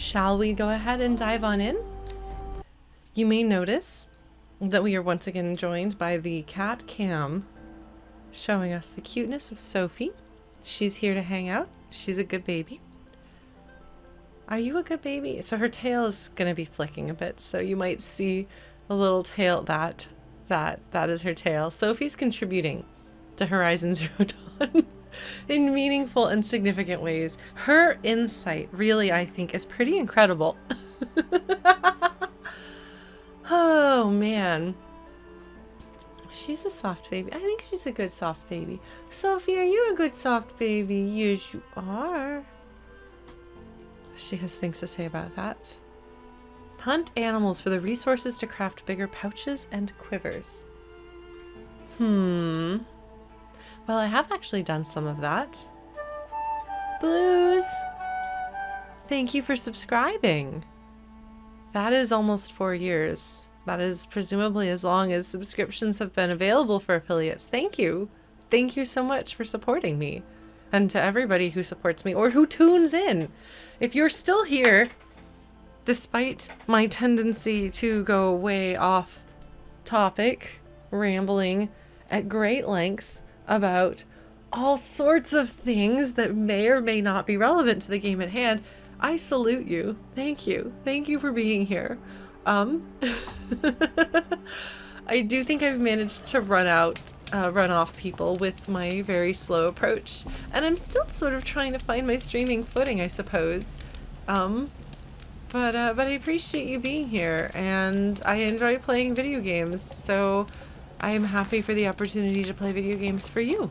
Shall we go ahead and dive on in? You may notice that we are once again joined by the cat Cam, showing us the cuteness of Sophie. She's here to hang out. She's a good baby. Are you a good baby? So her tail is going to be flicking a bit, so you might see a little tail. That is her tail. Sophie's contributing to Horizon Zero Dawn in meaningful and significant ways. Her insight really, I think, is pretty incredible. Oh man, she's a soft baby. I think she's a good soft baby. Sophie, are you a good soft baby? Yes, you are. She has things to say about that. Hunt animals for the resources to craft bigger pouches and quivers. Well, I have actually done some of that. Blues, thank you for subscribing. That is almost 4 years. That is presumably as long as subscriptions have been available for affiliates. Thank you. Thank you so much for supporting me. And to everybody who supports me or who tunes in. If you're still here, despite my tendency to go way off topic, rambling at great length about all sorts of things that may or may not be relevant to the game at hand, I salute you. Thank you. Thank you for being here. I do think I've managed to run off people with my very slow approach, and I'm still sort of trying to find my streaming footing, I suppose. But I appreciate you being here, and I enjoy playing video games, so I am happy for the opportunity to play video games for you.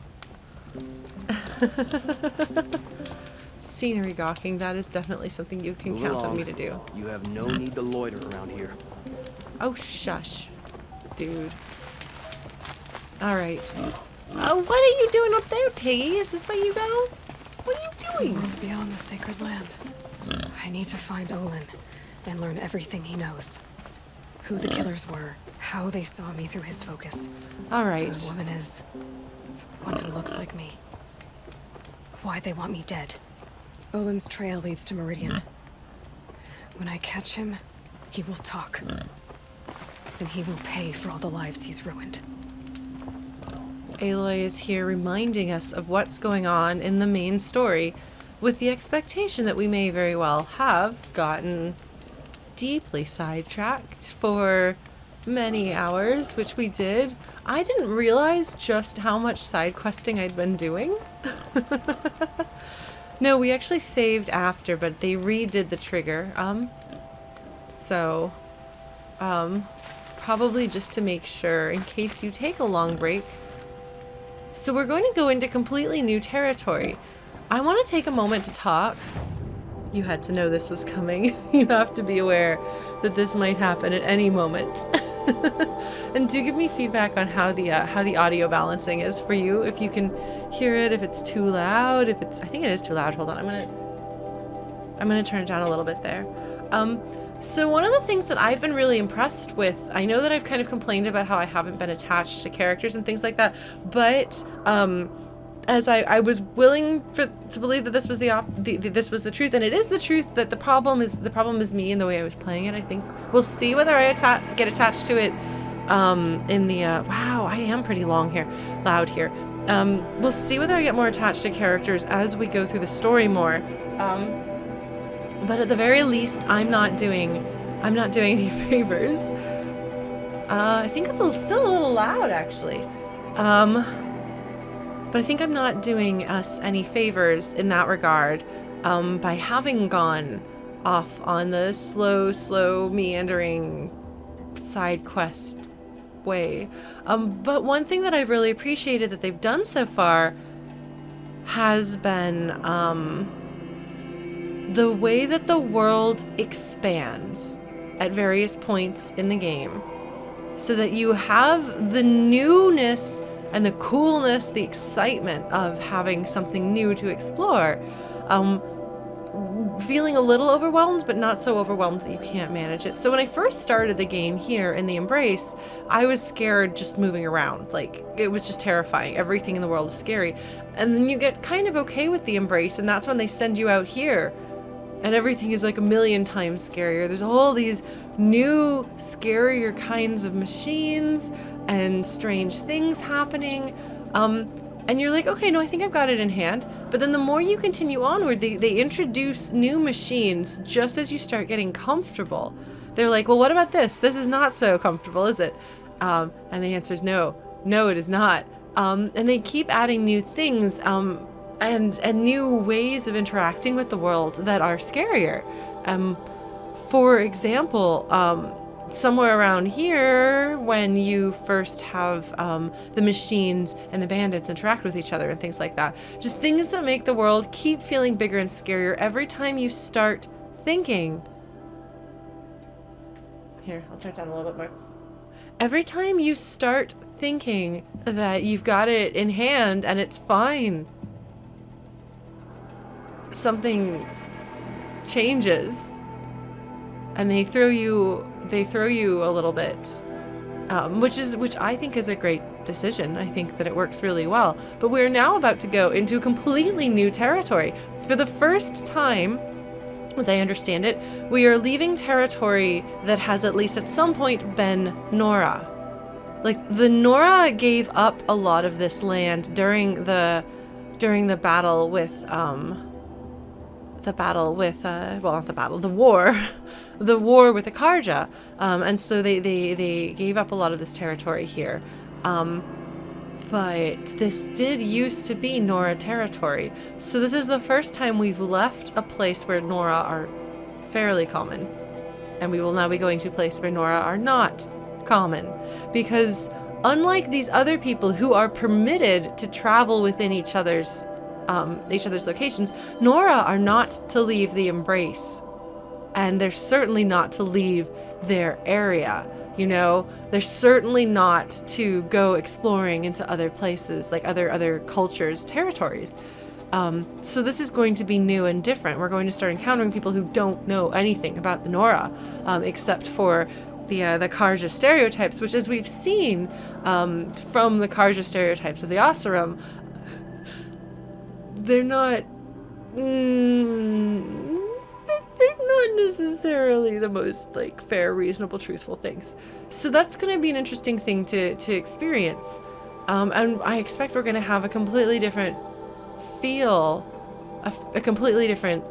Scenery gawking, that is definitely something you can count on me to do. You have no need to loiter around here. Oh, shush, dude. Alright. Oh, what are you doing up there, Piggy? Is this where you go? What are you doing? Beyond the sacred land. I need to find Olin and learn everything he knows. Who the killers were, how they saw me through his focus. Alright. Who the woman is, the one who looks like me. Why they want me dead. Olin's trail leads to Meridian. When I catch him, he will talk. And he will pay for all the lives he's ruined. Aloy is here reminding us of what's going on in the main story, with the expectation that we may very well have gotten deeply sidetracked for many hours, which we did. I didn't realize just how much side questing I'd been doing. No, we actually saved after, but they redid the trigger. Probably just to make sure, in case you take a long break. So we're going to go into completely new territory. I want to take a moment to talk. You had to know this was coming. You have to be aware that this might happen at any moment. And do give me feedback on how the audio balancing is for you. If you can hear it, if it's too loud, if it's, I think it is too loud. Hold on, I'm gonna turn it down a little bit there. So one of the things that I've been really impressed with, I know that I've kind of complained about how I haven't been attached to characters and things like that, but as I was willing to believe that this was this was the truth, and it is the truth, that the problem is me and the way I was playing it. I think we'll see whether I get attached to it in the wow, I am pretty loud here. We'll see whether I get more attached to characters as we go through the story more. But at the very least, I'm not doing any favors. I think it's still a little loud, actually. But I think I'm not doing us any favors in that regard by having gone off on the slow, meandering side quest way. But one thing that I've really appreciated that they've done so far has been the way that the world expands at various points in the game, so that you have the newness and the coolness, the excitement of having something new to explore. Feeling a little overwhelmed, but not so overwhelmed that you can't manage it. So when I first started the game here in the Embrace, I was scared just moving around. Like, it was just terrifying. Everything in the world is scary. And then you get kind of okay with the Embrace, and that's when they send you out here and everything is like a million times scarier. There's all these new, scarier kinds of machines and strange things happening. And you're like, okay, no, I think I've got it in hand. But then the more you continue onward, they introduce new machines just as you start getting comfortable. They're like, well, what about this? This is not so comfortable, is it? And the answer is no. No, it is not. And they keep adding new things and new ways of interacting with the world that are scarier. For example, somewhere around here, when you first have the machines and the bandits interact with each other and things like that, just things that make the world keep feeling bigger and scarier every time you start thinking. Here, I'll turn it down a little bit more. Every time you start thinking that you've got it in hand and it's fine, something changes and they throw you a little bit, which I think is a great decision. I think that it works really well. But we're now about to go into completely new territory. For the first time, as I understand it, we are leaving territory that has at least at some point been Nora. Like, the Nora gave up a lot of this land during the battle with the war. The war with the Carja. And so they gave up a lot of this territory here. But this did used to be Nora territory. So this is the first time we've left a place where Nora are fairly common. And we will now be going to a place where Nora are not common. Because unlike these other people who are permitted to travel within each other's locations, Nora are not to leave the Embrace. And they're certainly not to leave their area, you know? They're certainly not to go exploring into other places, like other cultures, territories. So this is going to be new and different. We're going to start encountering people who don't know anything about the Nora, except for the Carja stereotypes, which, as we've seen from the Carja stereotypes of the Oseram, they're not necessarily the most like fair, reasonable, truthful things. So that's going to be an interesting thing to experience. And I expect we're going to have a completely different feel, a completely different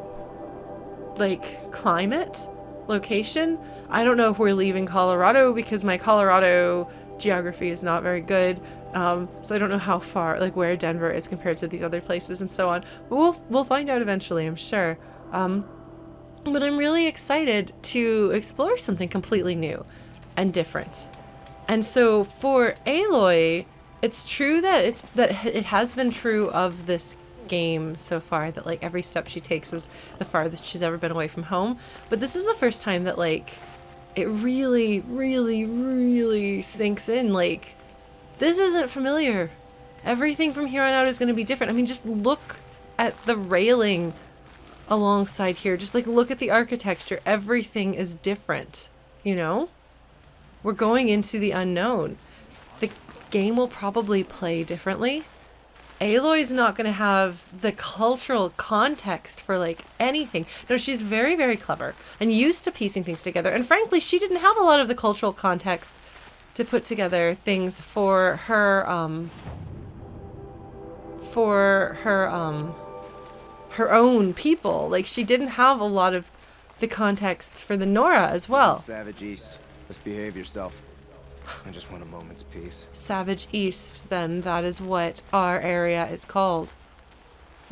like climate, location. I don't know if we're leaving Colorado because my Colorado geography is not very good. So I don't know how far, like where Denver is compared to these other places and so on. But we'll find out eventually, I'm sure. But I'm really excited to explore something completely new and different. And so for Aloy, it's true that it has been true of this game so far that like every step she takes is the farthest she's ever been away from home. But this is the first time that like it really, really, really sinks in. Like, this isn't familiar. Everything from here on out is going to be different. I mean, just look at the railing alongside here. Just like look at the architecture. Everything is different, you know? We're going into the unknown. The game will probably play differently. Aloy's not going to have the cultural context for like anything. No, she's very, very clever and used to piecing things together. And frankly, she didn't have a lot of the cultural context to put together things for her own people. Like, she didn't have a lot of the context for the Nora as well. Savage East. Let's behave yourself. I just want a moment's peace. Savage East, then. That is what our area is called.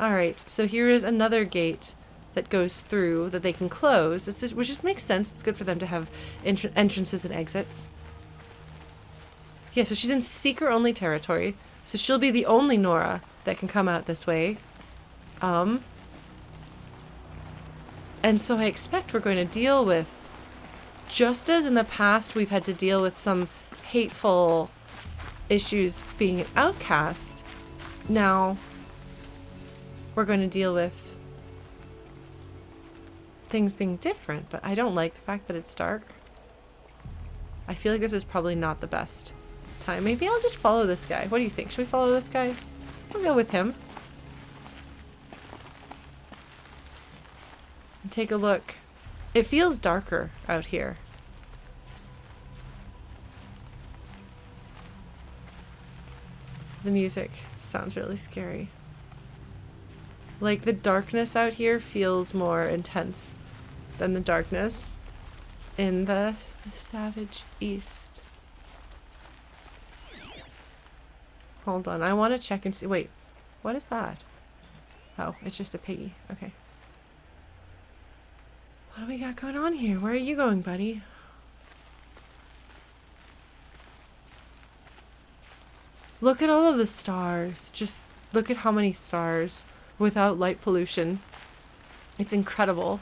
Alright, so here is another gate that goes through that they can close, which just makes sense. It's good for them to have entrances and exits. Yeah, so she's in seeker-only territory, so she'll be the only Nora that can come out this way. And so I expect we're going to deal with, just as in the past we've had to deal with some hateful issues being an outcast, now we're going to deal with things being different. But I don't like the fact that it's dark. I feel like this is probably not the best time. Maybe I'll just follow this guy. What do you think? Should we follow this guy? We'll go with him. take a look. It feels darker out here. The music sounds really scary. Like, the darkness out here feels more intense than the darkness in the savage east. Hold on, I want to check and see. Wait, what is that? Oh, it's just a piggy. Okay. What do we got going on here? Where are you going, buddy? Look at all of the stars. Just look at how many stars without light pollution. It's incredible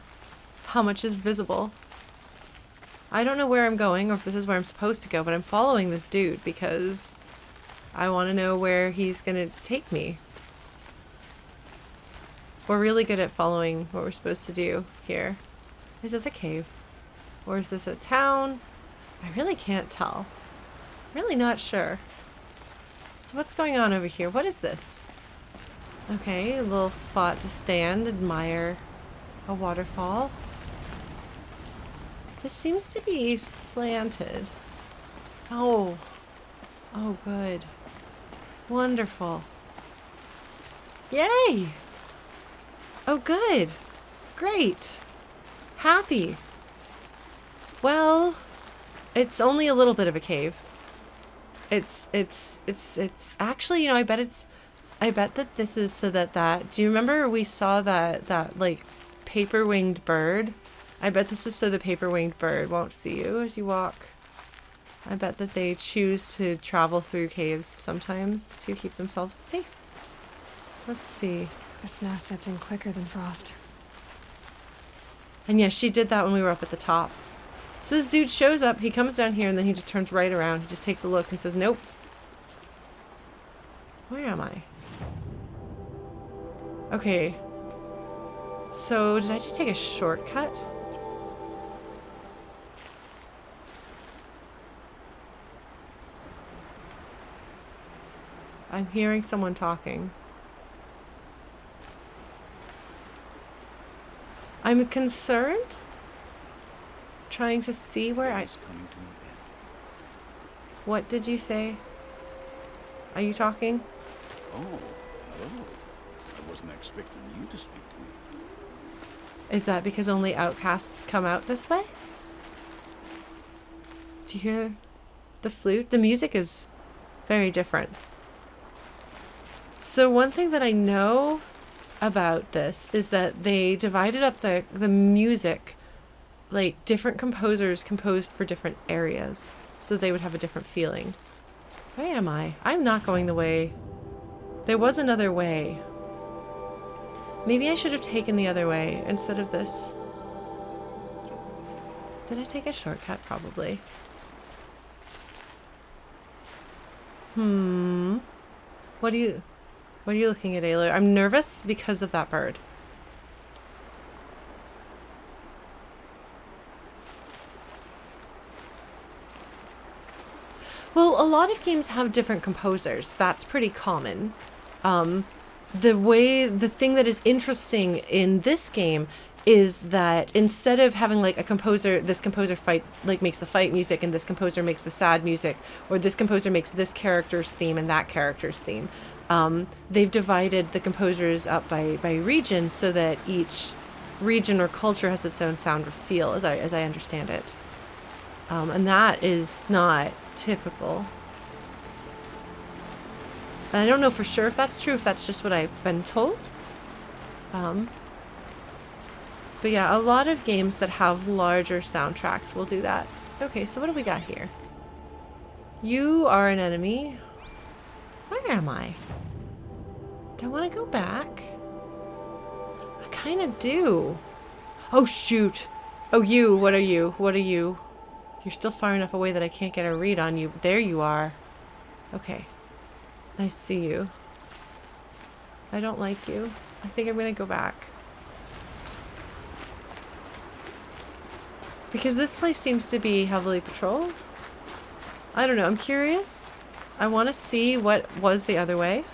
how much is visible. I don't know where I'm going or if this is where I'm supposed to go, but I'm following this dude because I want to know where he's going to take me. We're really good at following what we're supposed to do here. Is this a cave? Or is this a town? I really can't tell. Really not sure. So what's going on over here? What is this? Okay, a little spot to stand, admire a waterfall. This seems to be slanted. Oh. Oh, good. Wonderful. Yay! Oh, good. Great. Happy. Well, it's only a little bit of a cave. It's actually, you know, I bet that this is so that do you remember we saw that like paper-winged bird? I bet this is so the paper-winged bird won't see you as you walk. I bet that they choose to travel through caves sometimes to keep themselves safe. Let's see. The snow sets in quicker than frost. And yes, she did that when we were up at the top. So this dude shows up, he comes down here, and then he just turns right around. He just takes a look and says, nope. Where am I? Okay. So, did I just take a shortcut? I'm hearing someone talking. I'm concerned. Trying to see where I... What did you say? Are you talking? Oh, hello. I wasn't expecting you to speak to me. Is that because only outcasts come out this way? Do you hear the flute? The music is very different. So one thing that I know about this is that they divided up the music, like different composers composed for different areas, so they would have a different feeling. Where am I? I'm not going the way. There was another way. Maybe I should have taken the other way instead of this. Did I take a shortcut? Probably. What are you looking at, Aloy? I'm nervous because of that bird. Well, a lot of games have different composers. That's pretty common. The thing that is interesting in this game is that instead of having like a composer, this composer makes the fight music and this composer makes the sad music, or this composer makes this character's theme and that character's theme, they've divided the composers up by region so that each region or culture has its own sound or feel, as I understand it. And that is not typical. And I don't know for sure if that's true, if that's just what I've been told. But yeah, a lot of games that have larger soundtracks will do that. Okay, so what do we got here? You are an enemy. Where am I? Do I want to go back? I kind of do. Oh, shoot. Oh, you. What are you? What are you? You're still far enough away that I can't get a read on you, but there you are. Okay. I see you. I don't like you. I think I'm going to go back. Because this place seems to be heavily patrolled. I don't know. I'm curious. I want to see what was the other way.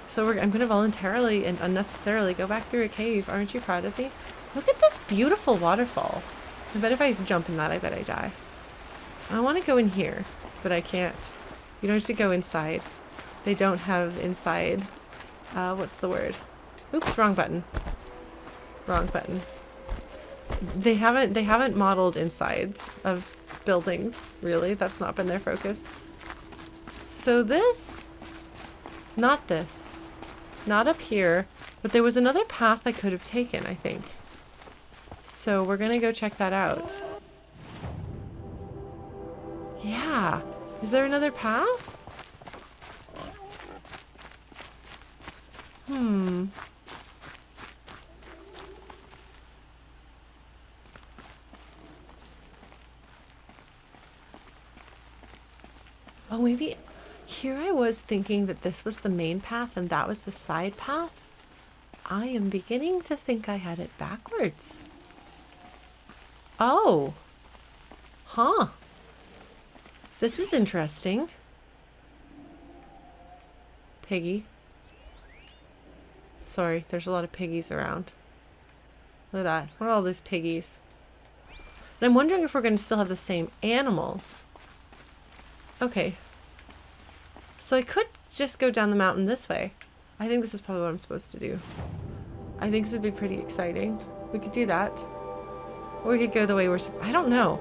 So I'm going to voluntarily and unnecessarily go back through a cave. Aren't you proud of me? Look at this beautiful waterfall. I bet if I jump in that, I bet I die. I want to go in here, but I can't. You don't have to go inside. They don't have inside. What's the word? Oops, wrong button. Wrong button. They haven't modeled insides of buildings, really. That's not been their focus. So this, not this, not up here, but there was another path I could have taken, I think. So we're gonna go check that out. Yeah. Is there another path? Oh, maybe here I was thinking that this was the main path and that was the side path. I am beginning to think I had it backwards. Oh. Huh. This is interesting. Piggy. Sorry, there's a lot of piggies around. Look at that. Where are all these piggies? And I'm wondering if we're going to still have the same animals. Okay. So I could just go down the mountain this way. I think this is probably what I'm supposed to do. I think this would be pretty exciting. We could do that. Or we could go the way we're... I don't know.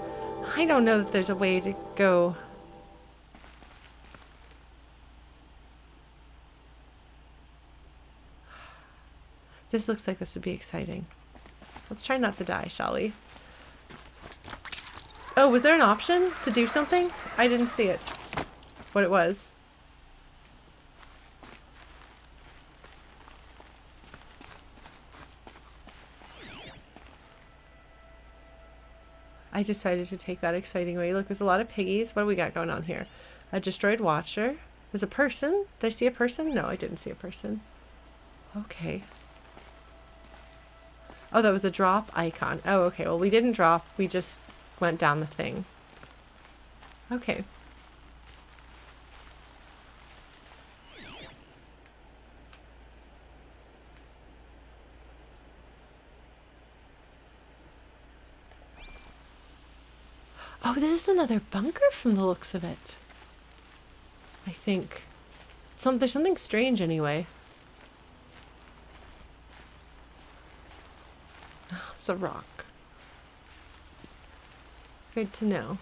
I don't know if there's a way to go... This looks like this would be exciting. Let's try not to die, shall we? Oh, was there an option to do something? I didn't see it. What it was. I decided to take that exciting way. Look, there's a lot of piggies. What do we got going on here? A destroyed watcher. There's a person. Did I see a person? No, I didn't see a person. Okay. Oh, that was a drop icon. Oh, okay. Well, we didn't drop. We just went down the thing. Okay. Oh, this is another bunker from the looks of it. I think. There's something strange anyway. It's a rock. Good to know.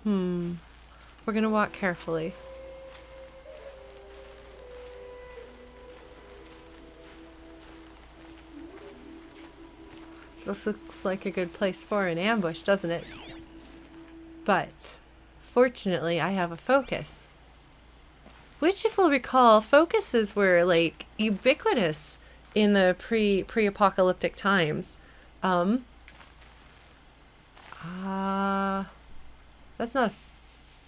We're gonna walk carefully. This looks like a good place for an ambush, doesn't it? But, fortunately, I have a focus. Which, if we'll recall, focuses were, like, ubiquitous in the pre-apocalyptic times. That's not a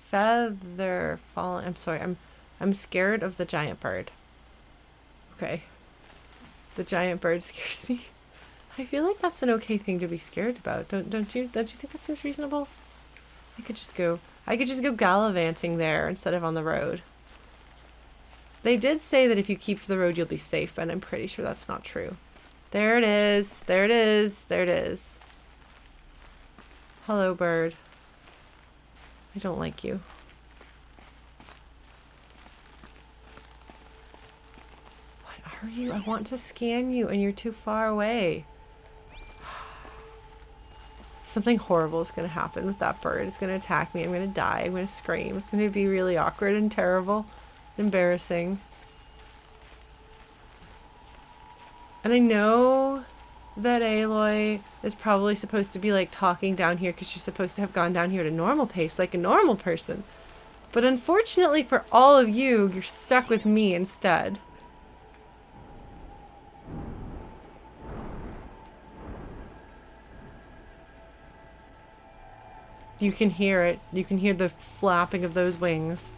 feather falling. I'm sorry. I'm scared of the giant bird. Okay. The giant bird scares me. I feel like that's an okay thing to be scared about. Don't you think that seems reasonable? I could just go gallivanting there instead of on the road. They did say that if you keep to the road, you'll be safe, and I'm pretty sure that's not true. There it is. There it is. There it is. Hello, bird. I don't like you. What are you? I want to scan you, and you're too far away. Something horrible is going to happen with that bird. It's going to attack me. I'm going to die. I'm going to scream. It's going to be really awkward and terrible. Embarrassing. And I know that Aloy is probably supposed to be like talking down here because she's supposed to have gone down here at a normal pace like a normal person. But unfortunately for all of you, you're stuck with me instead. You can hear it. You can hear the flapping of those wings.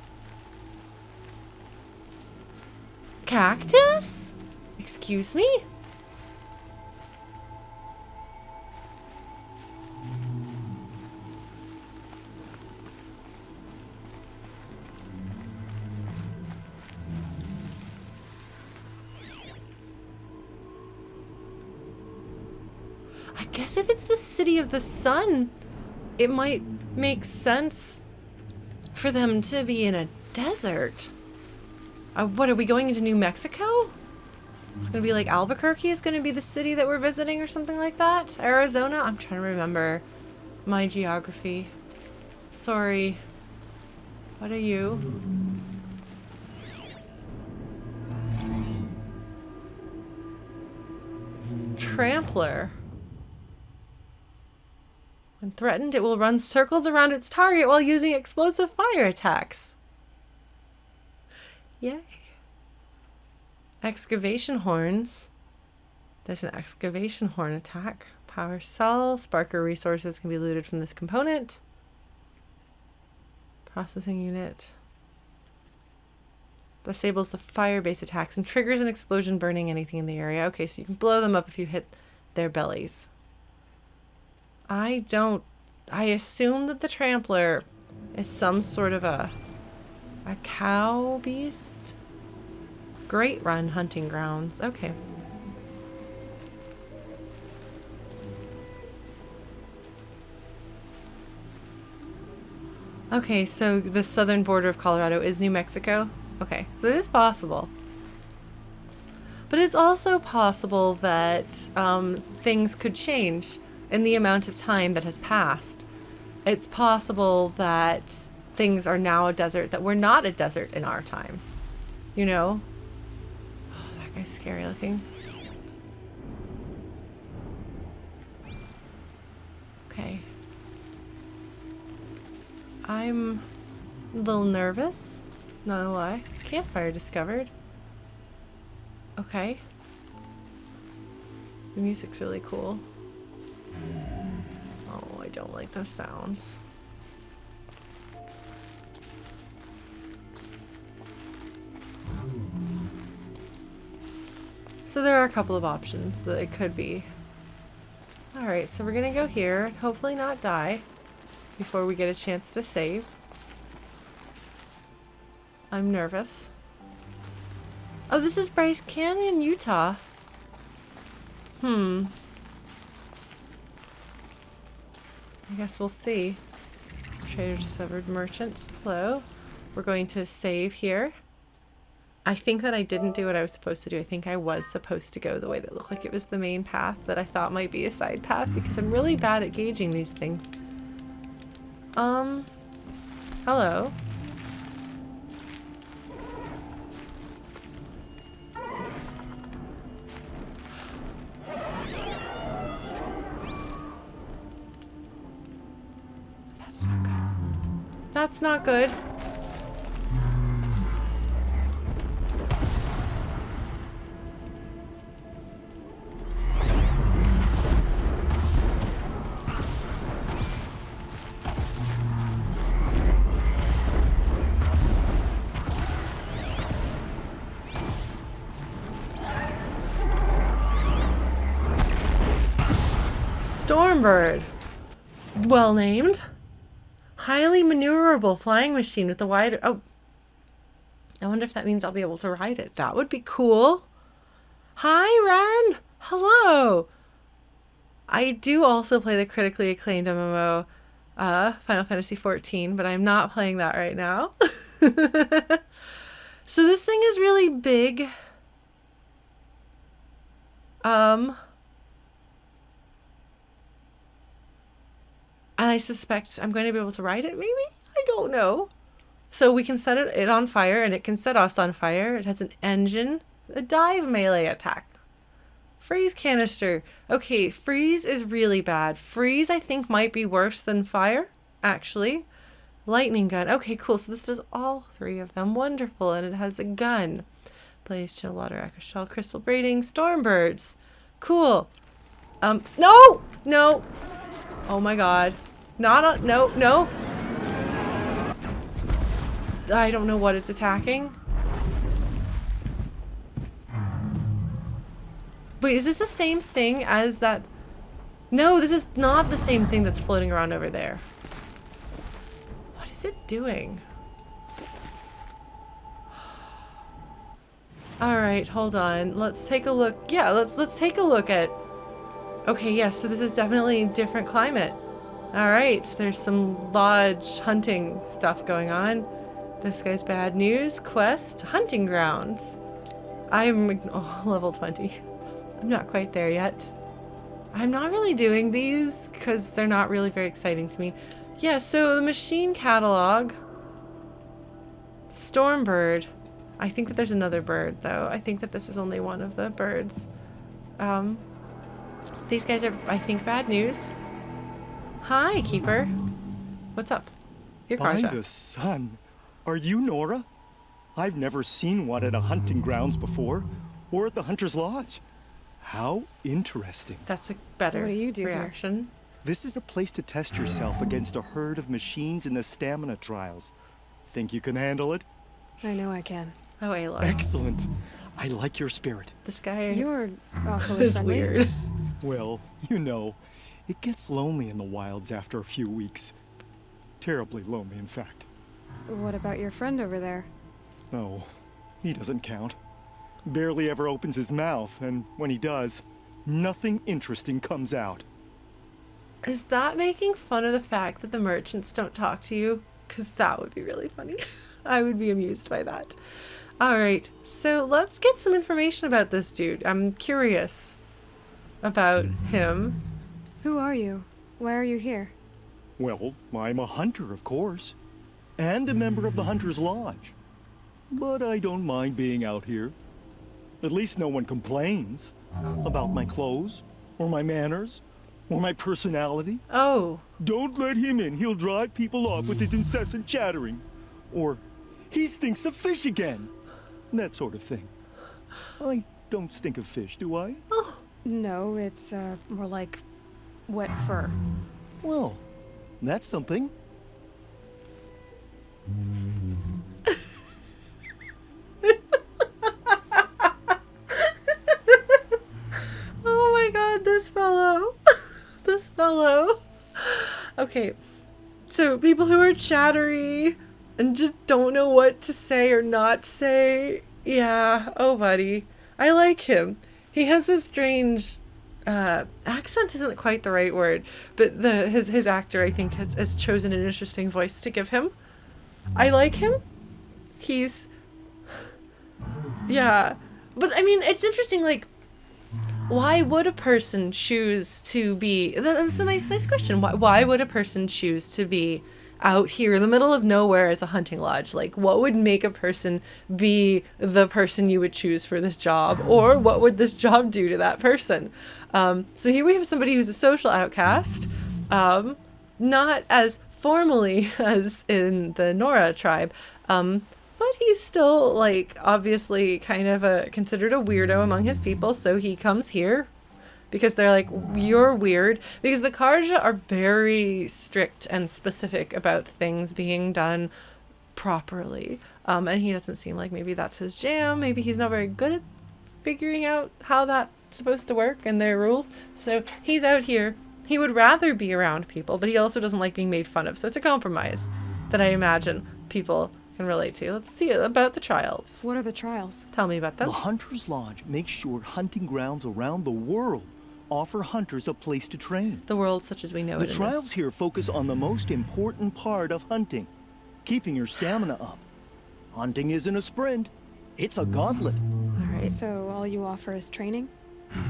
Cactus? Excuse me? I guess if it's the City of the Sun, it might make sense for them to be in a desert. What, are we going into New Mexico? It's gonna be like Albuquerque is gonna be the city that we're visiting or something like that? Arizona? I'm trying to remember my geography. Sorry. What are you? Trampler. When threatened, it will run circles around its target while using explosive fire attacks. Yay. Excavation horns. There's an excavation horn attack. Power cell. Sparker resources can be looted from this component. Processing unit. Disables the fire-based attacks and triggers an explosion burning anything in the area. Okay, so you can blow them up if you hit their bellies. I assume that the Trampler is some sort of a cow beast? Greatrun hunting grounds. Okay. Okay, so the southern border of Colorado is New Mexico. Okay, so it is possible. But it's also possible that things could change in the amount of time that has passed. It's possible that things are now a desert that were not a desert in our time. You know? Oh, that guy's scary looking. Okay. I'm a little nervous. Not gonna lie. Campfire discovered. Okay. The music's really cool. Oh, I don't like those sounds. So there are a couple of options that it could be. Alright, so we're gonna go here and hopefully not die before we get a chance to save. I'm nervous. Oh, this is Bryce Canyon, Utah. I guess we'll see. Trader discovered merchant. Hello. We're going to save here. I think that I didn't do what I was supposed to do. I think I was supposed to go the way that looked like it was the main path that I thought might be a side path because I'm really bad at gauging these things. Hello. That's not good. That's not good. Stormbird. Well named. Highly maneuverable flying machine with a wide... Oh. I wonder if that means I'll be able to ride it. That would be cool. Hi, Ren. Hello. I do also play the critically acclaimed MMO Final Fantasy XIV, but I'm not playing that right now. So this thing is really big. And I suspect I'm going to be able to ride it, maybe? I don't know. So we can set it on fire, and it can set us on fire. It has an engine, a dive melee attack. Freeze canister. Okay, freeze is really bad. Freeze, I think, might be worse than fire, actually. Lightning gun. Okay, cool. So this does all three of them. Wonderful. And it has a gun. Blaze, chill, water, echo shell, crystal braiding, stormbirds. Cool. No! No! Oh my god. Not on, no, no. I don't know what it's attacking. Wait, is this the same thing as that? No, this is not the same thing that's floating around over there. What is it doing? All right, hold on. Let's take a look. Yeah, let's take a look at Okay, yeah, so this is definitely a different climate. Alright, there's some lodge hunting stuff going on. This guy's bad news. Quest, hunting grounds. I'm level 20. I'm not quite there yet. I'm not really doing these because they're not really very exciting to me. Yeah, so the machine catalog. Stormbird. I think that there's another bird though. I think that this is only one of the birds. These guys are, I think, bad news. Hi, Keeper. What's up? You're By Carja. the sun. Are you Nora? I've never seen one at a hunting grounds before, or at the Hunter's Lodge. How interesting. That's a better What do you do here? reaction. This is a place to test yourself against a herd of machines in the stamina trials. Think you can handle it? I know I can. Oh, Aloy. Excellent. I like your spirit. This guy You're awfully is friendly. weird. Well, you know, it gets lonely in the wilds after a few weeks. Terribly lonely, in fact. What about your friend over there? Oh, he doesn't count. Barely ever opens his mouth, and when he does, nothing interesting comes out. Is that making fun of the fact that the merchants don't talk to you? Because that would be really funny. I would be amused by that. Alright, so let's get some information about this dude. I'm curious about him. Who are you? Why are you here? Well, I'm a hunter, of course, and a member of the Hunter's Lodge. But I don't mind being out here. At least no one complains about my clothes, or my manners, or my personality. Oh, Don't let him in, he'll drive people off with his incessant chattering. Or, he stinks of fish again. That sort of thing. I don't stink of fish, do I? No, it's more like wet fur. Well, that's something. oh my god, this fellow. This fellow. Okay, so people who are chattery and just don't know what to say or not say. Yeah, oh buddy. I like him. He has a strange accent isn't quite the right word, but his actor I think has chosen an interesting voice to give him. I like him. He's yeah. But I mean it's interesting, like why would a person choose to be that's a nice question. Why would a person choose to be out here in the middle of nowhere as a hunting lodge? Like what would make a person be the person you would choose for this job, or what would this job do to that person? So here we have somebody who's a social outcast, not as formally as in the Nora tribe, but he's still like obviously kind of considered a weirdo among his people, so he comes here because they're like, you're weird. Because the Carja are very strict and specific about things being done properly. And he doesn't seem like maybe that's his jam. Maybe he's not very good at figuring out how that's supposed to work and their rules. So he's out here. He would rather be around people, but he also doesn't like being made fun of. So it's a compromise that I imagine people can relate to. Let's see about the trials. What are the trials? Tell me about them. The Hunter's Lodge makes sure hunting grounds around the world offer hunters a place to train. The world such as we know The it in trials this. here focus on the most important part of hunting, keeping your stamina up. Hunting isn't a sprint, it's a gauntlet. All right. So all you offer is training?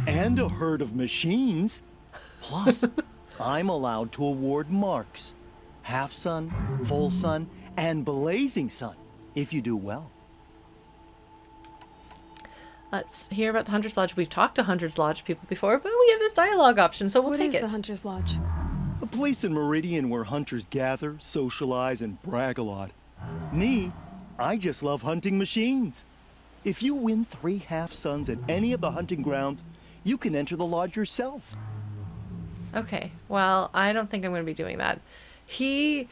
And a herd of machines. Plus, I'm allowed to award marks. Half sun, full sun, and blazing sun, if you do well. Let's hear about the Hunter's Lodge. We've talked to Hunter's Lodge people before, but we have this dialogue option, so we'll What take is it. the Hunter's Lodge? A place in Meridian where hunters gather, socialize, and brag a lot. Me, I just love hunting machines. If you win 3 half suns at any of the hunting grounds, you can enter the lodge yourself. Okay, well, I don't think I'm going to be doing that. He's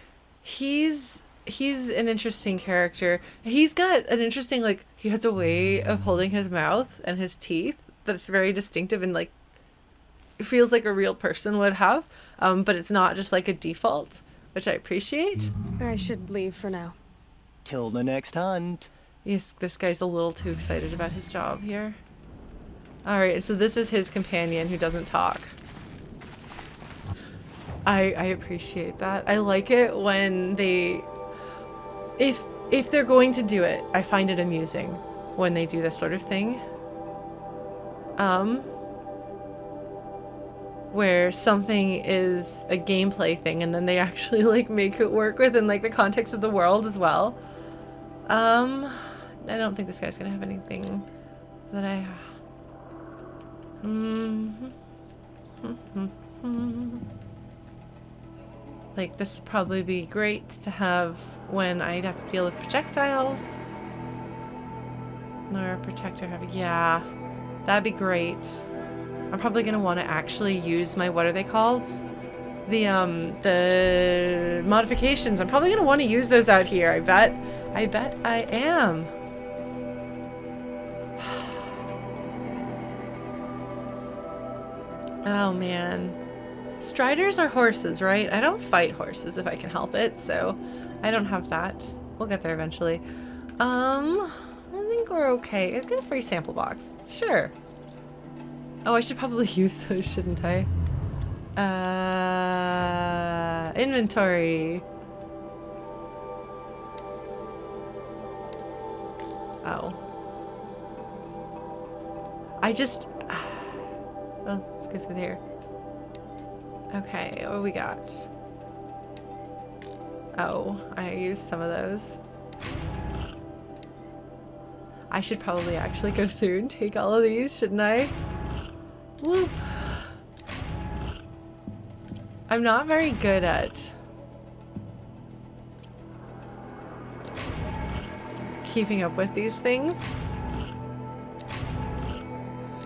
an interesting character. He's got an interesting, like, he has a way of holding his mouth and his teeth that's very distinctive and, like, it feels like a real person would have, but it's not just, like, a default, which I appreciate. I should leave for now. Till the next hunt. Yes, this guy's a little too excited about his job here. All right, so this is his companion who doesn't talk. I appreciate that. I like it when they, if they're going to do it, I find it amusing when they do this sort of thing. Where something is a gameplay thing and then they actually like make it work within like the context of the world as well. I don't think this guy's gonna have anything that I like this would probably be great to have when I'd have to deal with projectiles. Or a protector have, yeah, that'd be great. I'm probably gonna want to actually use my, what are they called? The modifications. I'm probably gonna want to use those out here. I bet I am. Oh man. Striders are horses, right? I don't fight horses if I can help it, so I don't have that. We'll get there eventually. I think we're okay. Let's get a free sample box. Sure. Oh, I should probably use those, shouldn't I? Inventory. Oh. I just... Oh, let's go through here. Okay, what do we got? Oh, I used some of those. I should probably actually go through and take all of these, shouldn't I? Whoop. I'm not very good at keeping up with these things,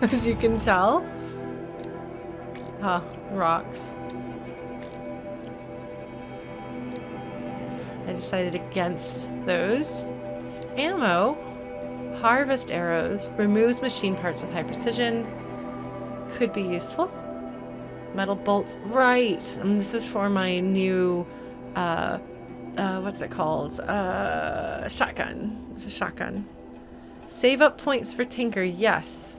as you can tell. Huh, rocks. I decided against those. Ammo. Harvest arrows. Removes machine parts with high precision. Could be useful. Metal bolts. Right. This is for my new, what's it called? Shotgun. It's a shotgun. Save up points for Tinker. Yes.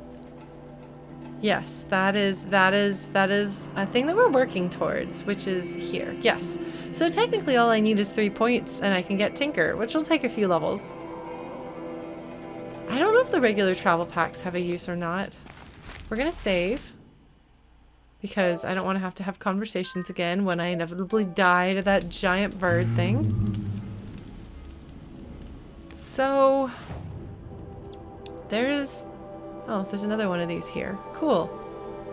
Yes, that is a thing that we're working towards, which is here. Yes. So technically all I need is 3 points and I can get Tinker, which will take a few levels. I don't know if the regular travel packs have a use or not. We're gonna save because I don't want to have conversations again when I inevitably die to that giant bird thing. So there's another one of these here. Cool.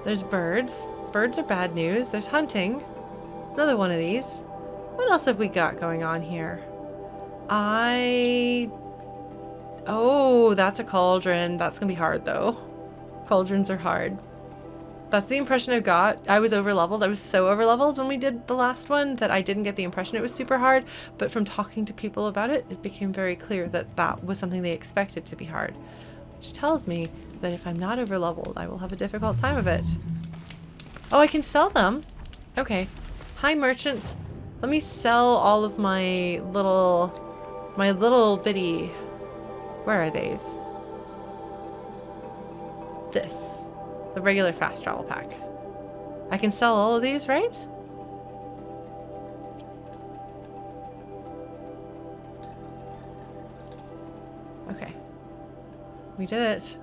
There's birds. Birds are bad news. There's hunting. Another one of these. What else have we got going on here? Oh, that's a cauldron. That's gonna be hard though. Cauldrons are hard. That's the impression I've got. I was overleveled. I was so overleveled when we did the last one that I didn't get the impression it was super hard, but from talking to people about it, it became very clear that that was something they expected to be hard. Which tells me that if I'm not overleveled, I will have a difficult time of it. Oh, I can sell them? Okay. Hi, merchants. Let me sell all of my little bitty... Where are these? This. The regular fast travel pack. I can sell all of these, right? Okay. We did it.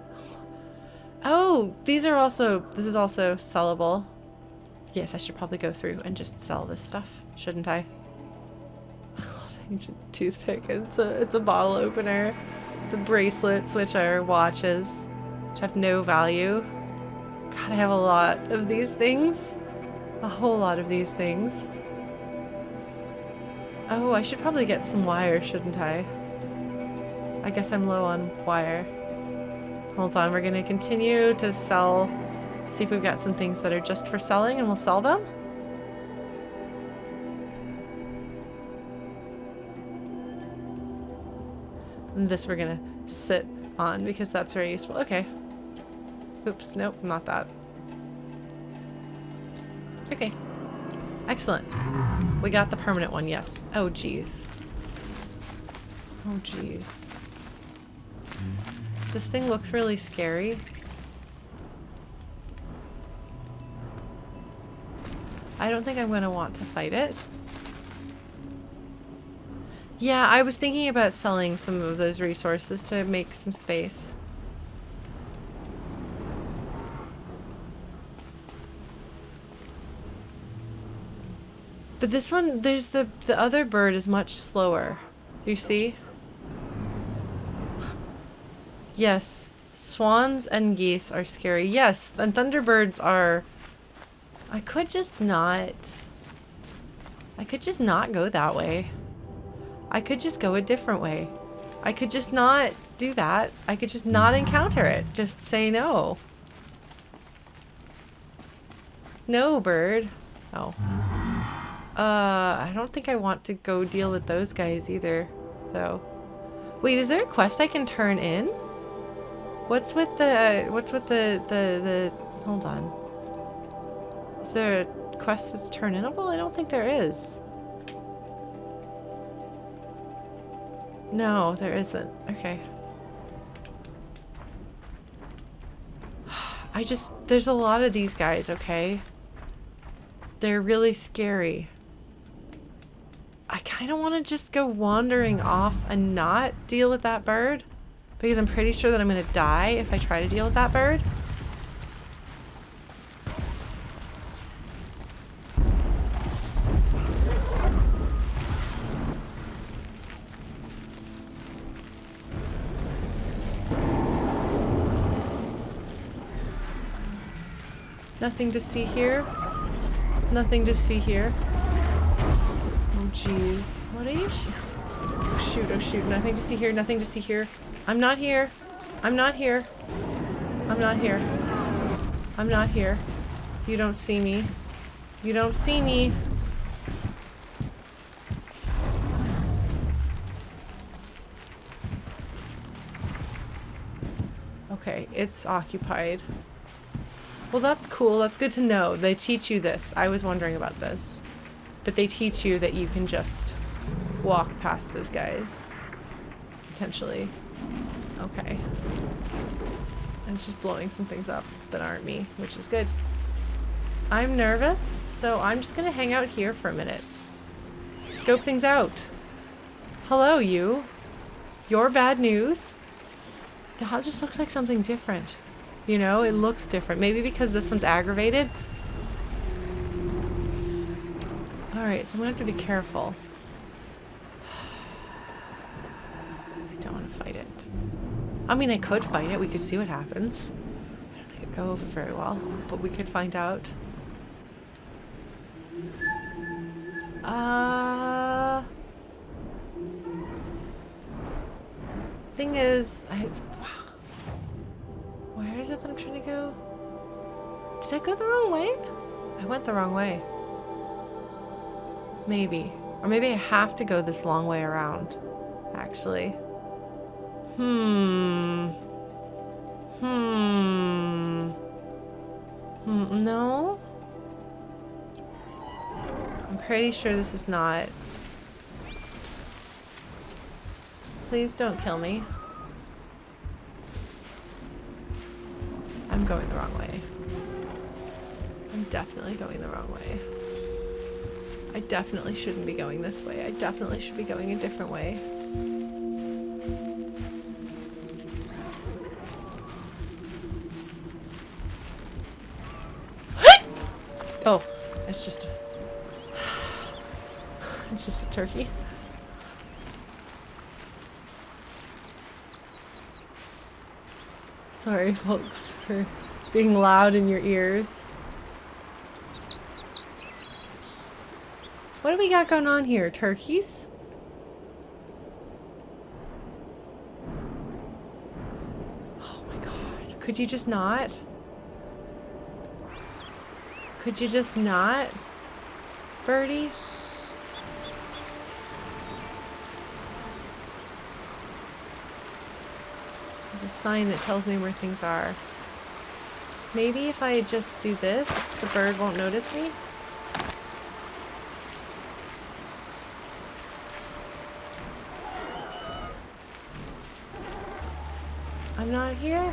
Oh, this is also sellable. Yes, I should probably go through and just sell this stuff, shouldn't I? I love ancient toothpick. It's a bottle opener. The bracelets, which are watches, which have no value. God, I have a lot of these things. A whole lot of these things. Oh, I should probably get some wire, shouldn't I? I guess I'm low on wire. Hold on, we're gonna continue to sell. See if we've got some things that are just for selling and we'll sell them. And this we're gonna sit on because that's very useful. Okay. Oops, nope, not that. Okay. Excellent. We got the permanent one, yes. Oh, geez. Oh, geez. This thing looks really scary. I don't think I'm going to want to fight it. Yeah, I was thinking about selling some of those resources to make some space. But this one, there's the other bird is much slower. You see? Yes, swans and geese are scary. Yes, and thunderbirds are... I could just not go that way. I could just go a different way. I could just not do that. I could just not encounter it. Just say no. No, bird. Oh. I don't think I want to go deal with those guys either, though. Wait, is there a quest I can turn in? What's with the hold on. Is there a quest that's turn-inable? I don't think there is. No, there isn't. Okay. There's a lot of these guys, okay? They're really scary. I kind of want to just go wandering off and not deal with that bird. Because I'm pretty sure that I'm going to die if I try to deal with that bird. Nothing to see here. Nothing to see here. Oh jeez. What are you oh shoot, oh shoot. Nothing to see here, nothing to see here. I'm not here. I'm not here. I'm not here. I'm not here. You don't see me. You don't see me. Okay, it's occupied. Well, that's cool. That's good to know. They teach you this. I was wondering about this. But they teach you that you can just walk past those guys. Potentially. Okay. And it's just blowing some things up that aren't me, which is good. I'm nervous, so I'm just gonna hang out here for a minute. Scope things out. Hello, you. You're bad news? That just looks like something different. You know, it looks different. Maybe because this one's aggravated. Alright, so I'm gonna have to be careful. I don't want to fight it. I mean, I could fight it. We could see what happens. I don't think it'd go over very well, but we could find out. Thing is, where is it that I'm trying to go? Did I go the wrong way? I went the wrong way. Maybe. Or maybe I have to go this long way around, actually. No? I'm pretty sure this is not. Please don't kill me. I'm going the wrong way. I'm definitely going the wrong way. I definitely shouldn't be going this way. I definitely should be going a different way. Oh, it's just a turkey. Sorry, folks, for being loud in your ears. What do we got going on here? Turkeys? Oh my god. Could you just not? Could you just not, birdie? There's a sign that tells me where things are. Maybe if I just do this, the bird won't notice me? I'm not here?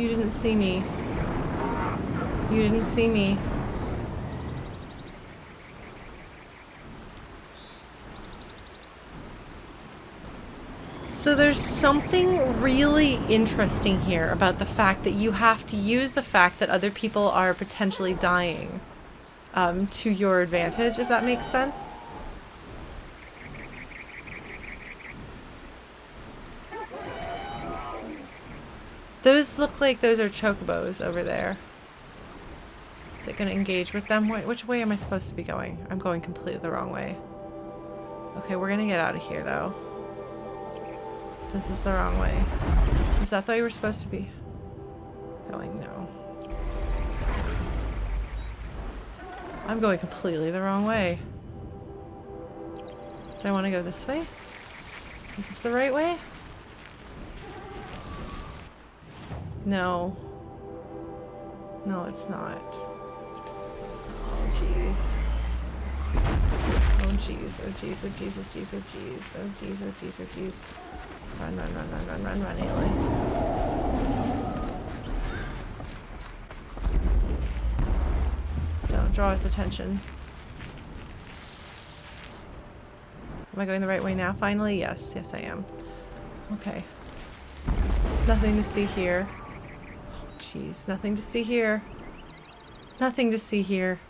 You didn't see me. You didn't see me. So there's something really interesting here about the fact that you have to use the fact that other people are potentially dying to your advantage, if that makes sense. Those look like those are chocobos over there. Is it going to engage with them? Which way am I supposed to be going? I'm going completely the wrong way. Okay, we're going to get out of here, though. This is the wrong way. Is that the way we're supposed to be going? No. I'm going completely the wrong way. Do I want to go this way? Is this the right way? No. No, it's not. Oh, jeez. Oh, jeez. Oh, jeez. Oh, jeez. Oh, jeez. Oh, jeez. Oh, jeez. Oh, jeez. Oh, jeez. Run, run, run, run, run, run, run, Aloy. Don't draw its attention. Am I going the right way now, finally? Yes. Yes, I am. Okay. Nothing to see here. Oh, jeez. Nothing to see here. Nothing to see here.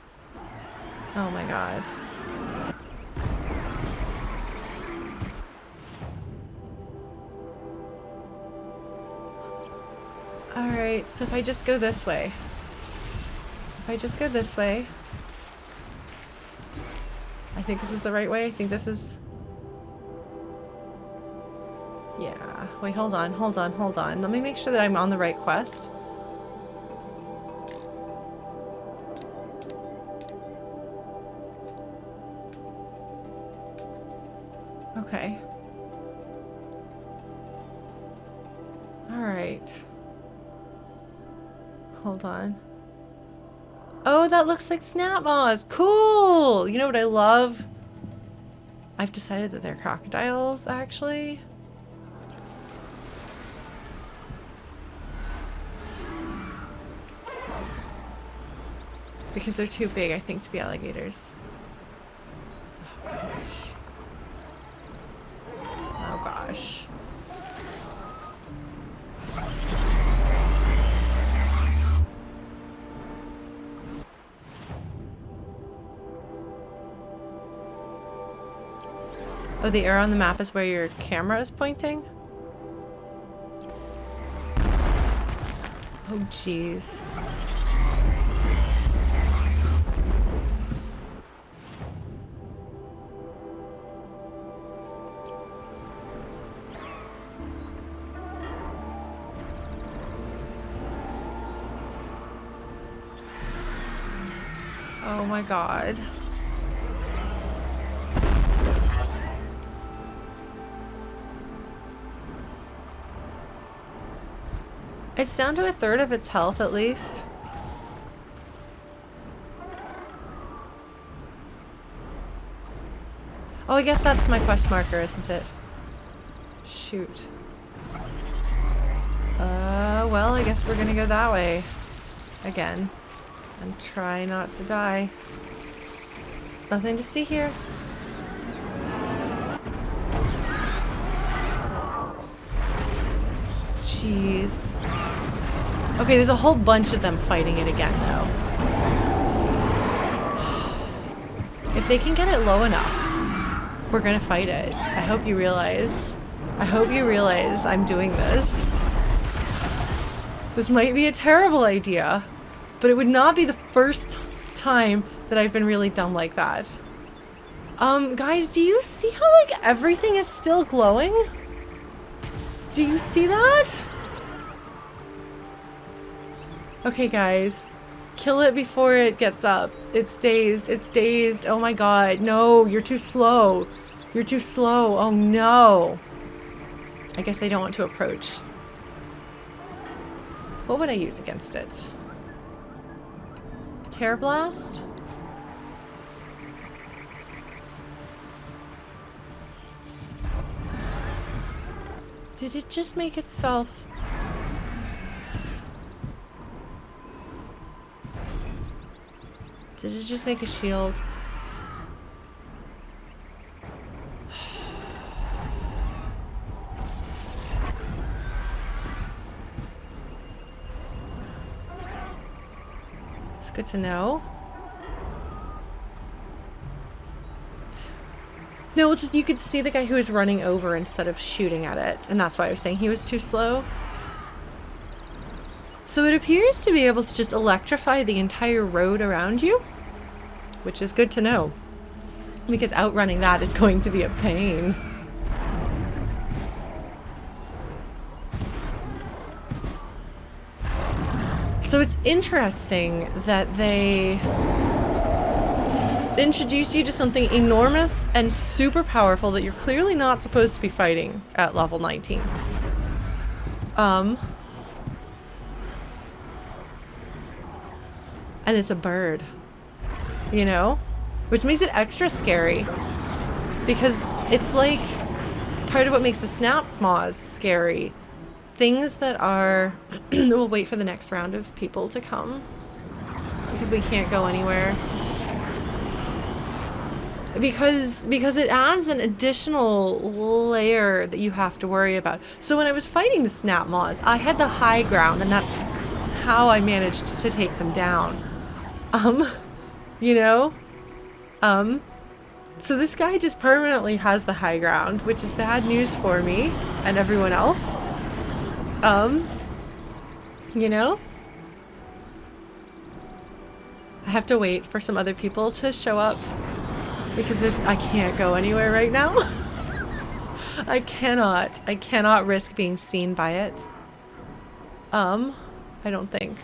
Oh, my God. Alright, so if I just go this way. I think this is the right way. I think this is... Yeah. Wait, hold on. Let me make sure that I'm on the right quest. Okay. Alright. Hold on. Oh, that looks like snapmaws. Cool! You know what I love? I've decided that they're crocodiles, actually. Because they're too big, I think, to be alligators. Oh, gosh. Oh, gosh. Oh, the arrow on the map is where your camera is pointing? Oh, jeez. Oh my God. It's down to 1/3 of its health, at least. Oh, I guess that's my quest marker, isn't it? Shoot. Well, I guess we're gonna go that way. Again. And try not to die. Nothing to see here. Jeez. Okay, there's a whole bunch of them fighting it again, though. If they can get it low enough, we're gonna fight it. I hope you realize. I'm doing this. This might be a terrible idea, but it would not be the first time that I've been really dumb like that. Guys, do you see how, like, everything is still glowing? Do you see that? Okay, guys. Kill it before it gets up. It's dazed. Oh my God. No, you're too slow. Oh no. I guess they don't want to approach. What would I use against it? Terror Blast? Did it just make itself... Did it just make a shield? It's good to know. No, it's just you could see the guy who was running over instead of shooting at it, and that's why I was saying he was too slow. So it appears to be able to just electrify the entire road around you, which is good to know, because outrunning that is going to be a pain. So it's interesting that they introduce you to something enormous and super powerful that you're clearly not supposed to be fighting at level 19. And it's a bird, you know? Which makes it extra scary. Because it's like part of what makes the snapmaws scary. Things that are... we'll wait for the next round of people to come. Because we can't go anywhere. Because it adds an additional layer that you have to worry about. So when I was fighting the snapmaws, I had the high ground, and that's how I managed to take them down. You know? So this guy just permanently has the high ground, which is bad news for me and everyone else. You know? I have to wait for some other people to show up because I can't go anywhere right now. I cannot risk being seen by it. I don't think.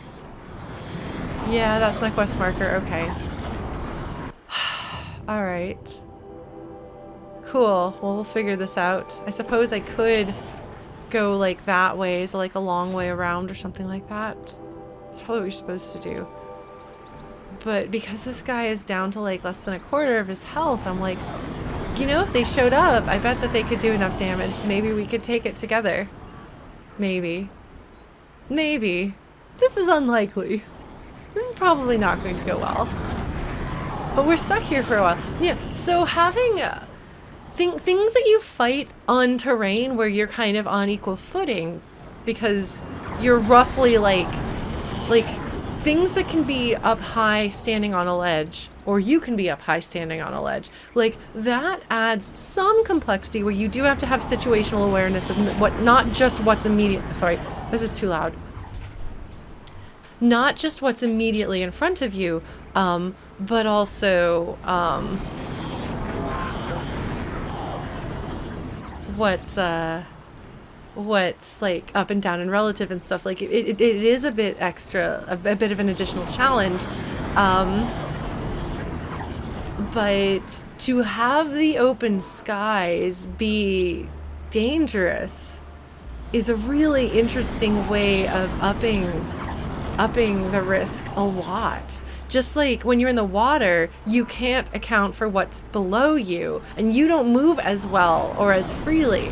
Yeah, that's my quest marker. Okay. Alright. Cool. Well, we'll figure this out. I suppose I could go like that way, so like a long way around or something like that. That's probably what you're supposed to do. But because this guy is down to like less than a quarter of his health, I'm like, you know, if they showed up, I bet that they could do enough damage. Maybe we could take it together. Maybe. Maybe. This is unlikely. This is probably not going to go well. But we're stuck here for a while. Yeah, so having things that you fight on terrain where you're kind of on equal footing because you're roughly like things that can be up high standing on a ledge, or you can be up high standing on a ledge. Like, that adds some complexity where you do have to have situational awareness of not just what's immediate. Sorry, this is too loud. Not just what's immediately in front of you, but also what's like up and down and relative and stuff. Like it is a bit extra, a bit of an additional challenge. But to have the open skies be dangerous is a really interesting way of upping the risk a lot. Just like when you're in the water, you can't account for what's below you, and you don't move as well or as freely.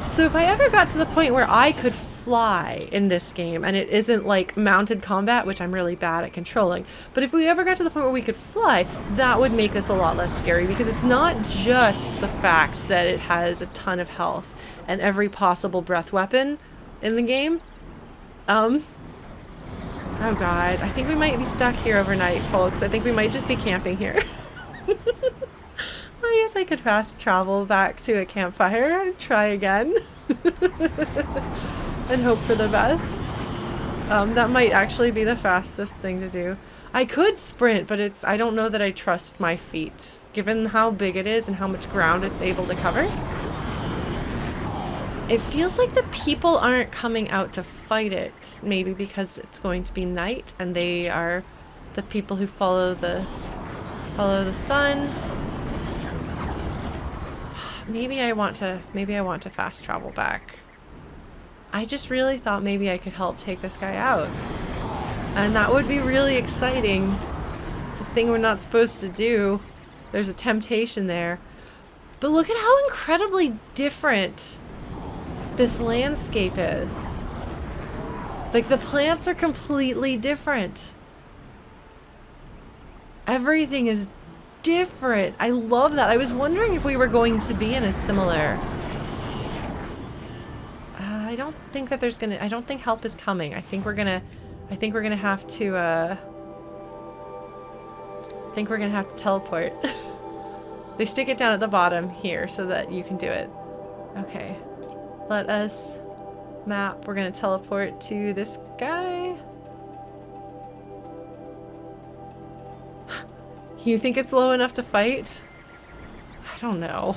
So if I ever got to the point where I could fly in this game, and it isn't like mounted combat, which I'm really bad at controlling, but if we ever got to the point where we could fly, that would make this a lot less scary, because it's not just the fact that it has a ton of health and every possible breath weapon in the game. Oh god, I think we might be stuck here overnight, folks. I think we might just be camping here. I guess I could fast travel back to a campfire and try again. And hope for the best. That might actually be the fastest thing to do. I could sprint, but I don't know that I trust my feet, given how big it is and how much ground it's able to cover. It feels like the people aren't coming out to fight it, maybe because it's going to be night and they are the people who follow the sun. Maybe I want to fast travel back. I just really thought maybe I could help take this guy out. And that would be really exciting. It's a thing we're not supposed to do. There's a temptation there. But look at how incredibly different this landscape is. Like, the plants are completely different. Everything is different. I love that. I was wondering if we were going to be in a similar... I don't think that there's gonna... I don't think help is coming. I think we're gonna have to, I think we're gonna have to teleport. They stick it down at the bottom here so that you can do it. Okay. Let us map. We're gonna teleport to this guy. You think it's low enough to fight? I don't know.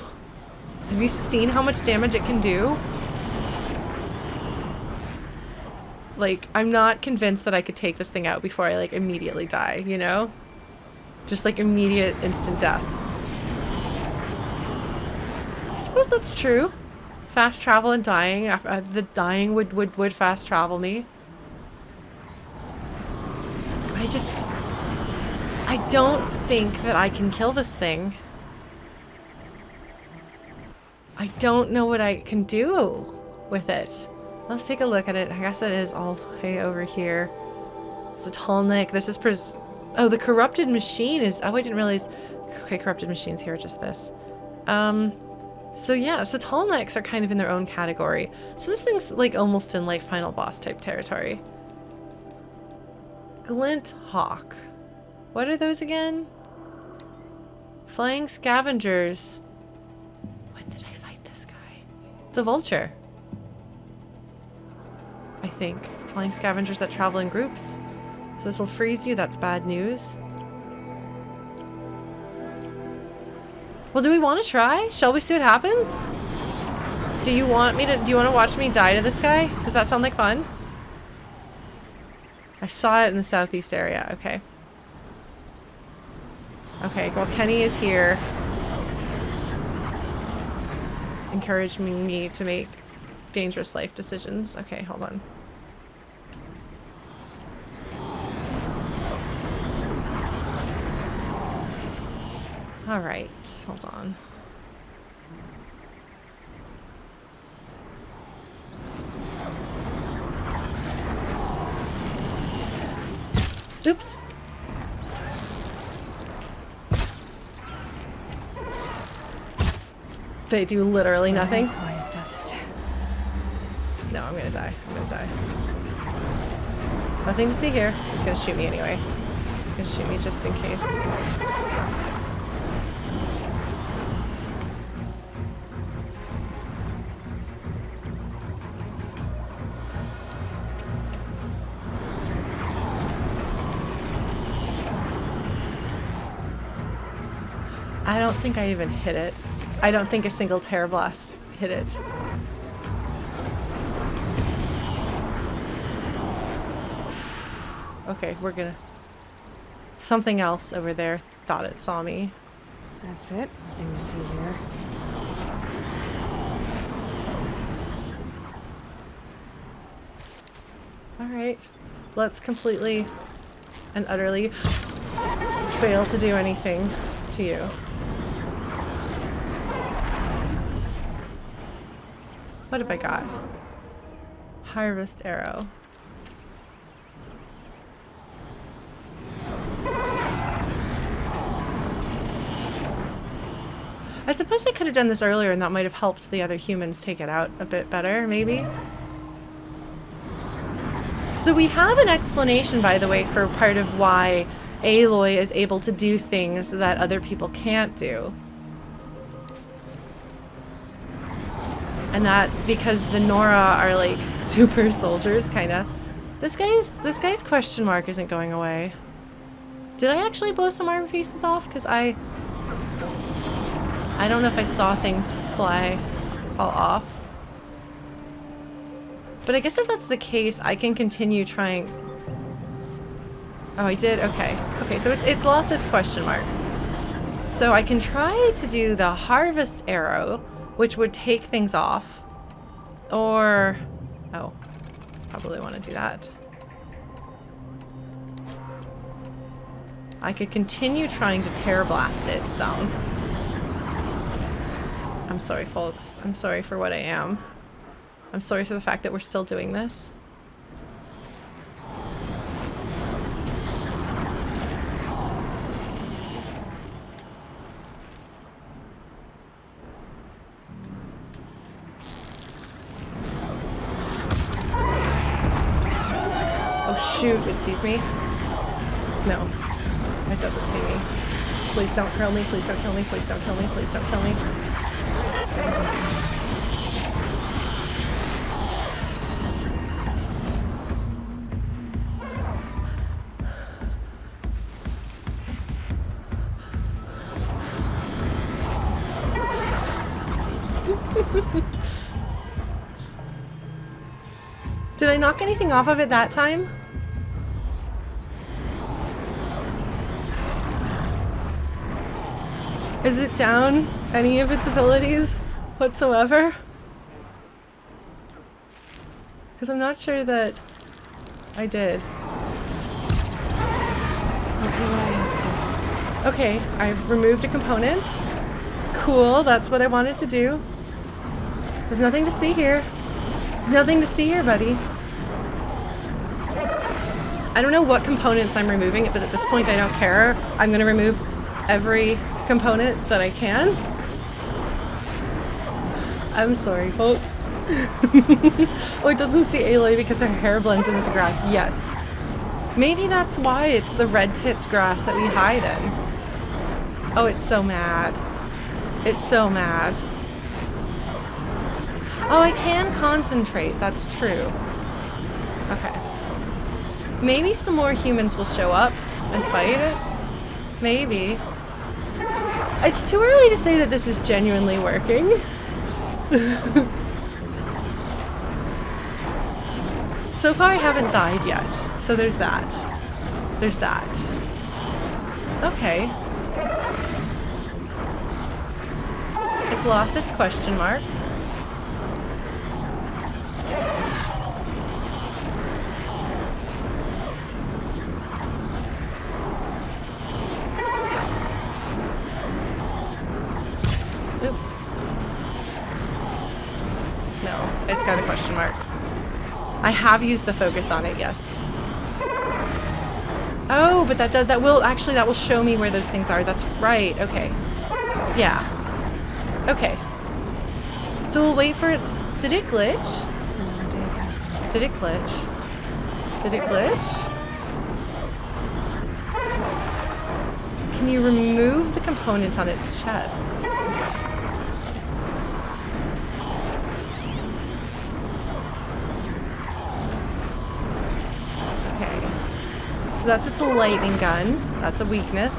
Have you seen how much damage it can do? Like, I'm not convinced that I could take this thing out before I, like, immediately die, you know? Just, like, immediate, instant death. I suppose that's true. Fast travel and dying. The dying would fast travel me. I don't think that I can kill this thing. I don't know what I can do with it. Let's take a look at it. I guess it is all the way over here. It's a Tallneck. This is oh, the corrupted machine is... Oh, I didn't realize... Okay, corrupted machines here, just this. So yeah, so Tallnecks are kind of in their own category. So this thing's like almost in like final boss type territory. Glint Hawk. What are those again? Flying scavengers. When did I fight this guy? It's a vulture. I think. Flying scavengers that travel in groups. So this will freeze you. That's bad news. Well, do we want to try? Shall we see what happens? Do you want to watch me die to this guy? Does that sound like fun? I saw it in the southeast area. Okay. Okay, well, Kenny is here. Encouraging me to make dangerous life decisions. Okay, hold on. All right, hold on. Oops. They do literally nothing. Quiet does it. No, I'm gonna die. I'm gonna die. Nothing to see here. It's gonna shoot me anyway. It's gonna shoot me just in case. I don't think I even hit it. I don't think a single Terror Blast hit it. Okay, we're gonna... Something else over there thought it saw me. That's it. Nothing to see here. Alright. Let's completely and utterly fail to do anything to you. What have I got? Harvest arrow. I suppose I could have done this earlier and that might have helped the other humans take it out a bit better, maybe? So we have an explanation, by the way, for part of why Aloy is able to do things that other people can't do. And that's because the Nora are like super soldiers, kinda. This guy's question mark isn't going away. Did I actually blow some armor pieces off? Because I don't know if I saw things fall off. But I guess if that's the case, I can continue trying. Oh, I did? Okay. Okay, so it's lost its question mark. So I can try to do the harvest arrow, which would take things off. Or... Oh. Probably want to do that. I could continue trying to Terror Blast it some. I'm sorry, folks. I'm sorry for what I am. I'm sorry for the fact that we're still doing this. shoot, it sees me. No, it doesn't see me. Please don't kill me, please don't kill me, please don't kill me, please don't kill me. Did I knock anything off of it that time? Is it down any of its abilities whatsoever? Because I'm not sure that I did. I'll do what I have to. Okay, I've removed a component. Cool, that's what I wanted to do. There's nothing to see here. Nothing to see here, buddy. I don't know what components I'm removing, but at this point I don't care. I'm gonna remove every component that I can. I'm sorry, folks. Oh, it doesn't see Aloy because her hair blends in with the grass. Yes. Maybe that's why it's the red-tipped grass that we hide in. Oh, it's so mad. It's so mad. Oh, I can concentrate. That's true. Okay. Maybe some more humans will show up and fight it. Maybe. It's too early to say that this is genuinely working. So far I haven't died yet. So there's that. There's that. Okay. It's lost its question mark. Oops. No, it's got a question mark. I have used the focus on it, yes. Oh, but that will show me where those things are. That's right. Okay. Yeah. Okay. So we'll wait for its... Did it glitch? Did it glitch? Did it glitch? Can you remove the component on its chest? Okay. So that's its lightning gun. That's a weakness.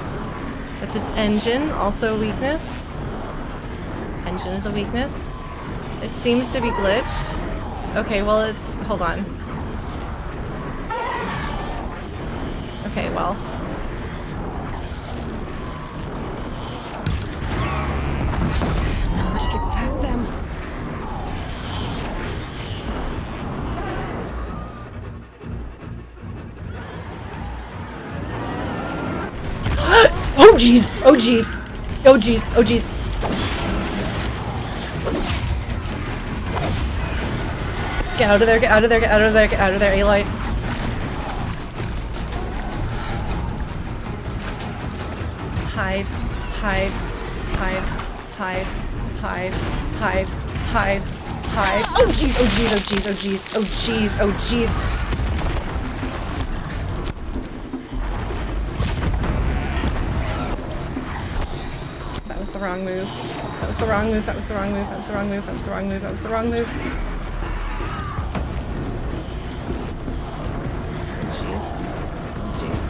That's its engine, also a weakness. Engine is a weakness. It seems to be glitched. Okay, well it's... Hold on. Okay, well... Knowledge gets past them. Oh jeez! Oh jeez! Oh jeez! Oh jeez! Get out of there, get out of there, get out of there, get out of there, Aloy. Hide, hide, hide, hide, hide, hide, hide, hide. Oh jeez, oh jeez, oh jeez, oh jeez, oh jeez, oh jeez. That was the wrong move. That was the wrong move, that was the wrong move, that was the wrong move, that was the wrong move, that was the wrong move.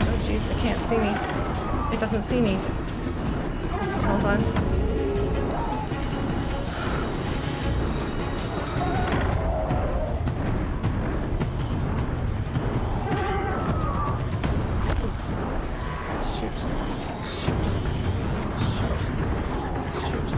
Oh jeez, it can't see me. It doesn't see me. Hold on. Oops. Shoot. Shoot. Shoot. Shoot.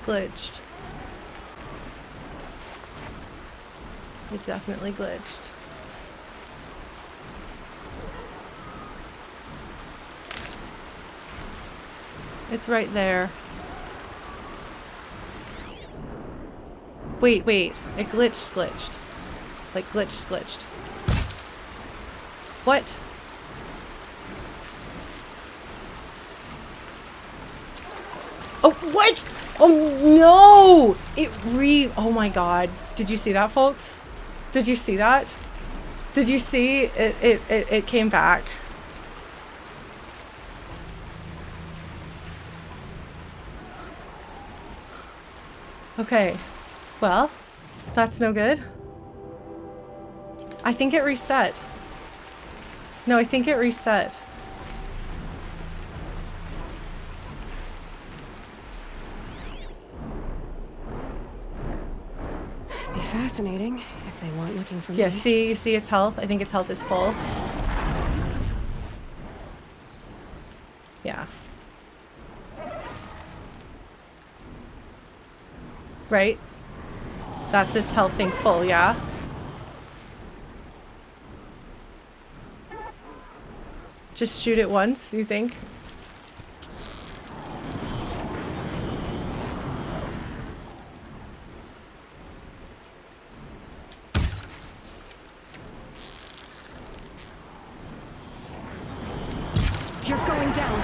glitched. It definitely glitched. It's right there. Wait, wait. It glitched. Like glitched. What? Oh, what? Oh, no! Oh my god. Did you see that, folks? Did you see that? Did you see it came back? Okay. Well, that's no good. I think it reset. No, I think it reset. Be fascinating if they weren't looking for me. Yeah, see, you see its health? I think its health is full. Yeah. Right? That's its health thing full, yeah? Just shoot it once, you think? You're going down.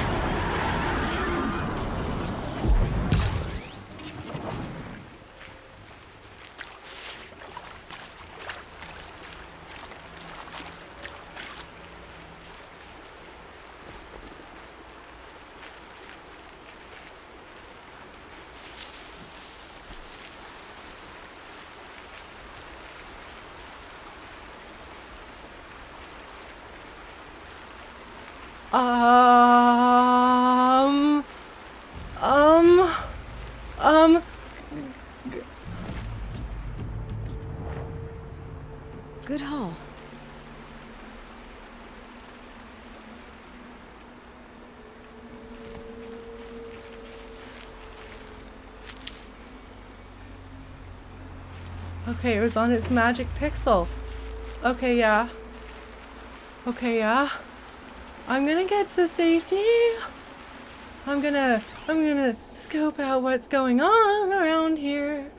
Good haul. Okay, it was on its magic pixel. Okay, yeah. Okay, yeah. I'm gonna get to safety. I'm gonna scope out what's going on around here.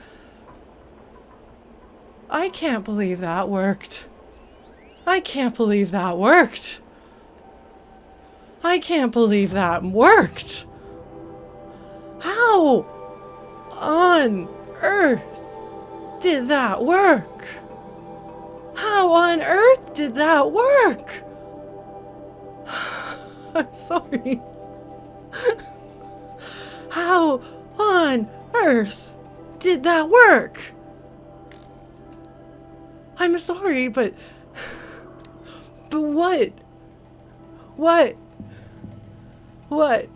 I can't believe that worked. I can't believe that worked. I can't believe that worked. How on earth did that work? How on earth did that work? I'm sorry. How on earth did that work? I'm sorry, but what? What?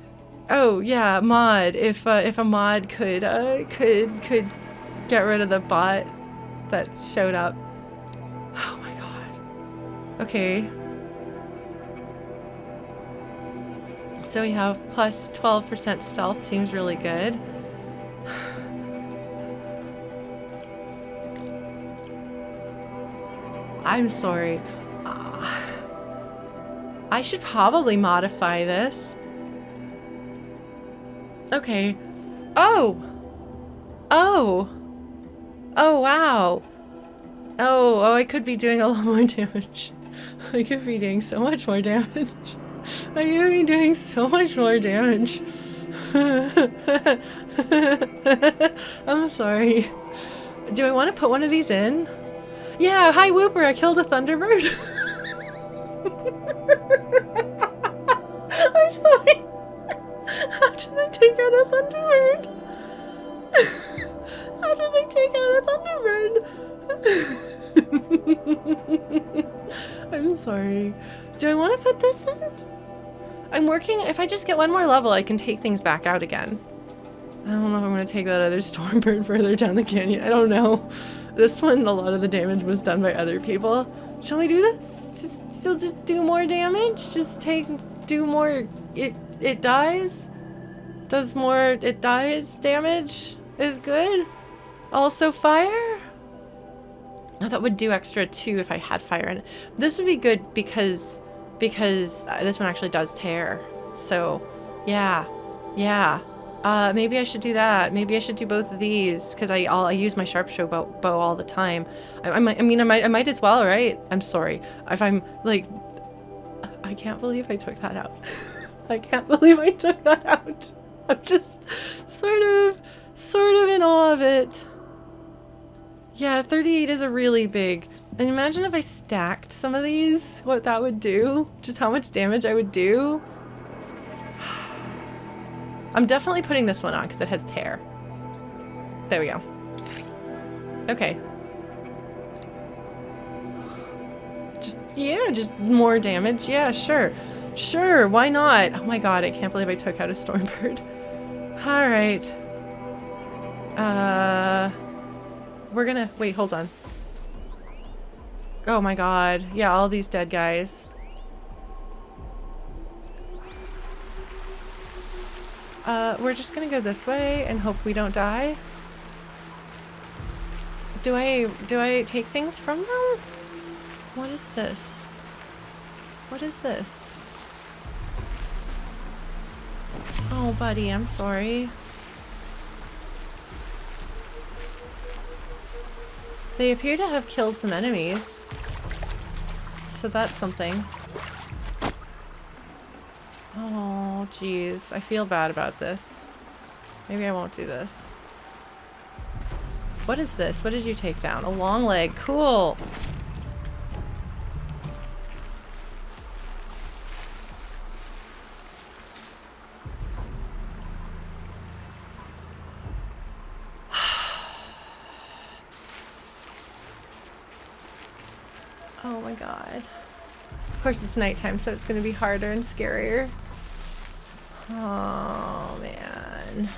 Oh yeah, mod. If a mod could get rid of the bot that showed up. Oh my god. Okay. So we have plus 12% stealth, seems really good. I'm sorry. I should probably modify this. Okay. Oh! Oh! Oh, wow. Oh, I could be doing a lot more damage. I could be doing so much more damage. I could be doing so much more damage. I'm sorry. Do I want to put one of these in? Yeah, hi Whooper, I killed a Thunderbird. I'm sorry. How did I take out a Thunderbird? How did I take out a Thunderbird? I'm sorry. Do I want to put this in? I'm working, if I just get one more level, I can take things back out again. I don't know if I'm going to take that other Stormbird further down the canyon. I don't know. This one, a lot of the damage was done by other people. Shall we do this? You'll just do more damage? Do more, it dies? Does more, it dies damage? is good. Also fire? Oh, that would do extra too if I had fire in it. This would be good because this one actually does tear. So, yeah. Maybe I should do that. Maybe I should do both of these because I use my sharpshooter bow all the time. I might as well, right? I'm sorry if I'm like, I can't believe I took that out. I can't believe I took that out. I'm just sort of in awe of it. Yeah, 38 is a really big. And imagine if I stacked some of these, what that would do. Just how much damage I would do. I'm definitely putting this one on because it has tear. There we go. Okay. Just more damage. Yeah, sure. Sure, why not? Oh my god, I can't believe I took out a Stormbird. Alright. We're gonna... Wait, hold on. Oh my god. Yeah, all these dead guys. We're just gonna go this way and hope we don't die. Do I take things from them? What is this? What is this? Oh, buddy, I'm sorry. They appear to have killed some enemies. So that's something. Oh, jeez. I feel bad about this. Maybe I won't do this. What is this? What did you take down? A long leg. Cool. Oh my god. Of course it's nighttime, so it's going to be harder and scarier. Oh man.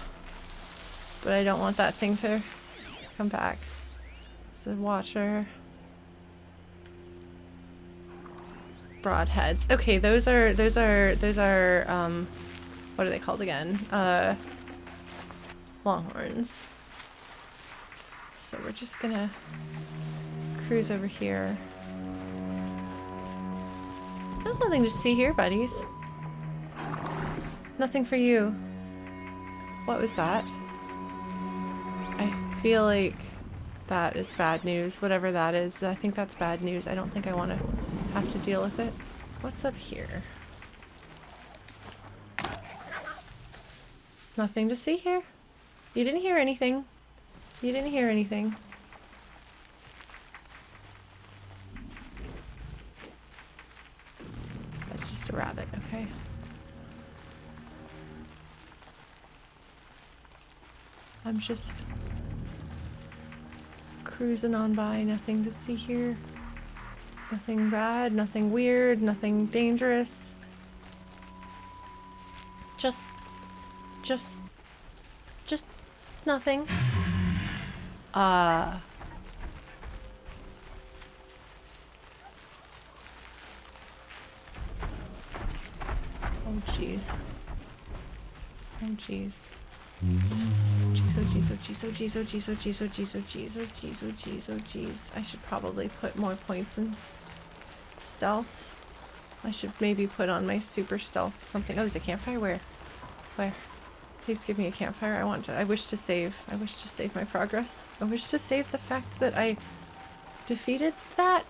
But I don't want that thing to come back. It's a watcher. Broadheads. Okay, those are what are they called again? Longhorns. So we're just gonna cruise over here. There's nothing to see here, buddies. Nothing for you. What was that? I feel like that is bad news. Whatever that is, I think that's bad news. I don't think I want to have to deal with it. What's up here? Nothing to see here. You didn't hear anything. You didn't hear anything. That's just a rabbit, okay. I'm just cruising on by, nothing to see here. Nothing bad, nothing weird, nothing dangerous. Just nothing. Oh jeez. Oh jeez. Jeez, oh jeez, oh jeez, oh jeez, oh jeez, oh jeez, oh jeez, oh jeez, oh jeez, oh jeez, oh jeez. I should probably put more points in stealth. I should maybe put on my super stealth something. Oh, there's a campfire? Where? Where? Please give me a campfire. I wish to save my progress. I wish to save the fact that I defeated that.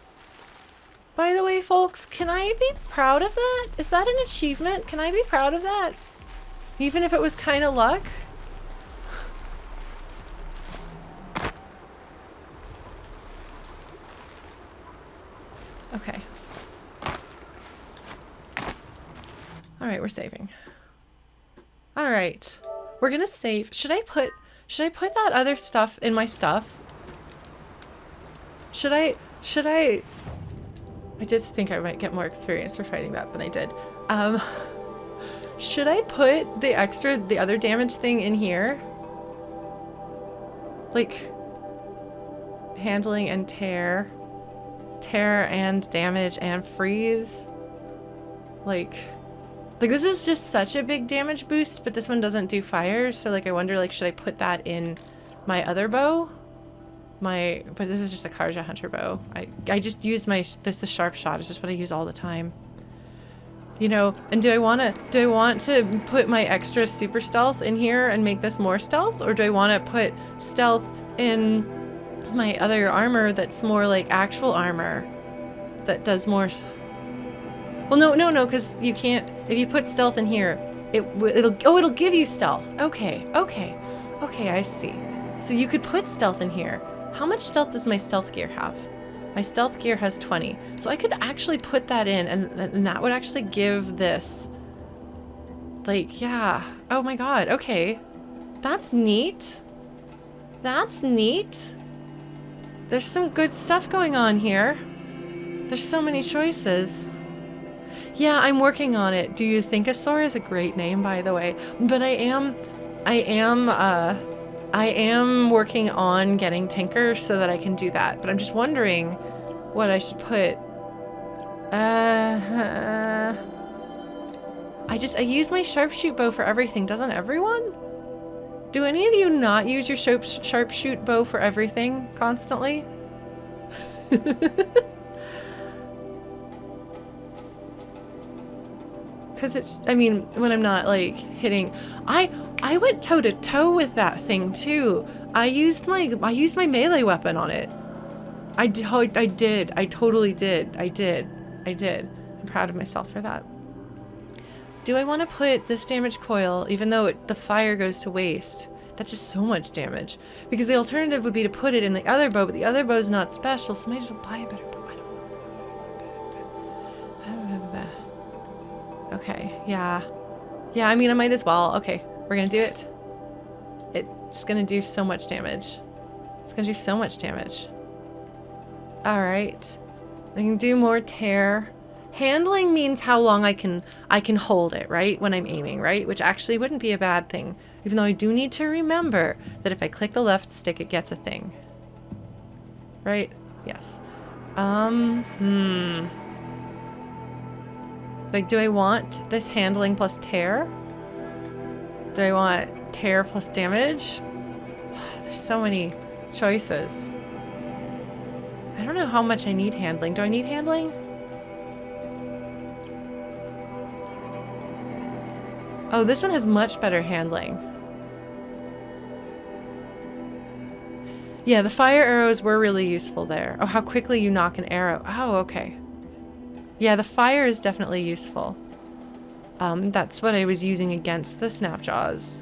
By the way, folks, can I be proud of that? Is that an achievement? Can I be proud of that? Even if it was kind of luck? Okay. Alright, we're saving. Alright. We're gonna save. Should I put that other stuff in my stuff? Should I did think I might get more experience for fighting that than I did. Should I put the other damage thing in here? Like, handling and tear and damage and freeze. Like this is just such a big damage boost, but this one doesn't do fire, so like I wonder, like, should I put that in my other bow. But this is just a Carja hunter bow. I just use the sharp shot. It's just what I use all the time. You know, and do I want to put my extra super stealth in here and make this more stealth? Or do I want to put stealth in my other armor that's more like actual armor that does more? Well, no, because you can't. If you put stealth in here, it'll give you stealth. Okay, I see. So you could put stealth in here. How much stealth does my stealth gear have? My stealth gear has 20. So I could actually put that in and that would actually give this, like, yeah. Oh my god, okay. That's neat. That's neat. There's some good stuff going on here. There's so many choices. Yeah, I'm working on it. Do you think Asaur is a great name, by the way? But I am working on getting Tinker so that I can do that. But I'm just wondering what I should put. I use my sharpshoot bow for everything. Doesn't everyone? Do any of you not use your sharpshoot bow for everything constantly? Because it's, I mean, when I'm not like hitting, I went toe to toe with that thing too. I used my melee weapon on it. I did. I totally did. I did. I'm proud of myself for that. Do I want to put this damage coil, even though the fire goes to waste? That's just so much damage. Because the alternative would be to put it in the other bow, but the other bow's not special, so I might as well buy a better bow. Okay, yeah. Yeah, I mean, I might as well. Okay, we're gonna do it. It's gonna do so much damage. It's gonna do so much damage. Alright. I can do more tear. Handling means how long I can hold it, right? When I'm aiming, right? Which actually wouldn't be a bad thing. Even though I do need to remember that if I click the left stick, it gets a thing. Right? Yes. Like, do I want this handling plus tear? Do I want tear plus damage? There's so many choices. I don't know how much I need handling. Do I need handling? Oh, this one has much better handling. Yeah, the fire arrows were really useful there. Oh, how quickly you knock an arrow. Oh, okay. Yeah, the fire is definitely useful. That's what I was using against the snapjaws.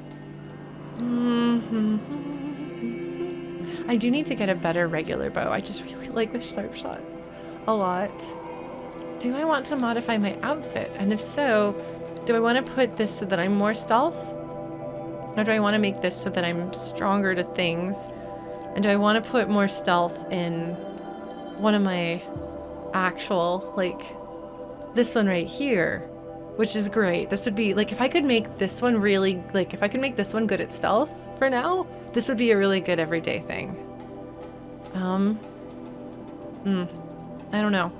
I do need to get a better regular bow. I just really like the sharp shot a lot. Do I want to modify my outfit? And if so, do I want to put this so that I'm more stealth? Or do I want to make this so that I'm stronger to things? And do I want to put more stealth in one of my actual, like, this one right here, which is great. This would be, like, if I could make this one really, like, if I could make this one good at stealth for now, this would be a really good everyday thing. I don't know.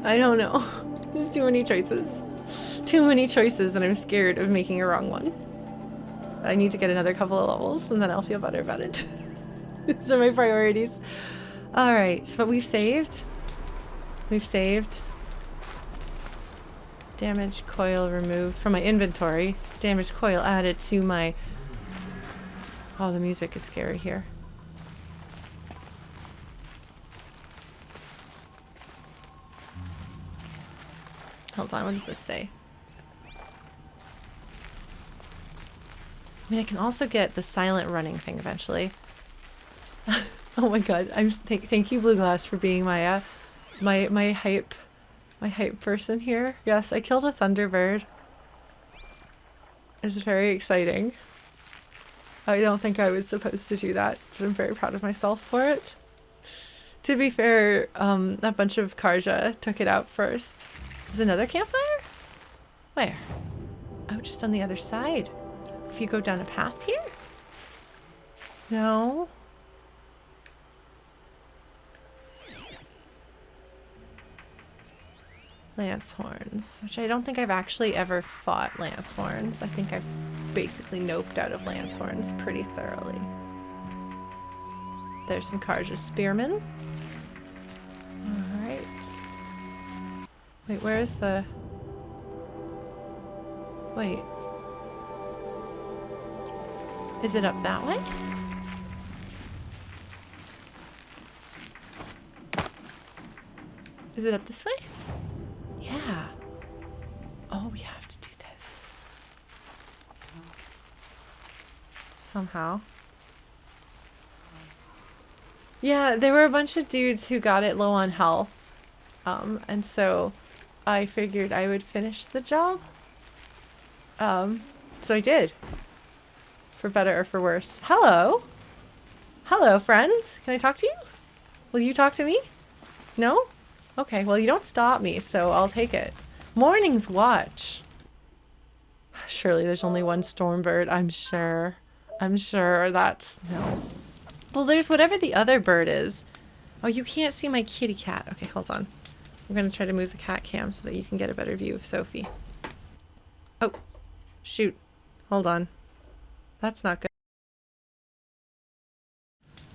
I don't know. There's too many choices. Too many choices, and I'm scared of making a wrong one. I need to get another couple of levels, and then I'll feel better about it. These are my priorities. Alright, but we've saved. We've saved. Damage coil removed from my inventory. Damage coil added to my... Oh, the music is scary here. Hold on, what does this say? I mean, I can also get the silent running thing eventually. Oh my god, thank you, Blue Glass, for being my my hype person here. Yes, I killed a Thunderbird. It's very exciting. I don't think I was supposed to do that, but I'm very proud of myself for it. To be fair, a bunch of Carja took it out first. Is another campfire? Where? Oh, just on the other side. If you go down a path here? No. Lance horns, which I don't think I've actually ever fought lance horns. I think I've basically noped out of lance horns pretty thoroughly. There's some Carja spearmen. Alright. Wait, where is the... Wait. Is it up that way? Is it up this way? Yeah. Oh, we have to do this. Somehow. Yeah, there were a bunch of dudes who got it low on health. And so I figured I would finish the job. So I did. For better or for worse. Hello? Hello, friends. Can I talk to you? Will you talk to me? No? Okay, well you don't stop me, so I'll take it. Morning's watch. Surely there's only one Stormbird, I'm sure. I'm sure that's... no. Well, there's whatever the other bird is. Oh, you can't see my kitty cat. Okay, hold on. I'm gonna try to move the cat cam so that you can get a better view of Sophie. Oh, shoot. Hold on. That's not good.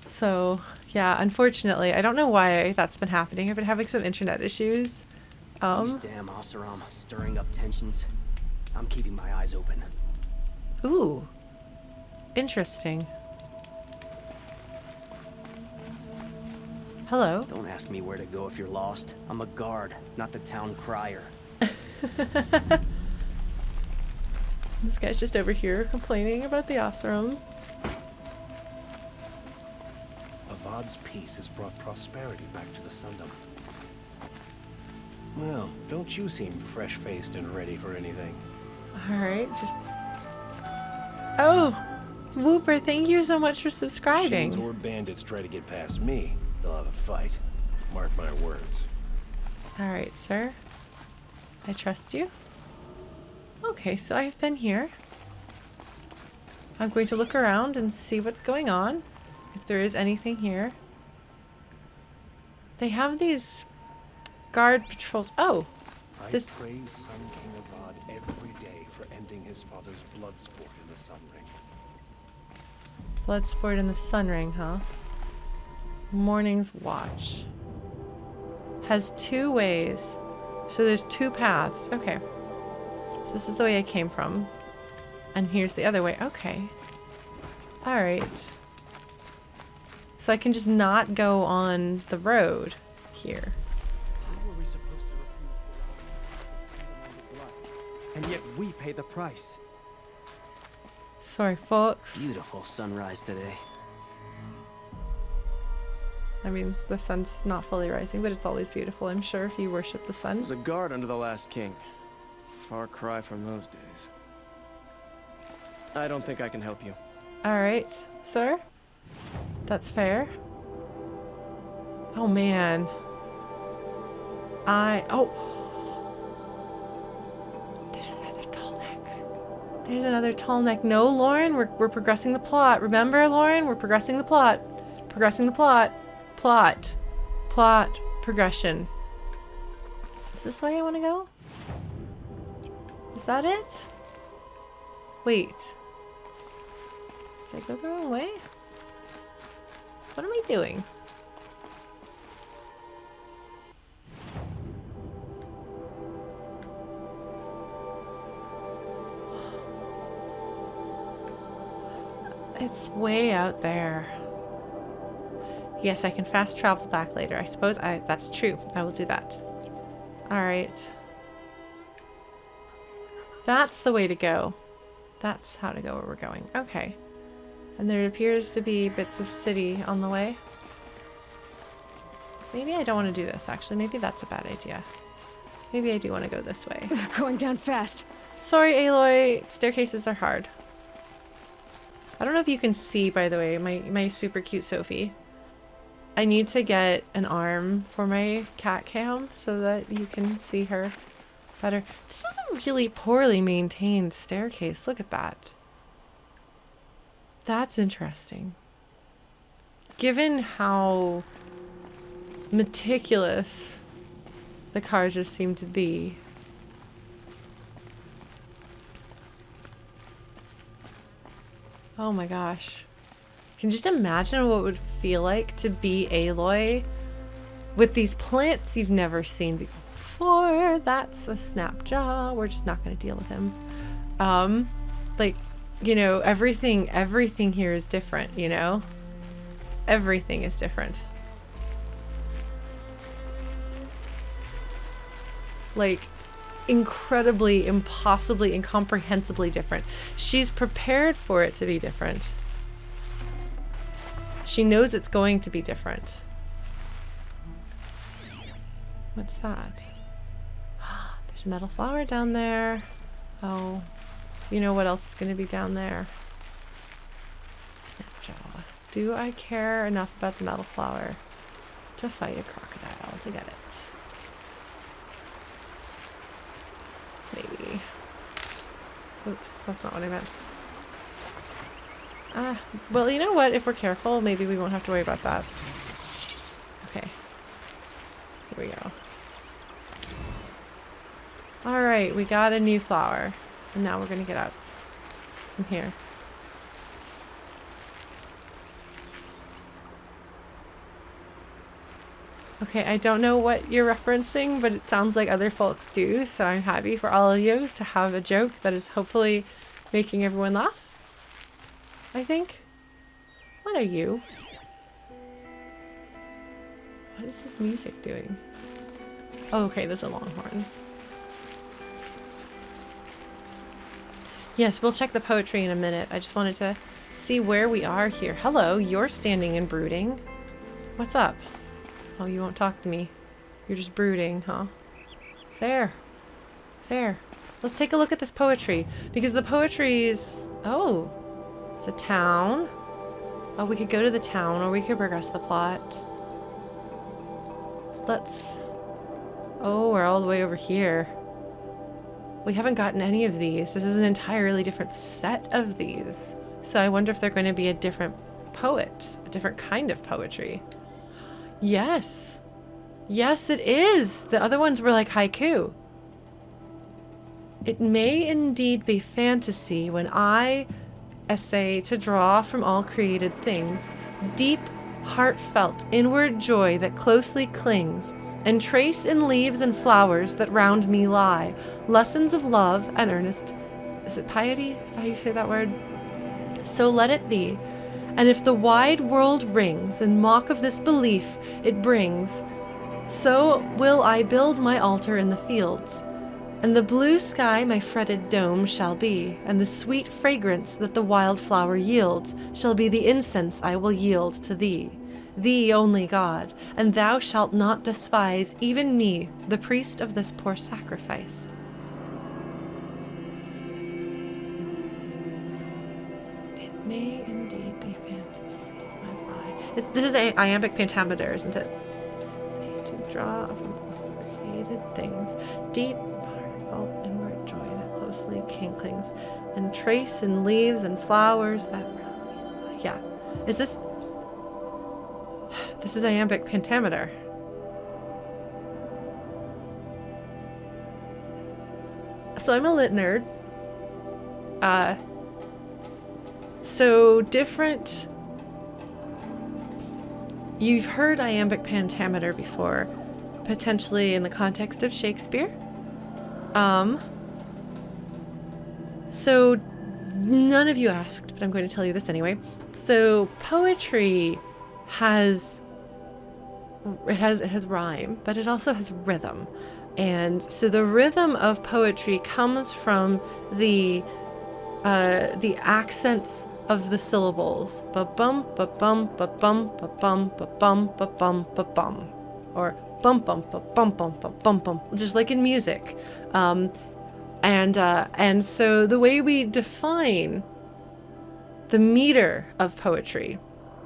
So, yeah, unfortunately, I don't know why that's been happening. I've been having some internet issues. These damn Oseram stirring up tensions. I'm keeping my eyes open. Ooh. Interesting. Hello. Don't ask me where to go if you're lost. I'm a guard, not the town crier. This guy's just over here complaining about the Oseram. Avad's peace has brought prosperity back to the Sundom. Well, don't you seem fresh-faced and ready for anything? Alright, just... Oh! Whooper, thank you so much for subscribing. If Shades or bandits try to get past me, they'll have a fight. Mark my words. Alright, sir. I trust you. Okay, so I've been here. I'm going to look around and see what's going on. If there is anything here. They have these guard patrols. Oh! I This... praise Sun King Avad every day for ending his father's blood sport in the Sun Ring. Blood sport in the Sun Ring, huh? Morning's watch. Has 2 ways. So there's 2 paths. Okay. So this is the way I came from. And here's the other way. Okay. Alright. So I can just not go on the road here. How are we supposed to refuse blood? And yet we pay the price. Sorry, folks. Beautiful sunrise today. I mean, the sun's not fully rising, but it's always beautiful, I'm sure, if you worship the I sun. was a guard under the last king. Far cry from those days. I don't think I can help you. Alright, sir. That's fair. Oh, man. Oh! There's another Tallneck. There's another Tallneck. No, Lauren, we're progressing the plot. Remember, Lauren, we're progressing the plot. Progressing the plot. Plot. Progression. Is this the way I want to go? Is that it? Wait. Did I go the wrong way? What am I doing? It's way out there. Yes, I can fast travel back later. I suppose that's true. I will do that. Alright. That's the way to go. That's how to go where we're going. Okay. And there appears to be bits of city on the way. Maybe I don't want to do this, actually. Maybe that's a bad idea. Maybe I do want to go this way. Going down fast. Sorry, Aloy. Staircases are hard. I don't know if you can see, by the way, my super cute Sophie. I need to get an arm for my cat cam so that you can see her better. This is a really poorly maintained staircase. Look at that. That's interesting. Given how meticulous the Carja seem to be. Oh my gosh. Can you just imagine what it would feel like to be Aloy with these plants you've never seen before? That's a snapjaw. We're just not going to deal with him. Like, you know, everything here is different, you know? Everything is different. Like, incredibly, impossibly, incomprehensibly different. She's prepared for it to be different. She knows it's going to be different. What's that? There's a metal flower down there. Oh, you know what else is going to be down there? Snapjaw. Do I care enough about the metal flower to fight a crocodile to get it? Maybe. Oops, that's not what I meant. Well, you know what? If we're careful, maybe we won't have to worry about that. Okay. Here we go. Alright, we got a new flower. And now we're gonna get out from here. Okay, I don't know what you're referencing, but it sounds like other folks do, so I'm happy for all of you to have a joke that is hopefully making everyone laugh. I think. What are you? What is this music doing? Oh, okay, those are longhorns. Yes, we'll check the poetry in a minute. I just wanted to see where we are here. Hello, you're standing and brooding. What's up? Oh, you won't talk to me. You're just brooding, huh? Fair. Fair. Let's take a look at this poetry. Because the poetry is... Oh, it's a town. Oh, we could go to the town or we could progress the plot. Let's... Oh, we're all the way over here. We haven't gotten any of these. This is an entirely different set of these. So I wonder if they're going to be a different poet. A different kind of poetry. Yes. Yes, it is. The other ones were like haiku. It may indeed be fantasy when I essay to draw from all created things deep, heartfelt, inward joy that closely clings, and trace in leaves and flowers that round me lie lessons of love and earnest. Is it piety? Is that how you say that word? So let it be. And if the wide world rings in mock of this belief it brings, so will I build my altar in the fields, and the blue sky my fretted dome shall be, and the sweet fragrance that the wildflower yields shall be the incense I will yield to thee, thee only God, and thou shalt not despise even me, the priest of this poor sacrifice. It may indeed be fantasy, my lie. This is iambic pentameter, isn't it? Say to draw from created things, deep, heartfelt, inward joy that closely clings, and trace in leaves and flowers that... Yeah. Is this... This is iambic pentameter. So I'm a lit nerd. So different... You've heard iambic pentameter before, potentially in the context of Shakespeare. So none of you asked, but I'm going to tell you this anyway. So poetry has rhyme, but it also has rhythm. And so the rhythm of poetry comes from the accents of the syllables. Ba-bum, ba-bum, ba-bum, ba-bum, ba-bum, ba-bum, ba-bum. Or bum bum bum bum bum bum bum bum, just like in music. And so the way we define the meter of poetry,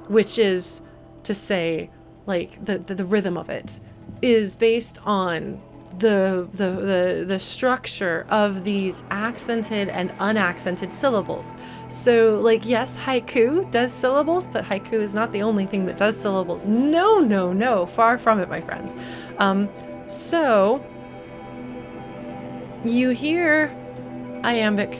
which is to say like the rhythm of it, is based on the structure of these accented and unaccented syllables. So like, yes, haiku does syllables, but haiku is not the only thing that does syllables. No, no, no, far from it, my friends. So you hear iambic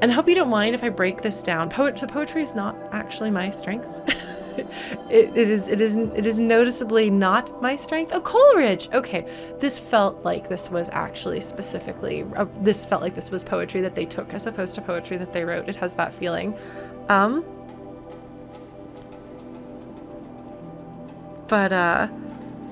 And I hope you don't mind if I break this down. So poetry is not actually my strength. It is noticeably not my strength. Oh, Coleridge! Okay, this felt like this was actually specifically, this felt like this was poetry that they took as opposed to poetry that they wrote. It has that feeling.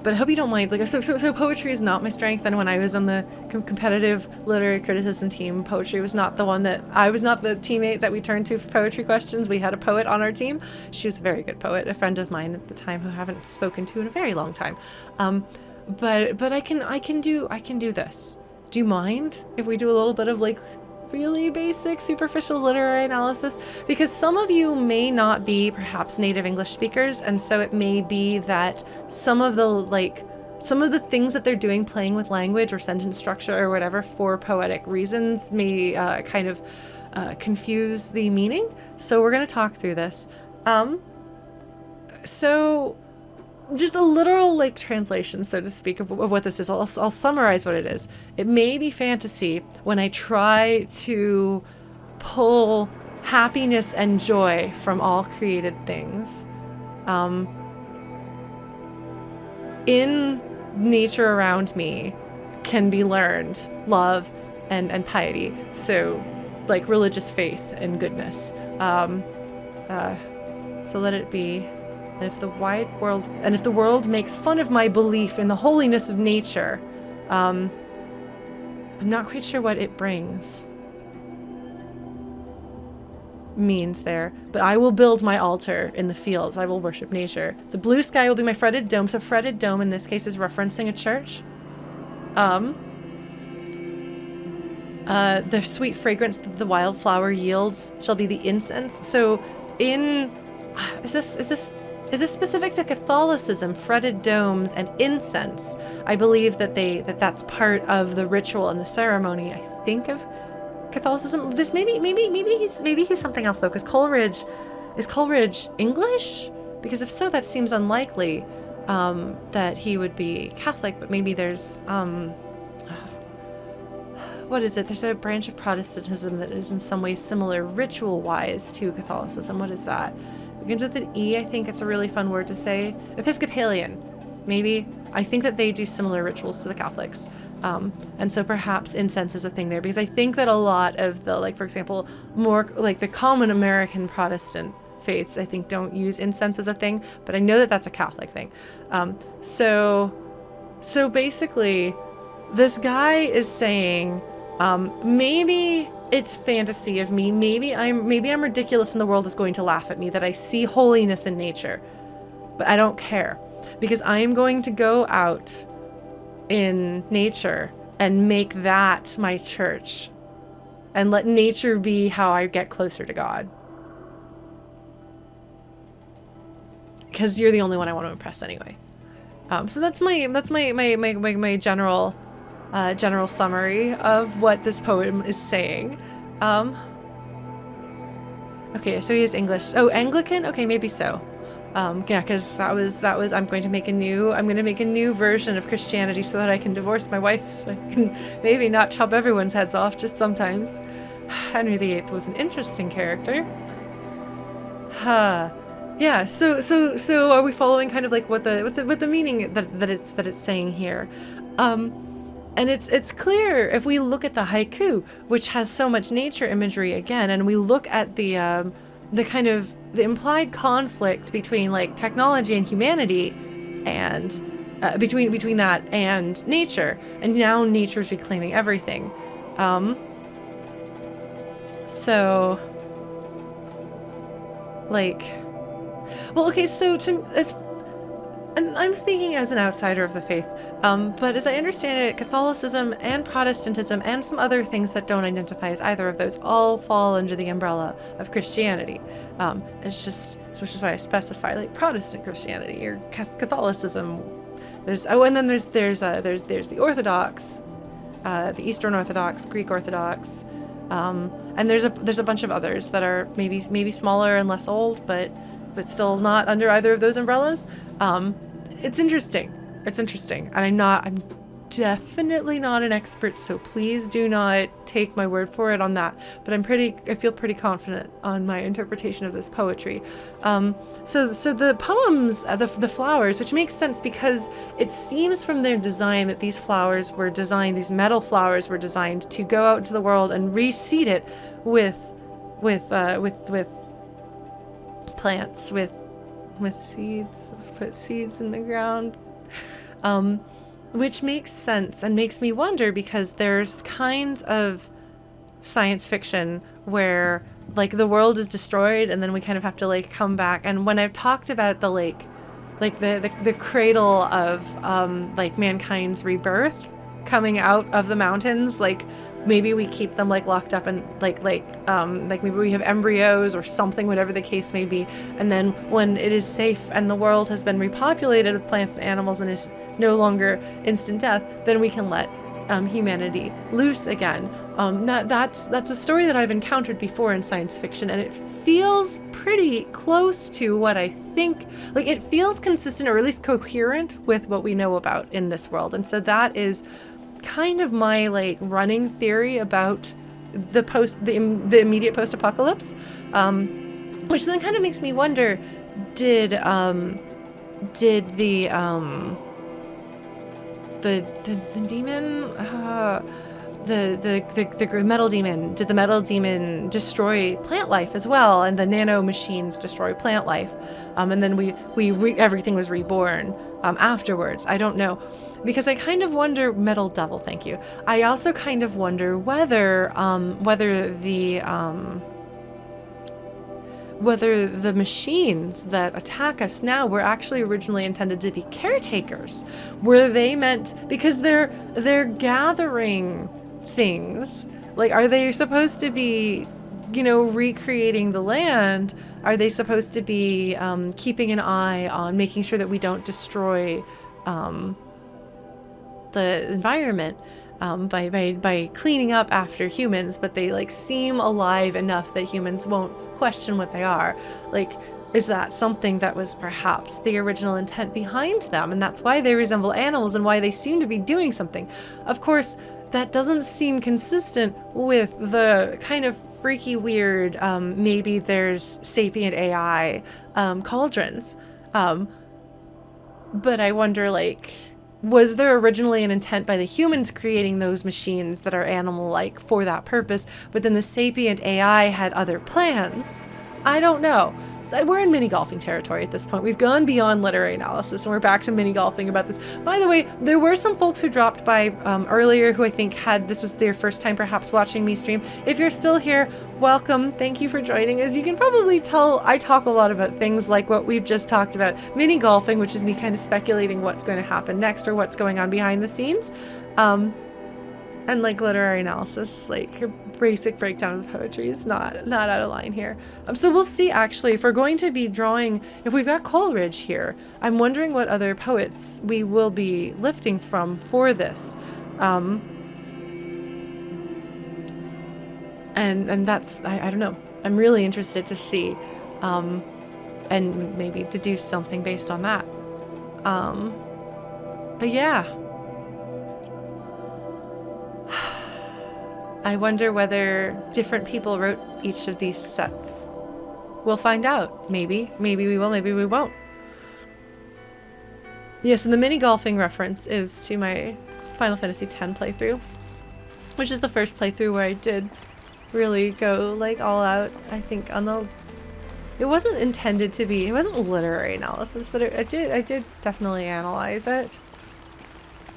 But I hope you don't mind. Like, so poetry is not my strength. And when I was on the competitive literary criticism team, poetry was not the one that I was not the teammate that we turned to for poetry questions. We had a poet on our team. She was a very good poet, a friend of mine at the time who I haven't spoken to in a very long time. But I can do this. Do you mind if we do a little bit of like really basic, superficial literary analysis? Because some of you may not be perhaps native English speakers, and so it may be that some of the things that they're doing, playing with language or sentence structure or whatever for poetic reasons, may kind of confuse the meaning. So we're going to talk through this. So just a literal like translation, so to speak, of what this is. I'll summarize what it is. It may be fantasy when I try to pull happiness and joy from all created things. In nature around me can be learned love and piety. So like religious faith and goodness. So let it be. And if the world makes fun of my belief in the holiness of nature, I'm not quite sure what it means there, but I will build my altar in the fields. I will worship nature. The blue sky will be my fretted dome. So fretted dome in this case is referencing a church. The sweet fragrance that the wildflower yields shall be the incense. So is this specific to Catholicism, fretted domes and incense? I believe that that's part of the ritual and the ceremony, I think, of Catholicism. This maybe he's something else though, because is Coleridge English? Because if so, that seems unlikely that he would be Catholic, but maybe there's what is it? There's a branch of Protestantism that is in some ways similar ritual-wise to Catholicism. What is that? Begins with an E. I think it's a really fun word to say. Episcopalian, maybe. I think that they do similar rituals to the Catholics. And so perhaps incense is a thing there, because I think that a lot of the, like, for example, more like the common American Protestant faiths, I think, don't use incense as a thing, but I know that that's a Catholic thing. So basically, this guy is saying, maybe it's fantasy of me. Maybe I'm ridiculous and the world is going to laugh at me that I see holiness in nature. But I don't care, because I am going to go out in nature and make that my church and let nature be how I get closer to God. Because you're the only one I want to impress anyway. So that's my general summary of what this poem is saying. Okay, so he is English. Oh, Anglican? Okay, maybe so. Yeah, because that was I'm going to make a new version of Christianity so that I can divorce my wife, so I can maybe not chop everyone's heads off just sometimes. Henry VIII was an interesting character. Yeah, so are we following kind of like what the meaning that it's saying here? And it's clear if we look at the haiku, which has so much nature imagery again, and we look at the kind of the implied conflict between like technology and humanity, and between that and nature, and now nature's reclaiming everything. So like, well, okay, so and I'm speaking as an outsider of the faith, but as I understand it, Catholicism and Protestantism and some other things that don't identify as either of those all fall under the umbrella of Christianity. It's just, which is why I specify like Protestant Christianity or Catholicism. There's the Orthodox, the Eastern Orthodox, Greek Orthodox, and there's a bunch of others that are maybe smaller and less old, but still not under either of those umbrellas. It's interesting, and definitely not an expert, so please do not take my word for it on that. But I feel pretty confident on my interpretation of this poetry. So the poems, the flowers, which makes sense because it seems from their design that these flowers were designed, these metal flowers were designed to go out into the world and reseed it with plants, with seeds. Let's put seeds in the ground. Which makes sense and makes me wonder, because there's kinds of science fiction where like the world is destroyed and then we kind of have to like come back. And when I've talked about the like the cradle of like mankind's rebirth coming out of the mountains, like maybe we keep them like locked up and like maybe we have embryos or something, whatever the case may be, and then when it is safe and the world has been repopulated with plants and animals and is no longer instant death, then we can let humanity loose again. That's a story that I've encountered before in science fiction, and it feels pretty close to what I think, like it feels consistent or at least coherent with what we know about in this world. And so that is kind of my like running theory about the immediate post-apocalypse, which then kind of makes me wonder, did the demon, the metal demon, did the metal demon destroy plant life as well, and the nano machines destroy plant life, and then everything was reborn afterwards? I don't know, because I kind of wonder, metal devil, thank you. I also kind of wonder whether the machines that attack us now were actually originally intended to be caretakers. Were they meant, because they're gathering things, like are they supposed to be, you know, recreating the land? Are they supposed to be keeping an eye on making sure that we don't destroy the environment by cleaning up after humans, but they like seem alive enough that humans won't question what they are? Like, is that something that was perhaps the original intent behind them, and that's why they resemble animals and why they seem to be doing something? Of course, that doesn't seem consistent with the kind of freaky weird, maybe there's sapient AI cauldrons. But I wonder, like, was there originally an intent by the humans creating those machines that are animal-like for that purpose, but then the sapient AI had other plans? I don't know. So we're in mini-golfing territory at this point. We've gone beyond literary analysis, and we're back to mini-golfing about this. By the way, there were some folks who dropped by earlier who I think this was their first time perhaps watching me stream. If you're still here, welcome. Thank you for joining. As you can probably tell, I talk a lot about things like what we've just talked about. Mini-golfing, which is me kind of speculating what's going to happen next or what's going on behind the scenes. And like literary analysis, like your basic breakdown of poetry is not out of line here. So we'll see, actually, if we're going to be drawing, if we've got Coleridge here, I'm wondering what other poets we will be lifting from for this. And that's, I don't know, I'm really interested to see, and maybe to do something based on that. But yeah. I wonder whether different people wrote each of these sets. We'll find out. Maybe. Maybe we will, maybe we won't. Yes, and the mini-golfing reference is to my Final Fantasy X playthrough, which is the first playthrough where I did really go, like, all out, I think, on the... It wasn't intended to be... It wasn't literary analysis, but I did definitely analyze it.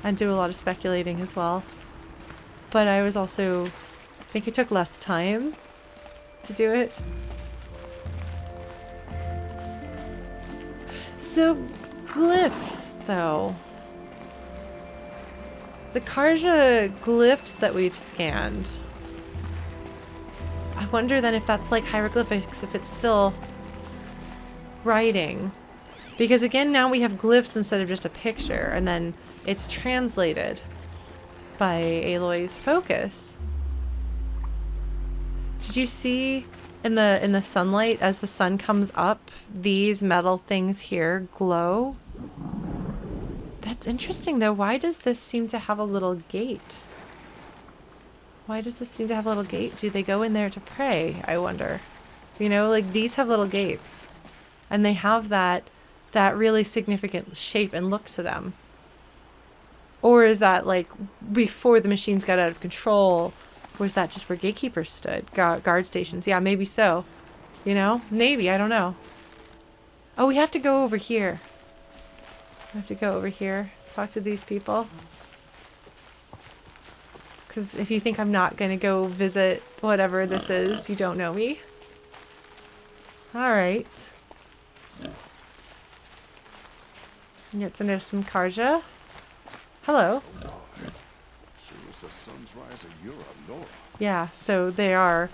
And do a lot of speculating as well. But I was also, I think it took less time to do it. So, glyphs, though. The Carja glyphs that we've scanned. I wonder then if that's like hieroglyphics, if it's still writing. Because again, now we have glyphs instead of just a picture, and then it's translated by Aloy's focus. Did you see in the sunlight as the sun comes up, these metal things here glow? That's interesting though. Why does this seem to have a little gate? Why does this seem to have a little gate? Do they go in there to pray? I wonder. You know, like these have little gates. And they have that really significant shape and look to them. Or is that like before the machines got out of control? Or is that just where gatekeepers stood? Guard stations. Yeah, maybe so. You know? Maybe. I don't know. Oh, we have to go over here. We have to go over here. Talk to these people. Because if you think I'm not going to go visit whatever this is, you don't know me. Alright. Get to know some Carja. Hello. Yeah, so they are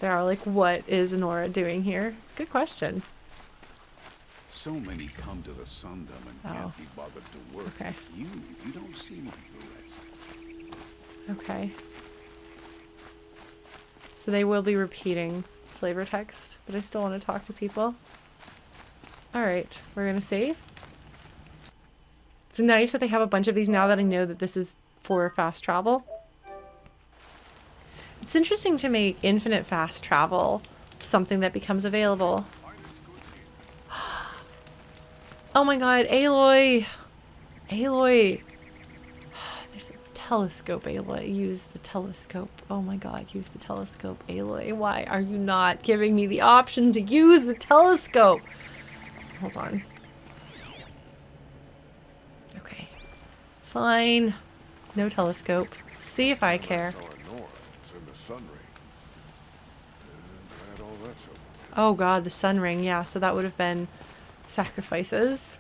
like, what is Nora doing here? It's a good question. So many come to the Sundom and can't be bothered to work. Okay. You don't seem like the rest. Okay. So they will be repeating flavor text, but I still want to talk to people. Alright, we're gonna save. It's nice that they have a bunch of these now that I know that this is for fast travel. It's interesting to make infinite fast travel something that becomes available. Oh my god, Aloy! Aloy! There's a telescope, Aloy. Use the telescope. Oh my god, use the telescope, Aloy. Why are you not giving me the option to use the telescope? Hold on. Okay. Fine. No telescope. See if I care. Oh god, the sun ring. Yeah, so that would have been sacrifices.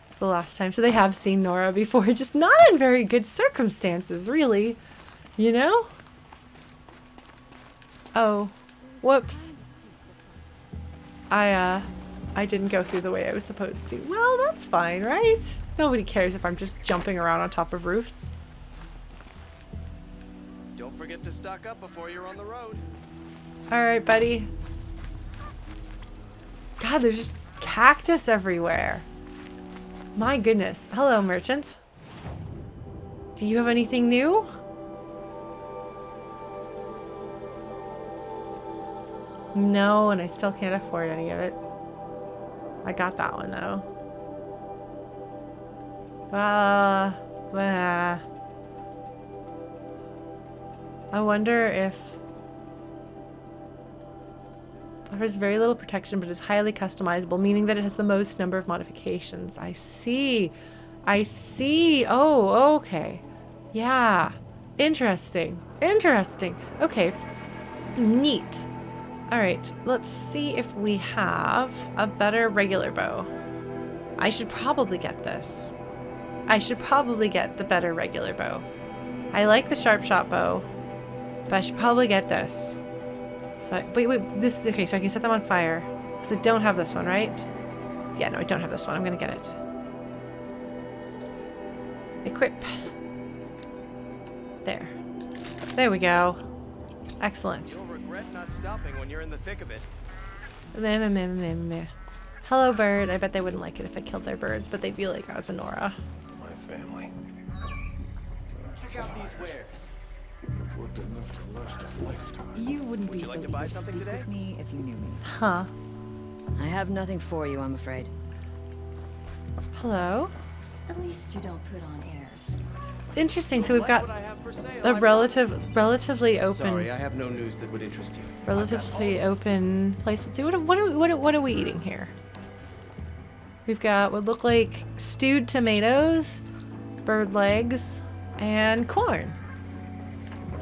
It's the last time. So they have seen Nora before, just not in very good circumstances, really. You know? Oh. Whoops. I didn't go through the way I was supposed to. Well, that's fine, right? Nobody cares if I'm just jumping around on top of roofs. Don't forget to stock up before you're on the road. Alright, buddy. God, there's just cactus everywhere. My goodness. Hello, merchant. Do you have anything new? No, and I still can't afford any of it. I got that one, though. I wonder if... Offers very little protection, but is highly customizable, meaning that it has the most number of modifications. I see. I see. Oh, okay. Yeah. Interesting. Interesting. Okay. Neat. Alright, let's see if we have a better regular bow. I should probably get this. I should probably get the better regular bow. I like the sharp shot bow, but I should probably get this. So wait, this is okay, so I can set them on fire. Because I don't have this one, right? Yeah, no, I don't have this one. I'm gonna get it. Equip. There. There we go. Excellent. You'll regret not stopping when you're in the thick of it. Hello, bird. I bet they wouldn't like it if I killed their birds, but they'd be like, oh, it's a Nora. My family. Check out these wares. I've worked enough to last a lifetime. You wouldn't Would be you so like to eager buy to something speak today? with me if you knew me. Huh. I have nothing for you, I'm afraid. Hello? At least you don't put on airs. It's interesting. So we've Like got what I have for sale, a I relatively open, Sorry, I have no news that would interest you. relatively open place. Let's see, what are we eating here? We've got what look like stewed tomatoes, bird legs, and corn.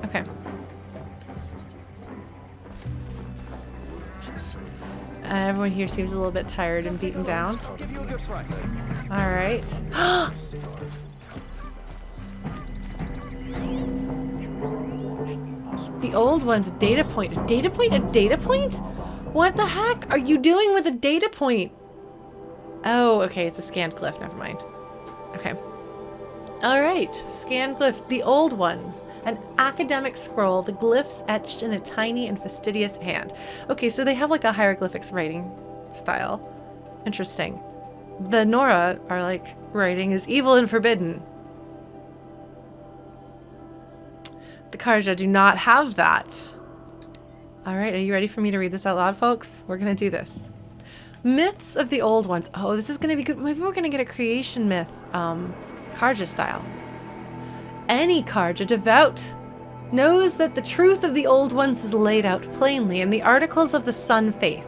Okay. Everyone here seems a little bit tired and beaten down. Give you a good price. All right. The old one's a data point. A data point? A data point? What the heck are you doing with a data point? Oh, okay. It's a scanned glyph. Never mind. Okay. All right. Scanned glyph. The old ones. An academic scroll. The glyphs etched in a tiny and fastidious hand. Okay, so they have like a hieroglyphics writing style. Interesting. The Nora are like writing is evil and forbidden. The Carja do not have that. Alright, are you ready for me to read this out loud, folks? We're gonna do this. Myths of the Old Ones. Oh, this is gonna be good. Maybe we're gonna get a creation myth, Carja style. Any Carja devout knows that the truth of the Old Ones is laid out plainly in the Articles of the Sun Faith.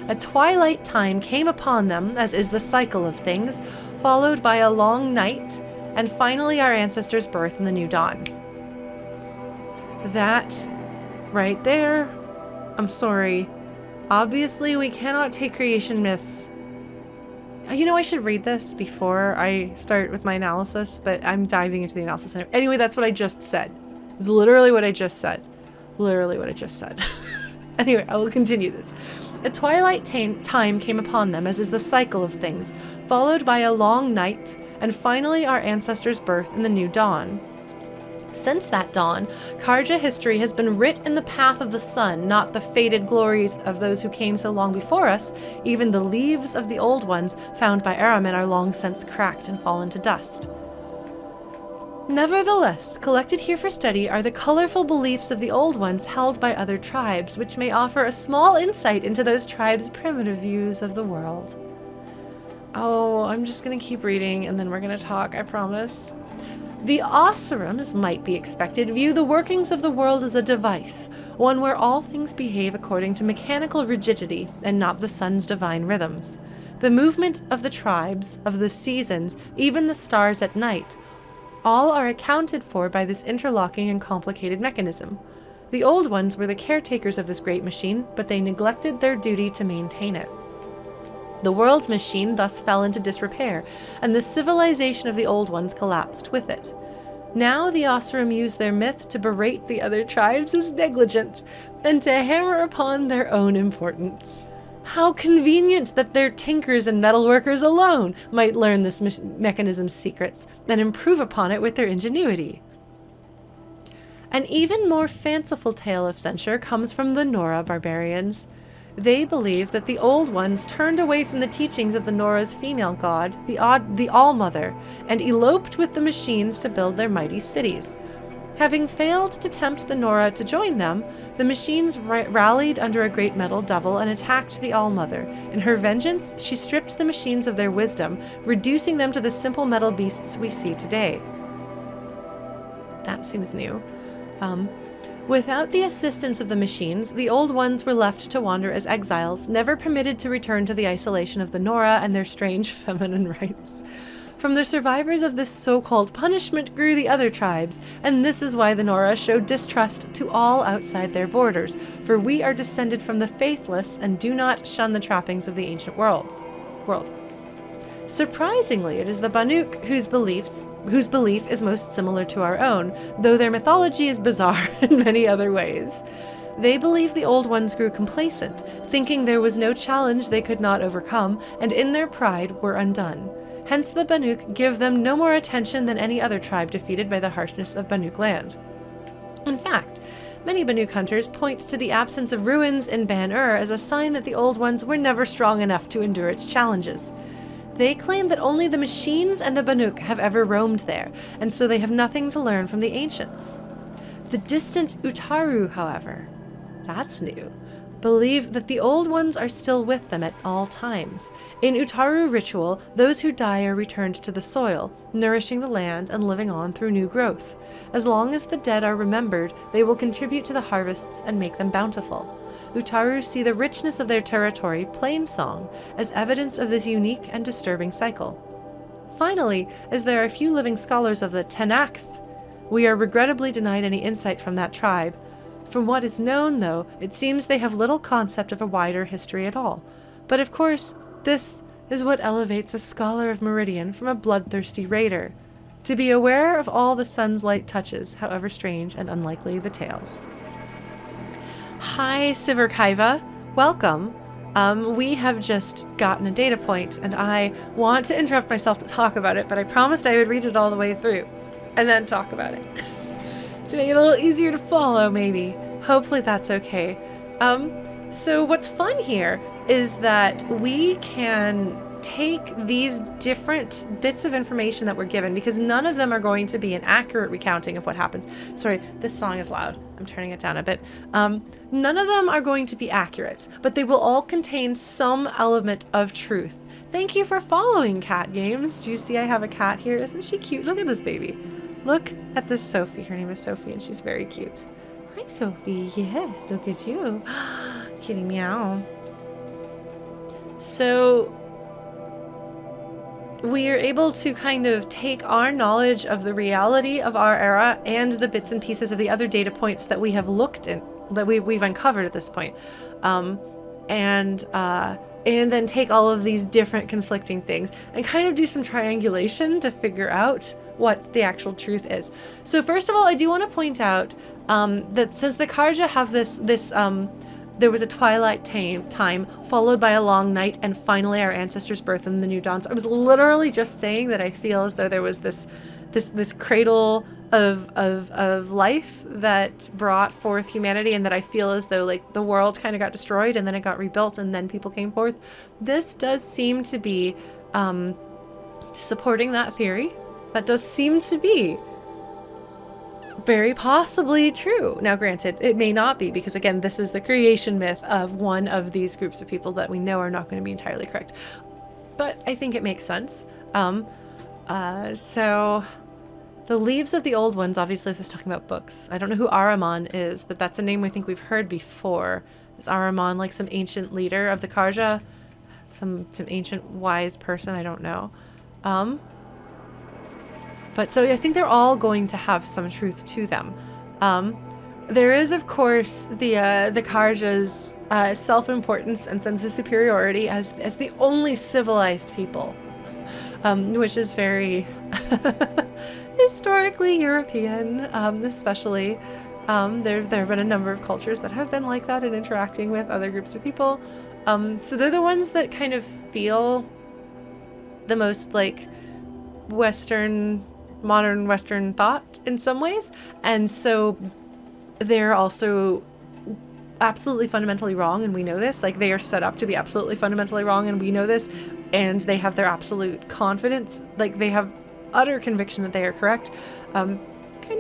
A twilight time came upon them, as is the cycle of things, followed by a long night, and finally our ancestors' birth in the new dawn. That right there, I'm sorry. Obviously, we cannot take creation myths. You know, I should read this before I start with my analysis, but I'm diving into the analysis. Anyway, that's what I just said. It's literally what I just said. Literally what I just said. Anyway, I will continue this. A twilight time came upon them, as is the cycle of things, followed by a long night, and finally our ancestors' birth in the new dawn. Since that dawn, Carja history has been writ in the path of the sun, not the faded glories of those who came so long before us. Even the leaves of the old ones found by Aramin are long since cracked and fallen to dust. Nevertheless, collected here for study are the colorful beliefs of the old ones held by other tribes, which may offer a small insight into those tribes' primitive views of the world. Oh, I'm just gonna keep reading and then we're gonna talk, I promise. The Oseram, as might be expected, view the workings of the world as a device, one where all things behave according to mechanical rigidity and not the sun's divine rhythms. The movement of the tribes, of the seasons, even the stars at night, all are accounted for by this interlocking and complicated mechanism. The old ones were the caretakers of this great machine, but they neglected their duty to maintain it. The world's machine thus fell into disrepair, and the civilization of the old ones collapsed with it. Now the Oseram use their myth to berate the other tribes as negligent, and to hammer upon their own importance. How convenient that their tinkers and metalworkers alone might learn this mechanism's secrets, and improve upon it with their ingenuity. An even more fanciful tale of censure comes from the Nora barbarians. They believe that the old ones turned away from the teachings of the Nora's female god, the All-Mother, and eloped with the machines to build their mighty cities. Having failed to tempt the Nora to join them, the machines rallied under a great metal devil and attacked the All-Mother. In her vengeance, she stripped the machines of their wisdom, reducing them to the simple metal beasts we see today. That seems new. Without the assistance of the machines, the old ones were left to wander as exiles, never permitted to return to the isolation of the Nora and their strange feminine rites. From the survivors of this so-called punishment grew the other tribes, and this is why the Nora showed distrust to all outside their borders, for we are descended from the faithless and do not shun the trappings of the ancient world. Surprisingly, it is the Banuk whose belief is most similar to our own, though their mythology is bizarre in many other ways. They believe the old ones grew complacent, thinking there was no challenge they could not overcome, and in their pride were undone. Hence the Banuk give them no more attention than any other tribe defeated by the harshness of Banuk land. In fact, many Banuk hunters point to the absence of ruins in Ban-Ur as a sign that the old ones were never strong enough to endure its challenges. They claim that only the machines and the Banuk have ever roamed there, and so they have nothing to learn from the ancients. The distant Utaru, however, that's new, believe that the old ones are still with them at all times. In Utaru ritual, those who die are returned to the soil, nourishing the land and living on through new growth. As long as the dead are remembered, they will contribute to the harvests and make them bountiful. Utaru see the richness of their territory, plain song, as evidence of this unique and disturbing cycle. Finally, as there are few living scholars of the Tallneck, we are regrettably denied any insight from that tribe. From what is known, though, it seems they have little concept of a wider history at all. But of course, this is what elevates a scholar of Meridian from a bloodthirsty raider. To be aware of all the sun's light touches, however strange and unlikely the tales. Hi, Siverkaiva. Welcome. We have just gotten a data point, and I want to interrupt myself to talk about it, but I promised I would read it all the way through, and then talk about it. To make it a little easier to follow, maybe. Hopefully that's okay. So what's fun here is that we can take these different bits of information that we're given, because none of them are going to be an accurate recounting of what happens. Sorry, this song is loud. I'm turning it down a bit. None of them are going to be accurate, but they will all contain some element of truth. Thank you for following, Cat Games. Do you see I have a cat here? Isn't she cute? Look at this baby. Look at this Sophie. Her name is Sophie, and she's very cute. Hi, Sophie. Yes, look at you. Kitty meow. So we are able to kind of take our knowledge of the reality of our era and the bits and pieces of the other data points that we have looked in, that we've uncovered at this point, and then take all of these different conflicting things and kind of do some triangulation to figure out what the actual truth is. So first of all, I do want to point out that since the Carja have this there was a twilight time followed by a long night and finally our ancestors' birth and the new dawn. So I was literally just saying that I feel as though there was this cradle of life that brought forth humanity, and that I feel as though like the world kind of got destroyed and then it got rebuilt and then people came forth. This does seem to be supporting that theory. That does seem to be very possibly true. Now granted, it may not be, because again, this is the creation myth of one of these groups of people that we know are not going to be entirely correct. But I think it makes sense. So the leaves of the old ones, obviously this is talking about books. I don't know who Ahriman is, but that's a name I think we've heard before. Is Ahriman like some ancient leader of the Carja? Some ancient wise person? I don't know. But so I think they're all going to have some truth to them. There is, of course, the Carja's self-importance and sense of superiority as the only civilized people, which is very historically European, especially. There have been a number of cultures that have been like that in interacting with other groups of people. So they're the ones that kind of feel the most like modern Western thought in some ways. And so they're also absolutely fundamentally wrong, and we know this. Like, they are set up to be absolutely fundamentally wrong, and we know this. And they have their absolute confidence. Like, they have utter conviction that they are correct. Kind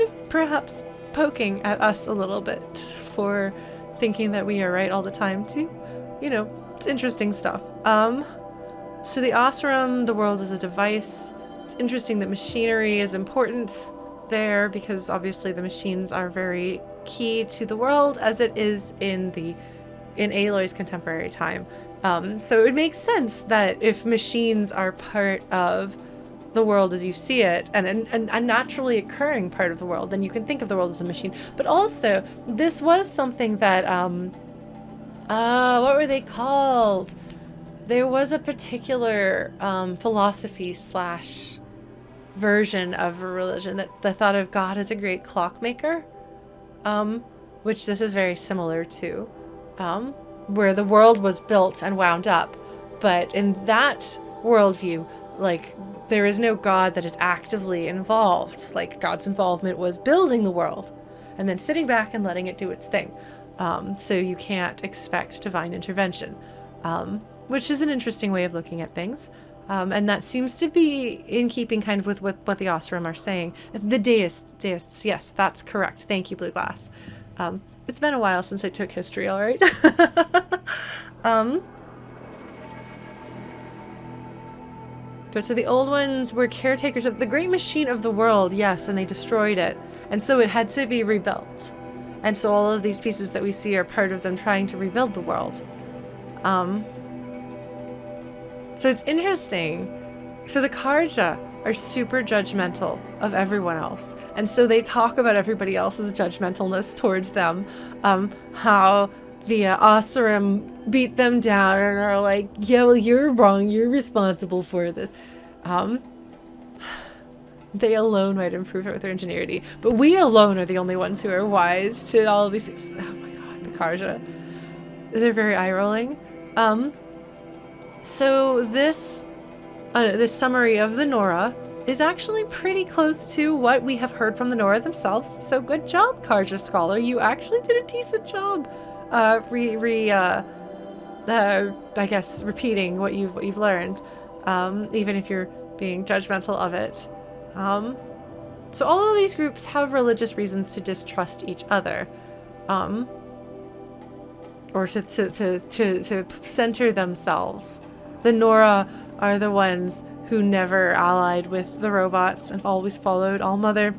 of perhaps poking at us a little bit for thinking that we are right all the time too. You know, it's interesting stuff. So the Oseram, the world is a device. It's interesting that machinery is important there, because obviously the machines are very key to the world, as it is in Aloy's contemporary time. So it makes sense that if machines are part of the world as you see it, and a naturally occurring part of the world, then you can think of the world as a machine. But also, this was something that, what were they called? There was a particular philosophy / version of a religion that thought of God as a great clockmaker, which this is very similar to, where the world was built and wound up. But in that worldview, like, there is no God that is actively involved. Like, God's involvement was building the world and then sitting back and letting it do its thing. So you can't expect divine intervention, which is an interesting way of looking at things. And that seems to be in keeping kind of with what the Oseram are saying. The deists, yes, that's correct. Thank you, Blue Glass. It's been a while since I took history, all right? But so the old ones were caretakers of the great machine of the world, yes, and they destroyed it. And so it had to be rebuilt. And so all of these pieces that we see are part of them trying to rebuild the world. So it's interesting. So the Carja are super judgmental of everyone else. And so they talk about everybody else's judgmentalness towards them. How the Oseram beat them down and are like, yeah, well, you're wrong. You're responsible for this. They alone might improve it with their ingenuity. But we alone are the only ones who are wise to all of these things. Oh my god, the Carja. They're very eye-rolling. So this summary of the Nora is actually pretty close to what we have heard from the Nora themselves. So good job, Carja Scholar. You actually did a decent job I guess repeating what you've learned. even if you're being judgmental of it. So all of these groups have religious reasons to distrust each other, or to center themselves. The Nora are the ones who never allied with the robots and always followed Allmother.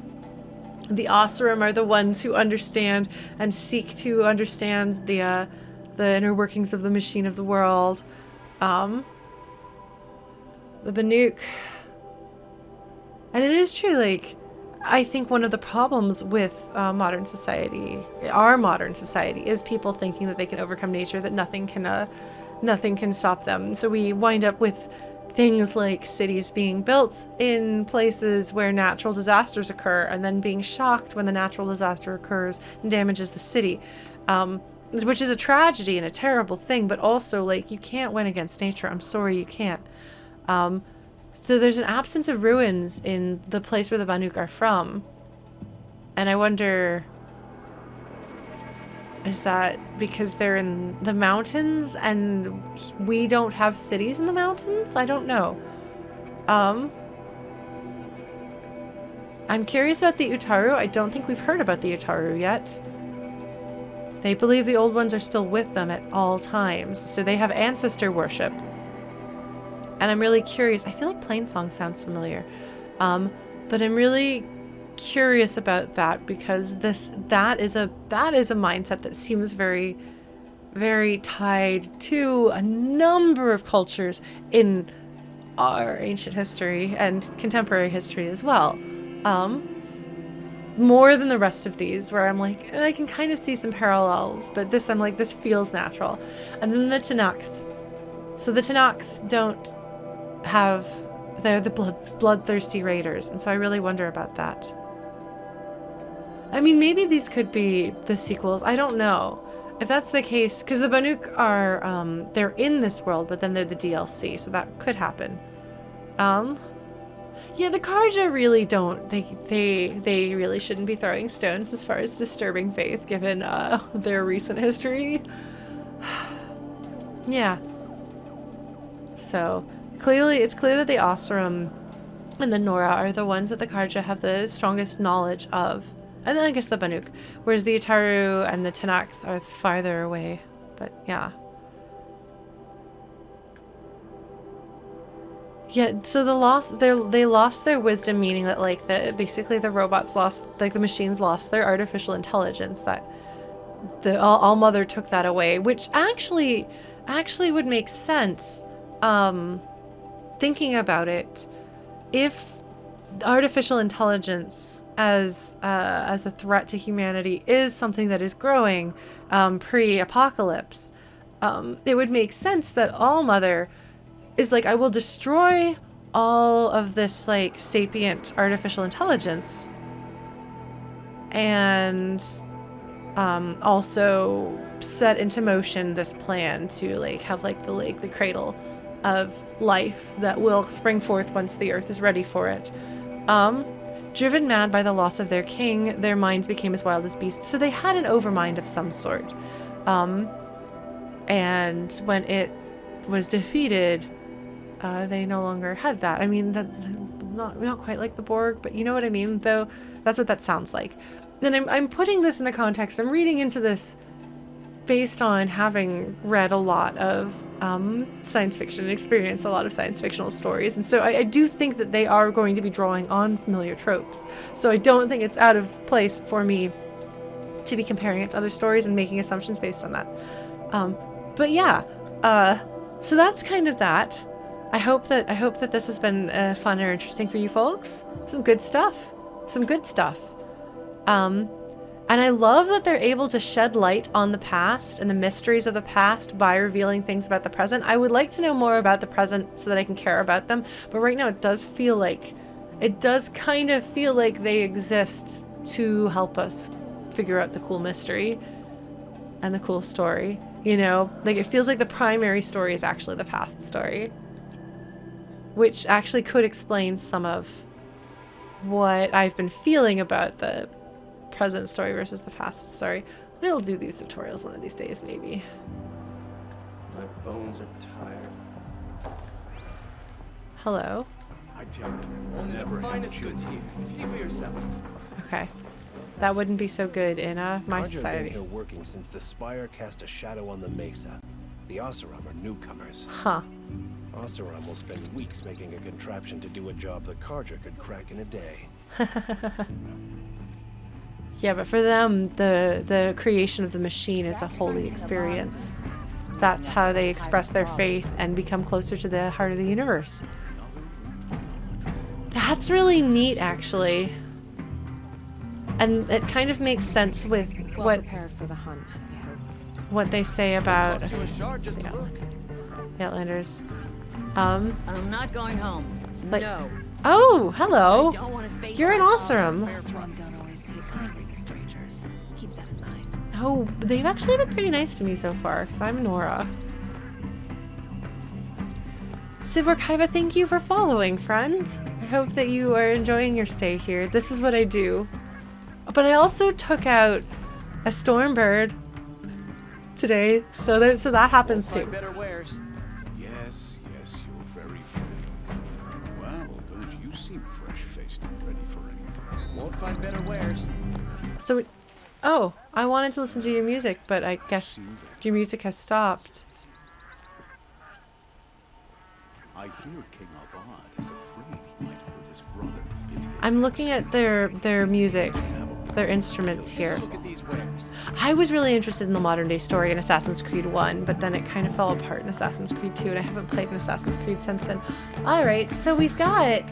The Oseram are the ones who understand and seek to understand the inner workings of the machine of the world. The Banuk. And it is true, like, I think one of the problems with modern society, our modern society, is people thinking that they can overcome nature, that nothing can stop them. So we wind up with things like cities being built in places where natural disasters occur, and then being shocked when the natural disaster occurs and damages the city, which is a tragedy and a terrible thing, but also, like, you can't win against nature. I'm sorry, you can't. So there's an absence of ruins in the place where the Banuk are from. And I wonder, is that because they're in the mountains and we don't have cities in the mountains? I don't know. I'm curious about the Utaru. I don't think we've heard about the Utaru yet. They believe the old ones are still with them at all times, so they have ancestor worship. And I'm really curious. I feel like Plainsong sounds familiar, but I'm really curious about that because that is a mindset that seems very, very tied to a number of cultures in our ancient history and contemporary history as well. More than the rest of these, where I'm like, and I can kind of see some parallels, but this, I'm like, this feels natural. And then the Tallneck. So the Tallneck don't have, they're the bloodthirsty raiders, and so I really wonder about that. I mean, maybe these could be the sequels. I don't know if that's the case, because the Banuk are they're in this world, but then they're the DLC, so that could happen. Yeah, the Carja really don't. They really shouldn't be throwing stones as far as disturbing faith, given their recent history. Yeah. So it's clear that the Oseram and the Nora are the ones that the Carja have the strongest knowledge of. And then I guess the Banuk. Whereas the Utaru and the Tallneck are farther away. But yeah. Yeah, so they lost their wisdom, meaning that like basically the robots lost, like the machines lost their artificial intelligence, that the Allmother took that away, which actually would make sense. Thinking about it, if artificial intelligence as a threat to humanity is something that is growing pre-apocalypse, it would make sense that Allmother is like, I will destroy all of this like sapient artificial intelligence, and also set into motion this plan to like have like the cradle of life that will spring forth once the earth is ready for it. Driven mad by the loss of their king, their minds became as wild as beasts, so they had an overmind of some sort. And when it was defeated, they no longer had that. I mean, that's not quite like the Borg, but you know what I mean, though? That's what that sounds like. And I'm putting this in the context, I'm reading into this based on having read a lot of science fiction and experienced a lot of science fictional stories. And so I do think that they are going to be drawing on familiar tropes. So I don't think it's out of place for me to be comparing it to other stories and making assumptions based on that. But yeah, so that's kind of that. I hope that this has been fun or interesting for you folks. Some good stuff. And I love that they're able to shed light on the past and the mysteries of the past by revealing things about the present. I would like to know more about the present so that I can care about them, but right now it does kind of feel like they exist to help us figure out the cool mystery and the cool story, you know? Like, it feels like the primary story is actually the past story, which actually could explain some of what I've been feeling about the present story versus the past story. We'll do these tutorials one of these days, maybe. My bones are tired. Hello. I tell you, never have children. See for yourself. Okay. That wouldn't be so good in my Carja have been society. here working since the Spire cast a shadow on the Mesa. The Oseram are newcomers. Huh. Oseram will spend weeks making a contraption to do a job the Carja could crack in a day. Yeah, but for them, the creation of the machine is a holy experience. That's how they express their faith and become closer to the heart of the universe. That's really neat, actually. And it kind of makes sense with Well prepared for the hunt, I hope. what they say about Cost you a shard just to look. the Outlanders. I'm not going home. Like- No. Oh, hello. Don't want to face You're an my Oseram. father. Oseram don't always take kindly to strangers. Keep that in mind. Oh, they've actually been pretty nice to me so far, because I'm Nora. Sivorkaiva, thank you for following, friend. I hope that you are enjoying your stay here. This is what I do. But I also took out a Stormbird today, so that happens too. Find better wares. Yes, you're very friendly. Well, don't you seem fresh-faced and ready for anything. Won't find better wares. So, oh, I wanted to listen to your music, but I guess your music has stopped. I hear King Avad is afraid he might hurt his brother if he I'm looking at their music, their instruments here. Look at these wares. I was really interested in the modern day story in Assassin's Creed 1, but then it kind of fell apart in Assassin's Creed 2, and I haven't played an Assassin's Creed since then. Alright, so we've got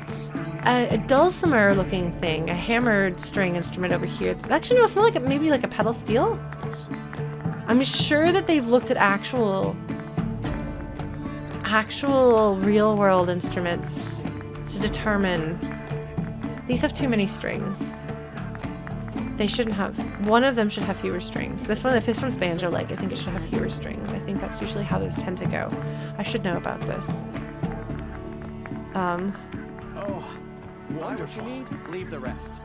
a dulcimer looking thing, a hammered string instrument over here. Actually, no, it's more like maybe like a pedal steel? I'm sure that they've looked at actual real world instruments to determine these have too many strings. They shouldn't have. One of them should have fewer strings. This one, if this one's banjo-like, I think it should have fewer strings. I think that's usually how those tend to go. I should know about this. Oh, want what you need? Leave the rest.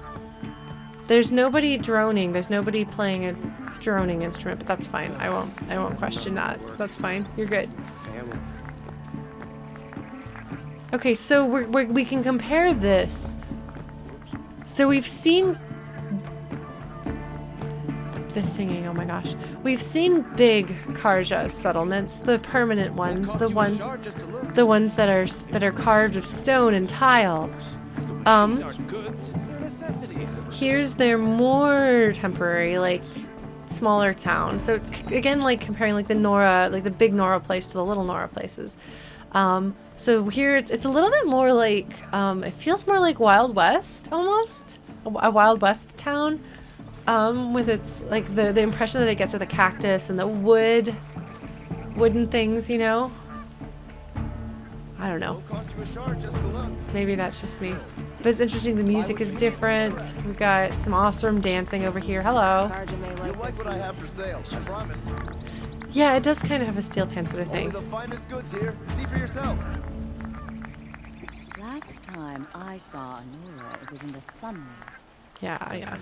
There's nobody droning. There's nobody playing a droning instrument, but that's fine. I won't question that. That's fine. You're good. Family. Okay, so we can compare this. So we've seen the singing, oh my gosh. We've seen big Carja settlements, the permanent ones, Cost the you a ones shard just to look. that are carved of stone and tile. These aren't goods. They're necessities. Here's their more temporary, like smaller town. So it's again like comparing like the big Nora place to the little Nora places. So here it's a little bit more like it feels more like Wild West almost, a Wild West town. With its like the impression that it gets with the cactus and the wooden things, you know. I don't know. Maybe that's just me. But it's interesting. The music is different. We've got some awesome dancing over here. Hello. Carja may like this. what I have for sale, I promise. Yeah, it does kind of have a steel pan sort of thing. The finest goods here. See for yourself. Last time I saw Nora, it was in the sunlight. Yeah.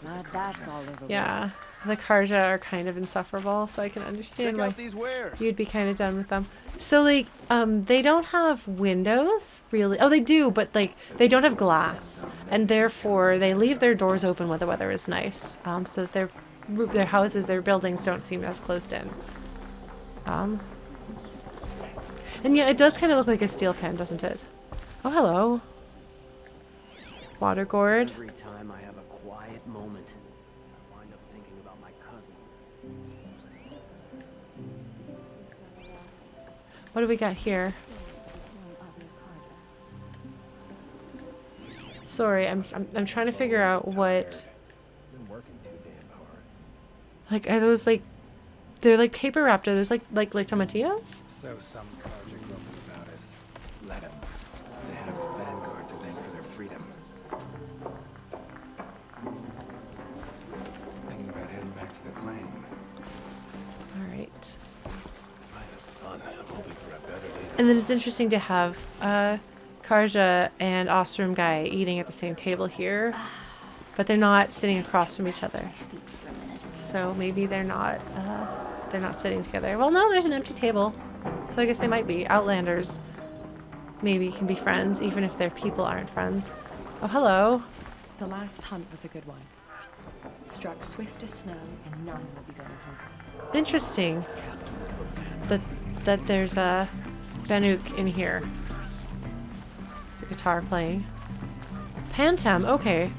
But that's all over. Yeah. The Carja are kind of insufferable, so I can understand why these wares. you'd be kind of done with them. So like, they don't have windows, really. Oh, they do, but like, they don't have glass, and therefore they leave their doors open when the weather is nice, so that their houses, their buildings don't seem as closed in. And yeah, it does kind of look like a steel pan, doesn't it? Oh, hello. Water gourd. Every time I have a quiet moment, I wind up thinking about my cousin. What do we got here? Sorry, I'm trying to figure out what. Been working too damn hard. Like, are those like, they're like paper wrapped? Are those like tomatillos? So some Carja grumble about us. Let them. They have the vanguard to thank for their freedom. Thinking about heading back to the claim. All right. By the sun, I'm hoping for a better day. And then it's interesting to have Carja and Ostrom guy eating at the same table here, but they're not sitting across from each other. So maybe they're not sitting together. Well, no, there's an empty table, so I guess they might be Outlanders. maybe can be friends, even if their people aren't friends. Oh, hello. The last hunt was a good one. Struck swift as snow, and none will be going home. Interesting. That there's a Banuk in here. The guitar playing. Pantam, okay.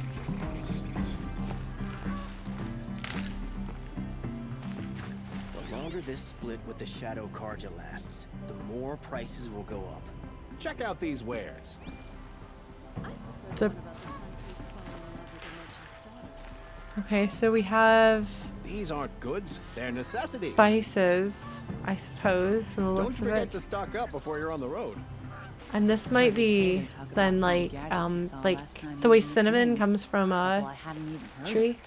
The longer this split with the Shadow Carja lasts, the more prices will go up. Check out these wares. The Okay, so we have These aren't goods, they're necessities. spices, I suppose, from the Don't looks of forget it. to stock up before you're on the road. And this might be then like the way cinnamon comes from a tree.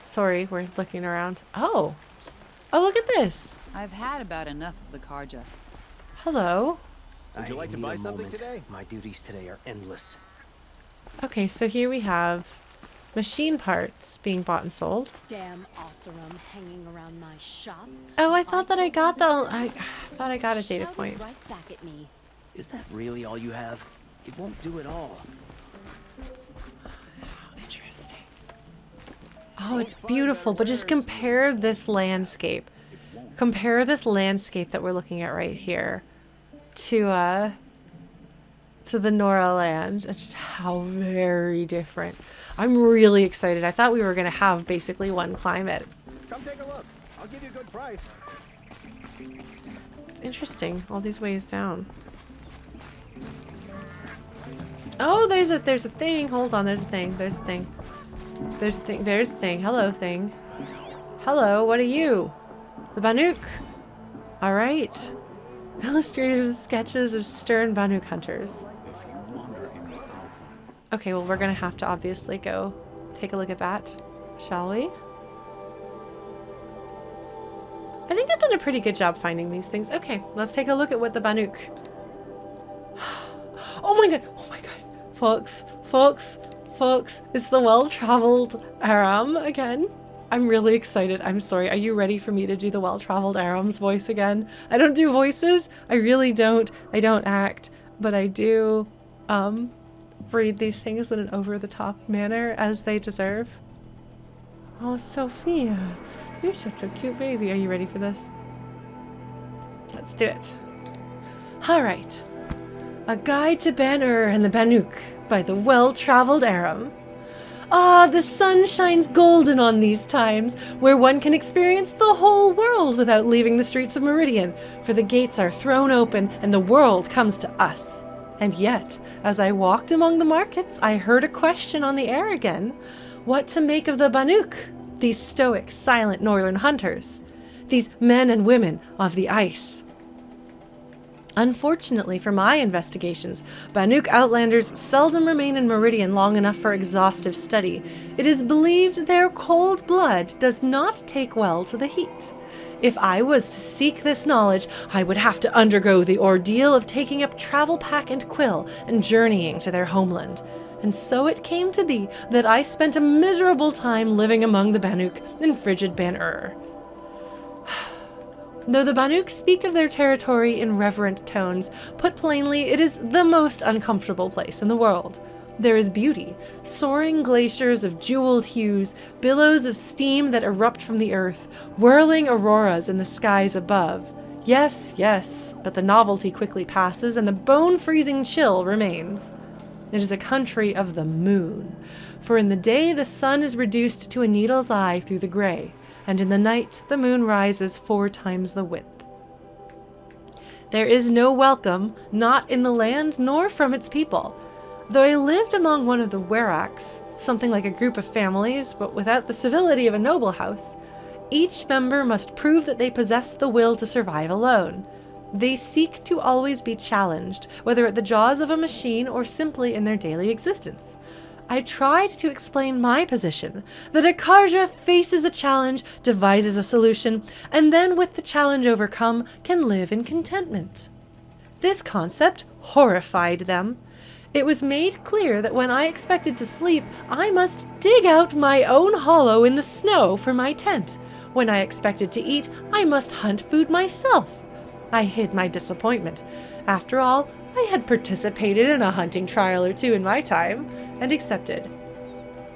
Sorry, we're looking around. Oh, look at this. I've had about enough of the Carja. Hello. Would you like to need buy a something moment. today? My duties today are endless. Okay, so here we have machine parts being bought and sold. Damn Oseram hanging around my shop. Oh, I thought that I got the. I thought I got a data point. Right back at me. Is that really all you have? It won't do it all. Interesting. Oh, it's beautiful, but just compare this landscape. Compare this landscape that we're looking at right here to the Nora land, and just how very different. I'm really excited. I thought we were gonna have basically one climate. Come take a look. I'll give you a good price. It's interesting. All these ways down. Oh, there's a thing. Hold on, there's a thing. There's a thing. There's a thing. There's a thing. Hello, thing. Hello, what are you? The Banuk. All right. Illustrated sketches of stern Banuk hunters. Okay, well, we're gonna have to obviously go take a look at that, shall we? I think I've done a pretty good job finding these things. Okay, let's take a look at what the Banuk. Oh my god, folks, it's the well-traveled Aram again. I'm really excited. I'm sorry. Are you ready for me to do the well-traveled Aram's voice again? I don't do voices. I really don't. I don't act, but I do, read these things in an over-the-top manner as they deserve. Oh, Sophia, you're such a cute baby. Are you ready for this? Let's do it. All right. A Guide to Ban-Ur and the Banuk by the well-traveled Aram. Ah, the sun shines golden on these times, where one can experience the whole world without leaving the streets of Meridian, for the gates are thrown open and the world comes to us. And yet, as I walked among the markets, I heard a question on the air again. What to make of the Banuk, these stoic, silent northern hunters, these men and women of the ice? Unfortunately for my investigations, Banuk outlanders seldom remain in Meridian long enough for exhaustive study. It is believed their cold blood does not take well to the heat. If I was to seek this knowledge, I would have to undergo the ordeal of taking up travel pack and quill and journeying to their homeland. And so it came to be that I spent a miserable time living among the Banuk in frigid Ban-Ur. Though the Banuk speak of their territory in reverent tones, put plainly, it is the most uncomfortable place in the world. There is beauty, soaring glaciers of jeweled hues, billows of steam that erupt from the earth, whirling auroras in the skies above. Yes, but the novelty quickly passes and the bone-freezing chill remains. It is a country of the moon, for in the day the sun is reduced to a needle's eye through the gray, and in the night the moon rises 4 times the width. There is no welcome, not in the land nor from its people. Though I lived among one of the weraks, something like a group of families, but without the civility of a noble house, each member must prove that they possess the will to survive alone. They seek to always be challenged, whether at the jaws of a machine or simply in their daily existence. I tried to explain my position, that a Carja faces a challenge, devises a solution, and then with the challenge overcome, can live in contentment. This concept horrified them. It was made clear that when I expected to sleep, I must dig out my own hollow in the snow for my tent. When I expected to eat, I must hunt food myself. I hid my disappointment. After all, I had participated in a hunting trial or two in my time, and accepted.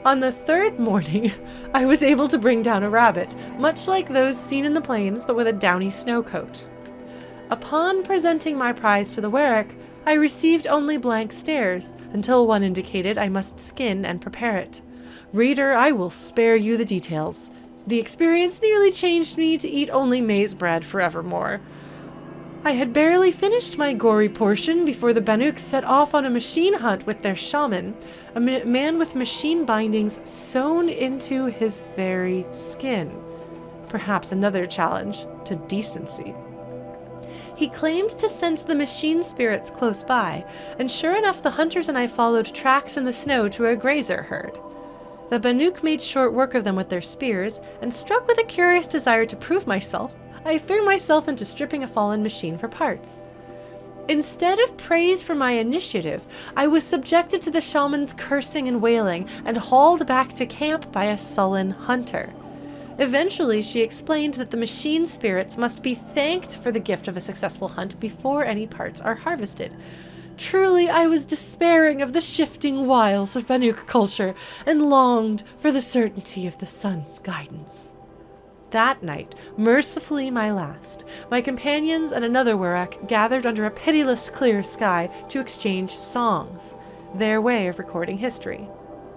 On the third morning, I was able to bring down a rabbit, much like those seen in the plains, but with a downy snow coat. Upon presenting my prize to the Werrick, I received only blank stares, until one indicated I must skin and prepare it. Reader, I will spare you the details. The experience nearly changed me to eat only maize bread forevermore. I had barely finished my gory portion before the Banuk set off on a machine hunt with their shaman, a man with machine bindings sewn into his very skin. Perhaps another challenge to decency. He claimed to sense the machine spirits close by, and sure enough the hunters and I followed tracks in the snow to a grazer herd. The Banuk made short work of them with their spears, and struck with a curious desire to prove myself, I threw myself into stripping a fallen machine for parts. Instead of praise for my initiative, I was subjected to the shaman's cursing and wailing, and hauled back to camp by a sullen hunter. Eventually, she explained that the machine spirits must be thanked for the gift of a successful hunt before any parts are harvested. Truly, I was despairing of the shifting wiles of Banuk culture, and longed for the certainty of the sun's guidance. That night, mercifully my last, my companions and another Werrick gathered under a pitiless clear sky to exchange songs, their way of recording history.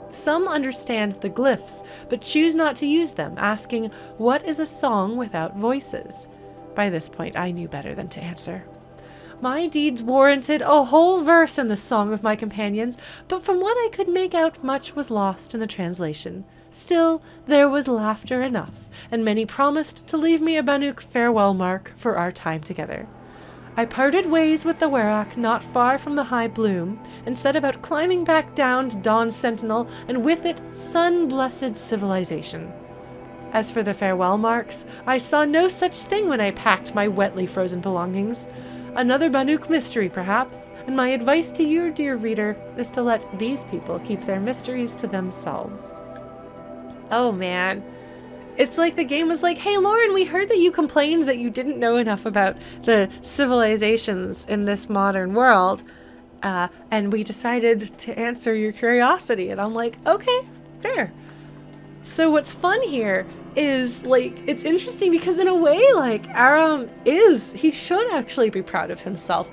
Some understand the glyphs, but choose not to use them, asking, "What is a song without voices?" By this point, I knew better than to answer. My deeds warranted a whole verse in the song of my companions, but from what I could make out, much was lost in the translation. Still, there was laughter enough, and many promised to leave me a Banuk farewell mark for our time together. I parted ways with the Werrick not far from the high bloom, and set about climbing back down to Dawn's Sentinel, and with it, sun-blessed civilization. As for the farewell marks, I saw no such thing when I packed my wetly frozen belongings. Another Banuk mystery, perhaps, and my advice to you, dear reader, is to let these people keep their mysteries to themselves. Oh man. It's like the game was like, "Hey Lauren, we heard that you complained that you didn't know enough about the civilizations in this modern world, and we decided to answer your curiosity." And I'm like, okay, fair. So what's fun here is, like, it's interesting because in a way, like, Aram he should actually be proud of himself.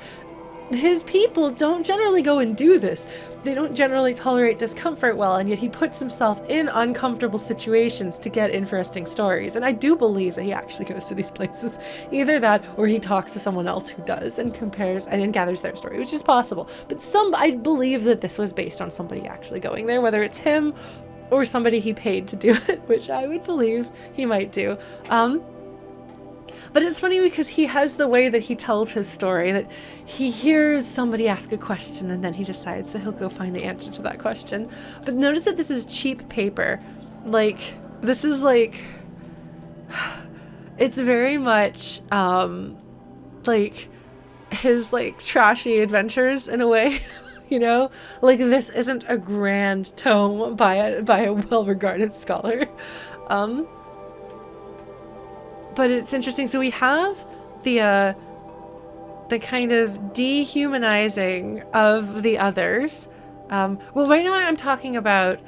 His people don't generally go and do this. They don't generally tolerate discomfort well, and yet he puts himself in uncomfortable situations to get interesting stories. And I do believe that he actually goes to these places. Either that, or he talks to someone else who does and compares and gathers their story, which is possible. But I believe that this was based on somebody actually going there, whether it's him or somebody he paid to do it, which I would believe he might do. But it's funny because he has the way that he tells his story, that he hears somebody ask a question and then he decides that he'll go find the answer to that question. But notice that this is cheap paper. Like, this is like, it's very much like his like trashy adventures in a way. You know, like, this isn't a grand tome by a well-regarded scholar. But it's interesting. So we have the kind of dehumanizing of the others. Well, right now I'm talking about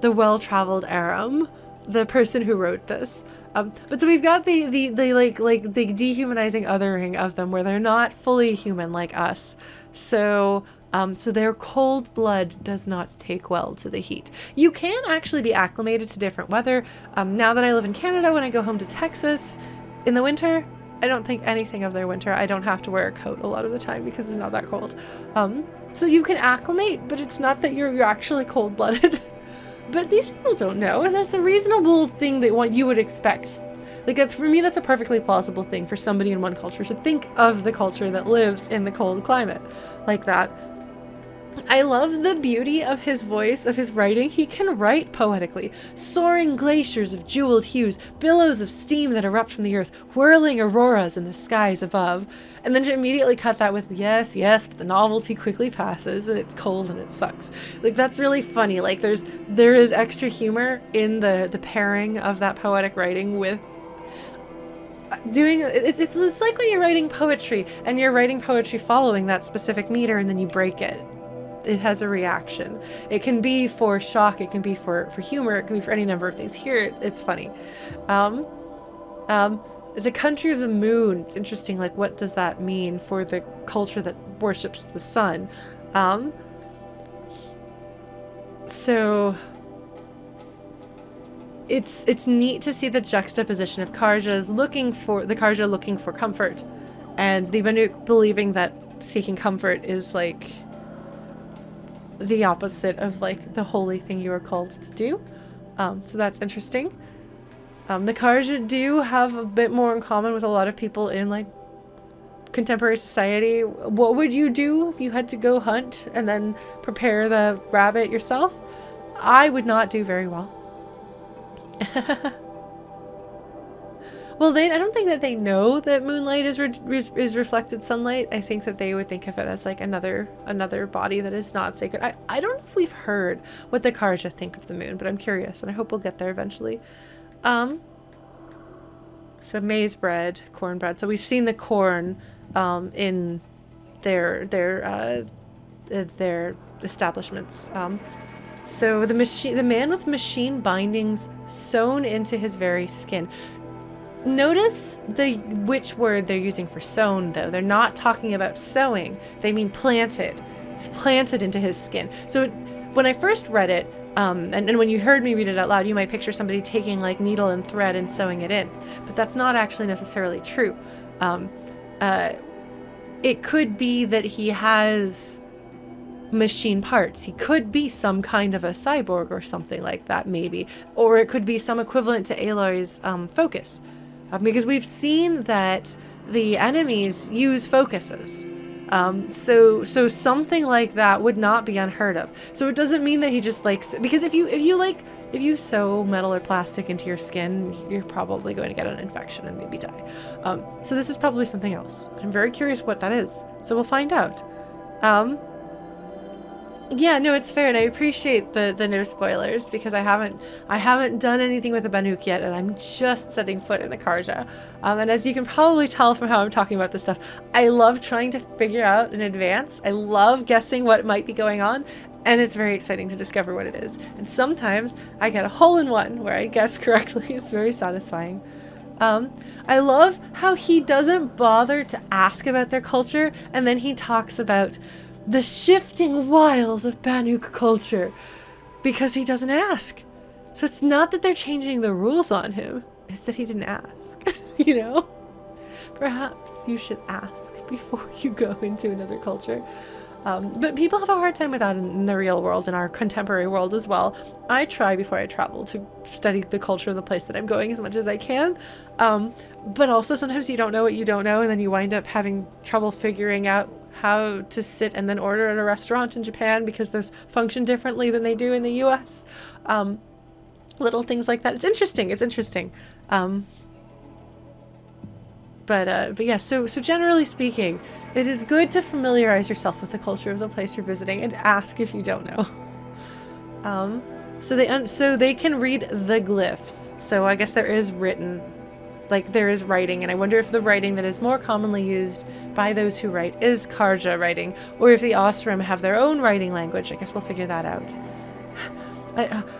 the well-traveled Aram, the person who wrote this. But so we've got the dehumanizing othering of them, where they're not fully human like us. So their cold blood does not take well to the heat. You can actually be acclimated to different weather. Now that I live in Canada, when I go home to Texas in the winter, I don't think anything of their winter. I don't have to wear a coat a lot of the time because it's not that cold. So you can acclimate, but it's not that you're actually cold-blooded. But these people don't know, and that's a reasonable thing that you would expect. Like, for me, that's a perfectly plausible thing for somebody in one culture to think of the culture that lives in the cold climate like that. I love the beauty of his voice, of his writing. He can write poetically. Soaring glaciers of jeweled hues, billows of steam that erupt from the earth, whirling auroras in the skies above. And then to immediately cut that with, yes, but the novelty quickly passes, and it's cold and it sucks. Like, that's really funny. Like, there is extra humor in the pairing of that poetic writing with doing it's like when you're writing poetry and you're writing poetry following that specific meter and then you break it. It has a reaction. It can be for shock, it can be for humor, it can be for any number of things. Here it's funny. It's a country of the moon. It's interesting, like what does that mean for the culture that worships the sun? So it's neat to see the juxtaposition of Carja looking for comfort, and the Banuk believing that seeking comfort is like the opposite of like the holy thing you are called to do. So that's interesting. The Carja do have a bit more in common with a lot of people in like contemporary society. What would you do if you had to go hunt and then prepare the rabbit yourself? I would not do very well. Well, I don't think that they know that moonlight is reflected sunlight. I think that they would think of it as like another body that is not sacred. I don't know if we've heard what the Carja think of the moon, but I'm curious, and I hope we'll get there eventually. So maize bread, cornbread. So we've seen the corn in their establishments. So the man with machine bindings sewn into his very skin. Notice which word they're using for sewn, though. They're not talking about sewing. They mean planted. It's planted into his skin. So when I first read it, and when you heard me read it out loud, you might picture somebody taking like needle and thread and sewing it in. But that's not actually necessarily true. It could be that he has machine parts. He could be some kind of a cyborg or something like that, maybe. Or it could be some equivalent to Aloy's focus. Because we've seen that the enemies use focuses. So something like that would not be unheard of. So it doesn't mean that he just likes, because if you sew metal or plastic into your skin, you're probably going to get an infection and maybe die. So this is probably something else. I'm very curious what that is. So we'll find out. Yeah, no, it's fair, and I appreciate the no spoilers, because I haven't done anything with the Banuk yet, and I'm just setting foot in the Carja. And as you can probably tell from how I'm talking about this stuff, I love trying to figure out in advance. I love guessing what might be going on, and it's very exciting to discover what it is. And sometimes I get a hole in one where I guess correctly. It's very satisfying. I love how he doesn't bother to ask about their culture, and then he talks about the shifting wiles of Banuk culture, because he doesn't ask. So it's not that they're changing the rules on him, it's that he didn't ask. You know? Perhaps you should ask before you go into another culture. But people have a hard time with that in the real world, in our contemporary world as well. I try before I travel to study the culture of the place that I'm going as much as I can. But also sometimes you don't know what you don't know, and then you wind up having trouble figuring out how to sit and then order at a restaurant in Japan because those function differently than they do in the US. Little things like that. It's interesting. But yeah, so generally speaking, it is good to familiarize yourself with the culture of the place you're visiting and ask if you don't know. So they can read the glyphs. So I guess there is writing, and I wonder if the writing that is more commonly used by those who write is Carja writing, or if the Oseram have their own writing language. I guess we'll figure that out.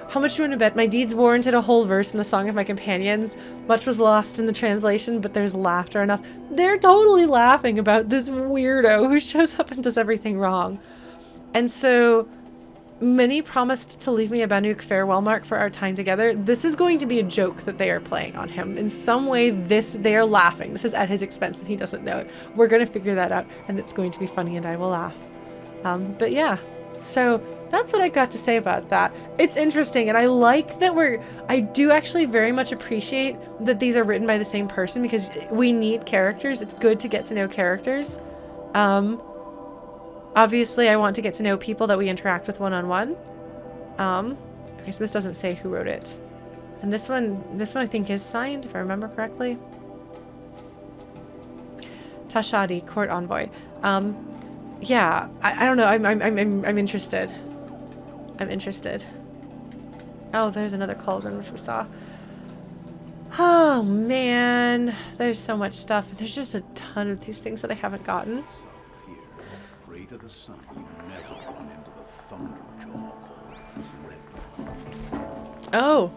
How much do you want to bet? My deeds warranted a whole verse in the Song of My Companions. Much was lost in the translation, but there's laughter enough. They're totally laughing about this weirdo who shows up and does everything wrong. And so many promised to leave me a Banuk farewell mark for our time together. This is going to be a joke that they are playing on him. In some way, they are laughing. This is at his expense and he doesn't know it. We're going to figure that out, and it's going to be funny and I will laugh. But yeah, so that's what I got to say about that. It's interesting, and I like that I do actually very much appreciate that these are written by the same person, because we need characters. It's good to get to know characters. Obviously, I want to get to know people that we interact with one-on-one. Okay, so this doesn't say who wrote it. And this one I think is signed, if I remember correctly. Tashadi, Court Envoy. Yeah, I don't know. I'm interested. I'm interested. Oh, there's another cauldron which we saw. Oh man, there's so much stuff. There's just a ton of these things that I haven't gotten. South of here, pray to the sun, you never run into the thunder jaw called Red. Oh.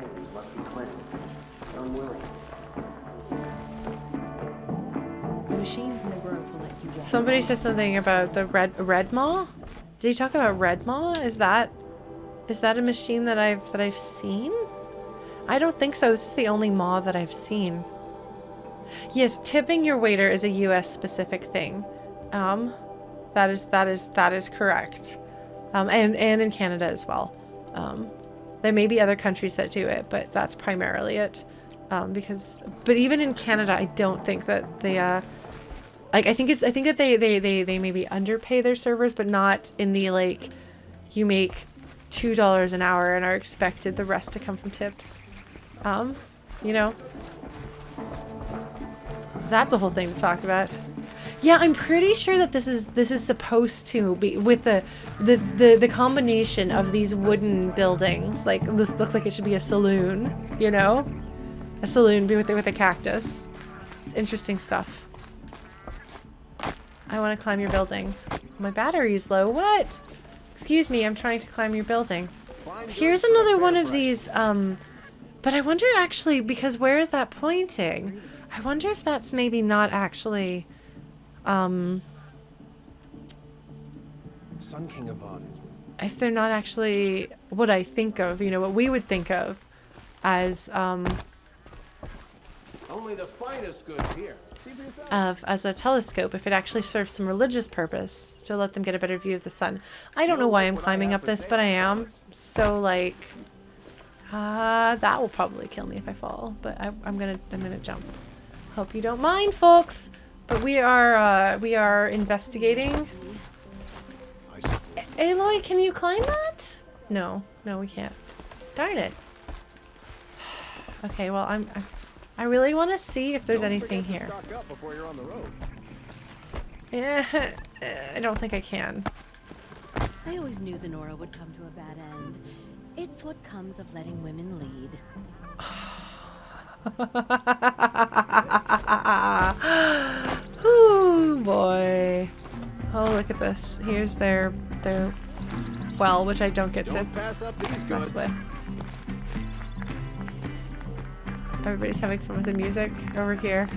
The machines in the grove will let you walk. Somebody said something about the red maw? Did he talk about red maw? Is that a machine that I've seen? I don't think so. This is the only maw that I've seen. Yes, tipping your waiter is a US specific thing. That is correct. And in Canada as well. There may be other countries that do it, but that's primarily it. But even in Canada, I don't think that they I think that they maybe underpay their servers, but not in the like you make $2 an hour and are expected the rest to come from tips. You know, that's a whole thing to talk about. Yeah, I'm pretty sure that this is supposed to be with the combination of these wooden buildings. Like this looks like it should be a saloon, you know, a saloon with a cactus. It's interesting stuff. I want to climb your building. My battery's low. What? Excuse me, I'm trying to climb your building. Here's another one of these. But I wonder actually, because where is that pointing? I wonder if that's maybe not actually, Sun King Avad. if they're not actually what I think of, you know, what we would think of as, Only the finest goods here. as a telescope, if it actually serves some religious purpose to let them get a better view of the sun. I don't know why I'm climbing up this, but I am. So like, that will probably kill me if I fall, but I'm gonna jump. Hope you don't mind, folks. But we are investigating. Aloy, can you climb that? No, we can't. Darn it. Okay, well I really want to see if there's anything here. Yeah, I don't think I can. I always knew the Nora would come to a bad end. It's what comes of letting women lead. Oh boy. Oh, look at this. Here's their well, which I don't get to mess with. Everybody's having fun with the music over here.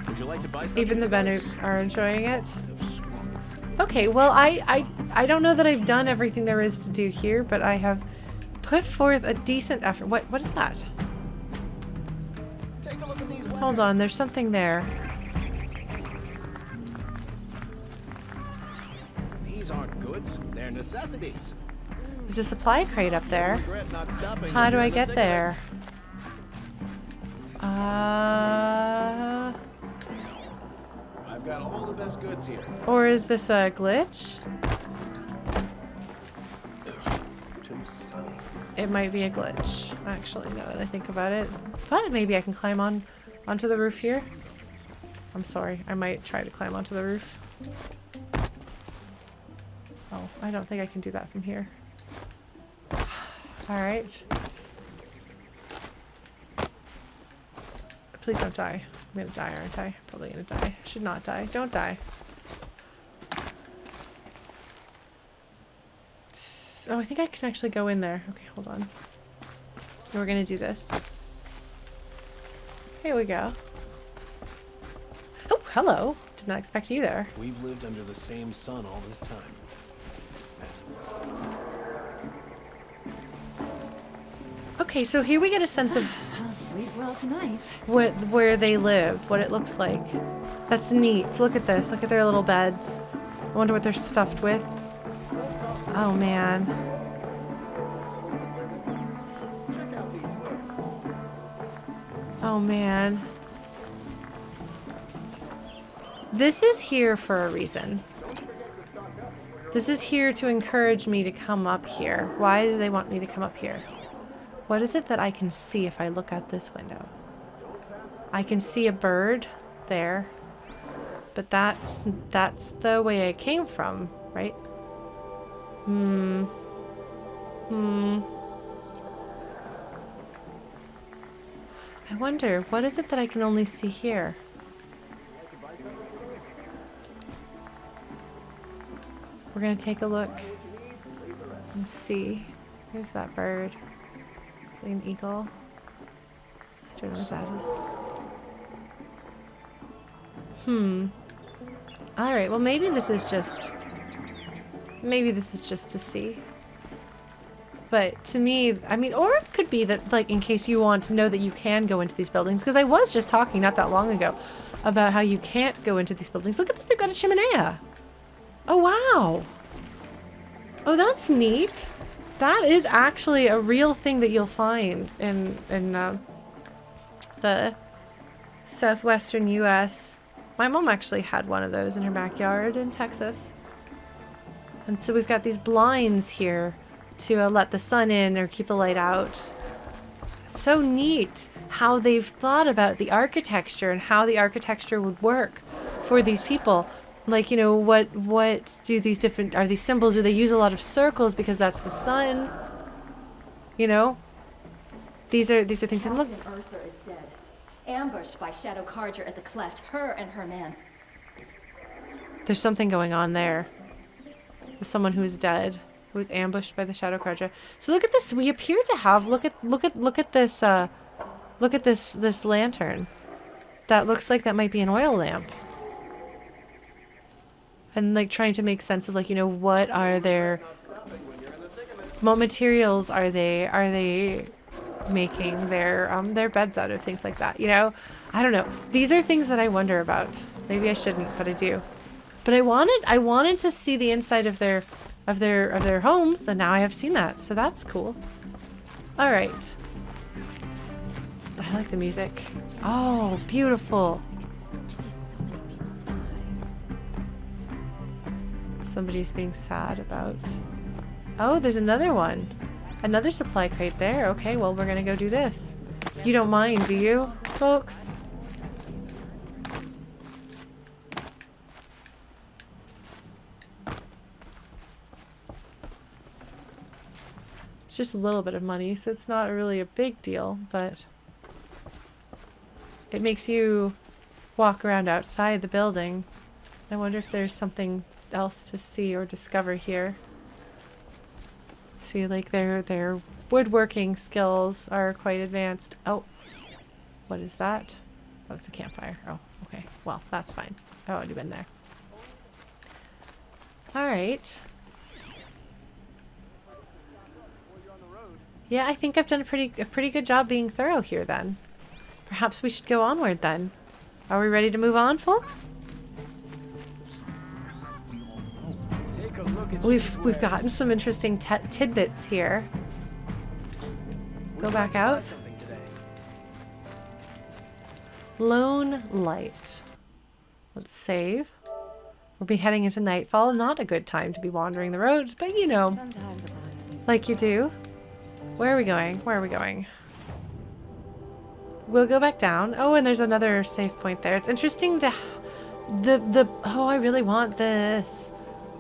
Would you like to buy something? Even the Banuk are enjoying it. Okay, well I don't know that I've done everything there is to do here, but I have put forth a decent effort. What is that? Hold on, there's something there. These aren't goods, they're necessities. There's a supply crate up there. How do I get there? I've got all the best goods here. Or is this a glitch? It might be a glitch, actually, now that I think about it. But maybe I can climb onto the roof here. I'm sorry, I might try to climb onto the roof. Oh, I don't think I can do that from here. Alright. Please don't die. I'm gonna die, aren't I? Probably gonna die. Should not die. Don't die. Oh, I think I can actually go in there. Okay, hold on. We're gonna do this. Here we go. Oh, hello. Did not expect you there. We've lived under the same sun all this time. Okay, so here we get a sense of I'll sleep well tonight. where they live, what it looks like. That's neat. Look at this. Look at their little beds. I wonder what they're stuffed with. Oh man. Oh man. This is here for a reason. This is here to encourage me to come up here. Why do they want me to come up here? What is it that I can see if I look out this window? I can see a bird there. But that's the way I came from, right? I wonder, what is it that I can only see here? We're gonna take a look and see. Here's that bird. It's like an eagle. I don't know what that is. Alright, well maybe this is just... Maybe this is just to see. But to me, I mean, or it could be that, like, in case you want to know that you can go into these buildings, because I was just talking not that long ago about how you can't go into these buildings. Look at this, they've got a chimenea. Oh, wow. Oh, that's neat. That is actually a real thing that you'll find in the southwestern US. My mom actually had one of those in her backyard in Texas. And so we've got these blinds here to let the sun in or keep the light out. It's so neat how they've thought about the architecture and how the architecture would work for these people. Like, you know, what do these different, are these symbols, do they use a lot of circles because that's the sun? You know? These are things that look... Arthur is dead. Ambushed by Shadow Carja at the cleft, her and her man. There's something going on there. With someone who is dead, who was ambushed by the Shadow Carja. So look at this. We appear to have look at this this lantern. That looks like that might be an oil lamp. And like trying to make sense of, like, you know, what are their, what materials are they making their beds out of, things like that, you know? I don't know. These are things that I wonder about. Maybe I shouldn't, but I do. But I wanted to see the inside of their homes, and now I have seen that, so that's cool. All right. I like the music. Oh, beautiful. Somebody's being sad about... Oh, there's another one. Another supply crate there. Okay, well, we're gonna go do this. You don't mind, do you, folks? It's just a little bit of money, so it's not really a big deal, but it makes you walk around outside the building. I wonder if there's something else to see or discover here. See, like, their woodworking skills are quite advanced. Oh, what is that? Oh, it's a campfire. Oh, okay. Well, that's fine. I've already been there. All right. Yeah, I think I've done a pretty good job being thorough here then. Perhaps we should go onward then. Are we ready to move on, folks? We've gotten some interesting tidbits here. Go back out. Lone light. Let's save. We'll be heading into nightfall. Not a good time to be wandering the roads, but you know, like you do. Where are we going? Where are we going? We'll go back down. Oh, and there's another save point there. It's interesting to... Oh, I really want this.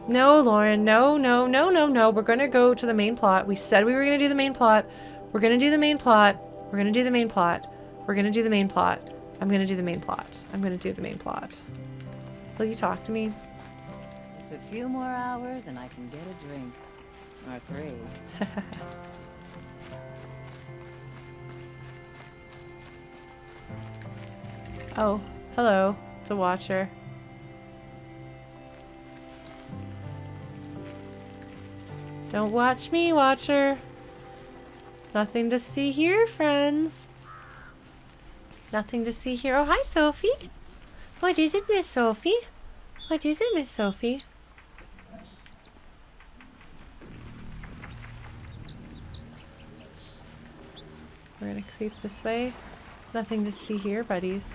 No, Lauren. No, no, no, no, no. We're going to go to the main plot. We said we were going to do the main plot. We're going to do the main plot. We're going to do the main plot. We're going to do the main plot. I'm going to do the main plot. I'm going to do the main plot. Will you talk to me? Just a few more hours and I can get a drink. Or 3. Oh, hello. It's a watcher. Don't watch me, watcher. Nothing to see here, friends. Nothing to see here. Oh, hi, Sophie. What is it, Miss Sophie? What is it, Miss Sophie? We're gonna creep this way. Nothing to see here, buddies.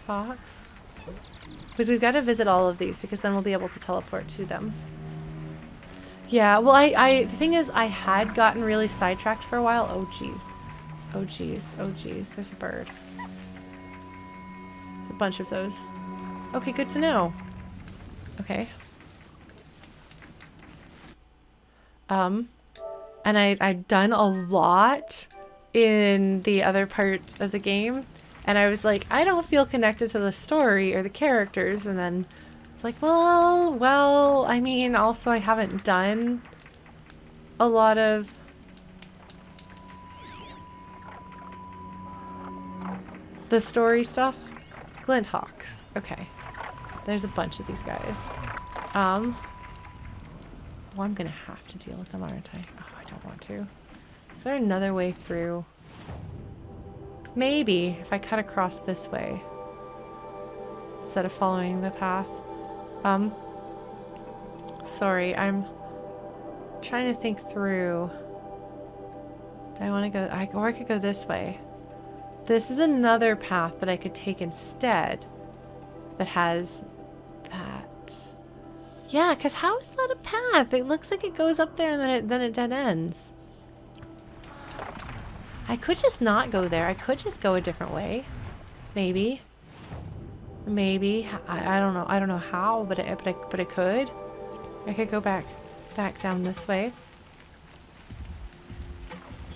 Fox. Because we've got to visit all of these, because then we'll be able to teleport to them. Yeah, well, the thing is, I had gotten really sidetracked for a while. Oh, jeez. Oh, jeez. Oh, jeez. There's a bird. There's a bunch of those. Okay, good to know. Okay. And I'd done a lot in the other parts of the game. And I was like, I don't feel connected to the story or the characters. And then it's like, well, I mean, also I haven't done a lot of the story stuff. Glint Hawks. Okay. There's a bunch of these guys. Well, I'm gonna have to deal with them, aren't I? Oh, I don't want to. Is there another way through? Maybe, if I cut across this way. Instead of following the path. Sorry, I'm trying to think through. Do I want to go? Or I could go this way. This is another path that I could take instead. That has that. Yeah, because how is that a path? It looks like it goes up there and then it dead ends. I could just not go there. I could just go a different way. Maybe. Maybe. I don't know. I don't know how, but I could. I could go back down this way.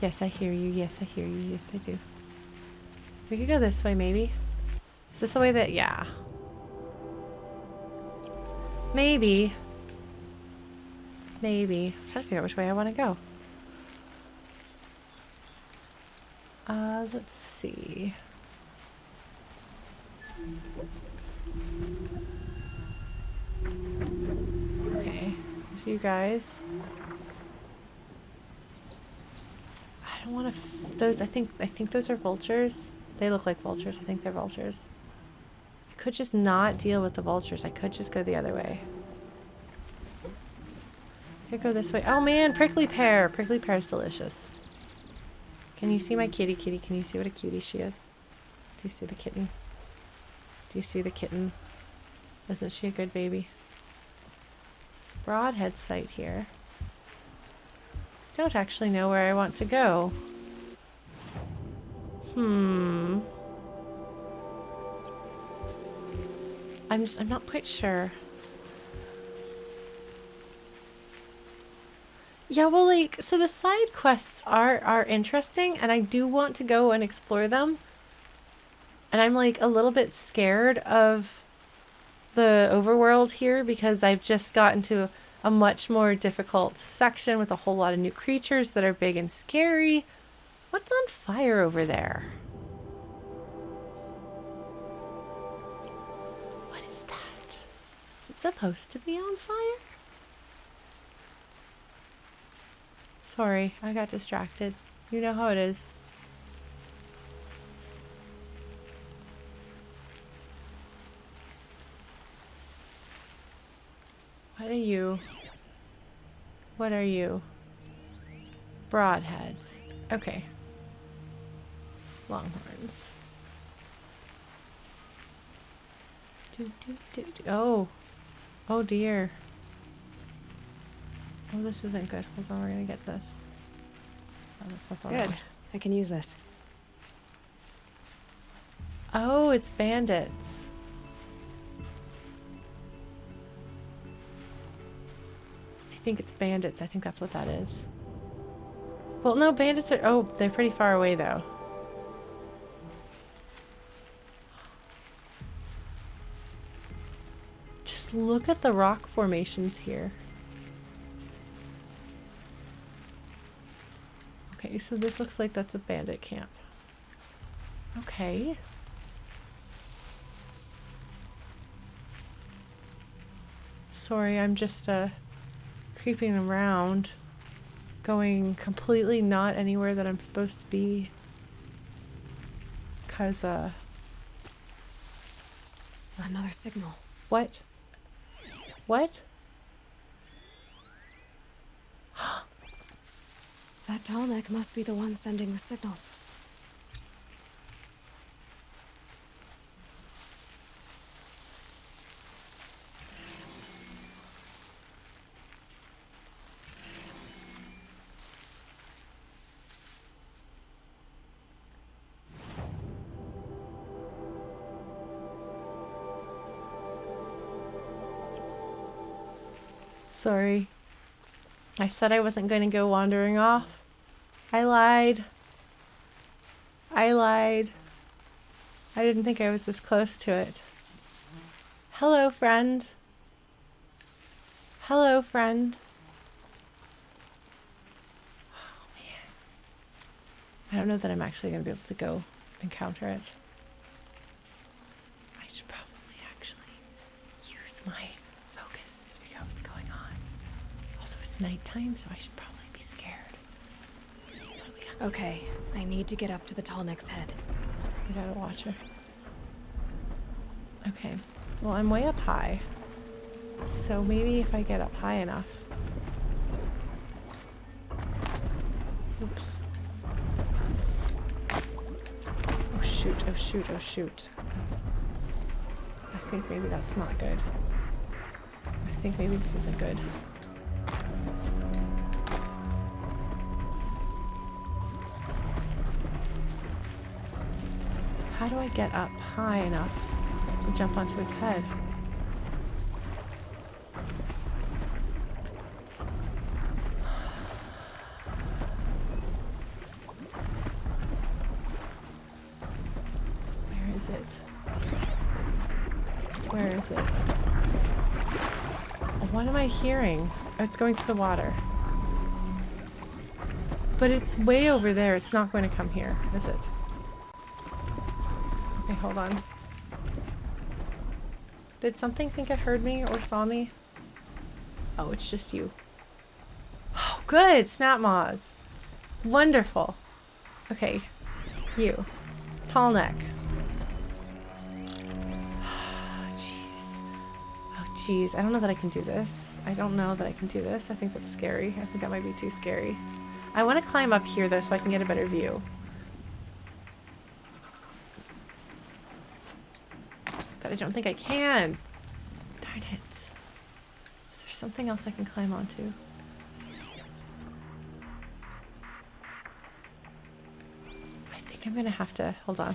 Yes, I hear you. Yes, I hear you. Yes, I do. We could go this way, maybe. Is this the way that... Yeah. Maybe. Maybe. I'm trying to figure out which way I want to go. Let's see. Okay. So you guys. I don't want to... Those, I think those are vultures. They look like vultures. I think they're vultures. I could just not deal with the vultures. I could just go the other way. I could go this way. Oh man, prickly pear. Prickly pear is delicious. Can you see my kitty? Can you see what a cutie she is? Do you see the kitten? Do you see the kitten? Isn't she a good baby? This is a broadhead site here. Don't actually know where I want to go. I'm not quite sure. Yeah, well, like, so the side quests are interesting, and I do want to go and explore them. And I'm, like, a little bit scared of the overworld here, because I've just gotten to a much more difficult section with a whole lot of new creatures that are big and scary. What's on fire over there? What is that? Is it supposed to be on fire? Sorry, I got distracted. You know how it is. What are you? What are you? Broadheads. Okay. Longhorns. Oh. Oh dear. Oh, this isn't good. Hold on, we're gonna get this. Oh, that's not the right Good. one. I can use this. Oh, it's bandits. I think it's bandits. I think that's what that is. Well, no, bandits are... Oh, they're pretty far away, though. Just look at the rock formations here. Okay, so this looks like that's a bandit camp. Okay. Sorry, I'm just creeping around, going completely not anywhere that I'm supposed to be. 'Cause Another signal. what? What? That Tallneck must be the one sending the signal. Sorry. I said I wasn't going to go wandering off. I lied. I lied. I didn't think I was this close to it. Hello, friend. Hello, friend. Oh, man. I don't know that I'm actually going to be able to go encounter it. I should probably actually use my focus to figure out what's going on. Also, it's nighttime, so I should probably be scared. Okay, I need to get up to the Tallneck's head. I gotta watch her. Okay. Well, I'm way up high. So maybe if I get up high enough. Oops. Oh shoot, oh shoot, oh shoot. I think maybe that's not good. I think maybe this isn't good. How do I get up high enough to jump onto its head? Where is it? Where is it? What am I hearing? Oh, it's going through the water. But it's way over there. It's not going to come here, is it? Okay, hold on. Did something think it heard me or saw me? Oh, it's just you. Oh, good! Snapmaws. Wonderful. Okay. You. Tallneck. Jeez. Oh, jeez. I don't know that I can do this. I don't know that I can do this. I think that's scary. I think that might be too scary. I want to climb up here, though, so I can get a better view. But I don't think I can. Darn it. Is there something else I can climb onto? I think I'm gonna have to, hold on.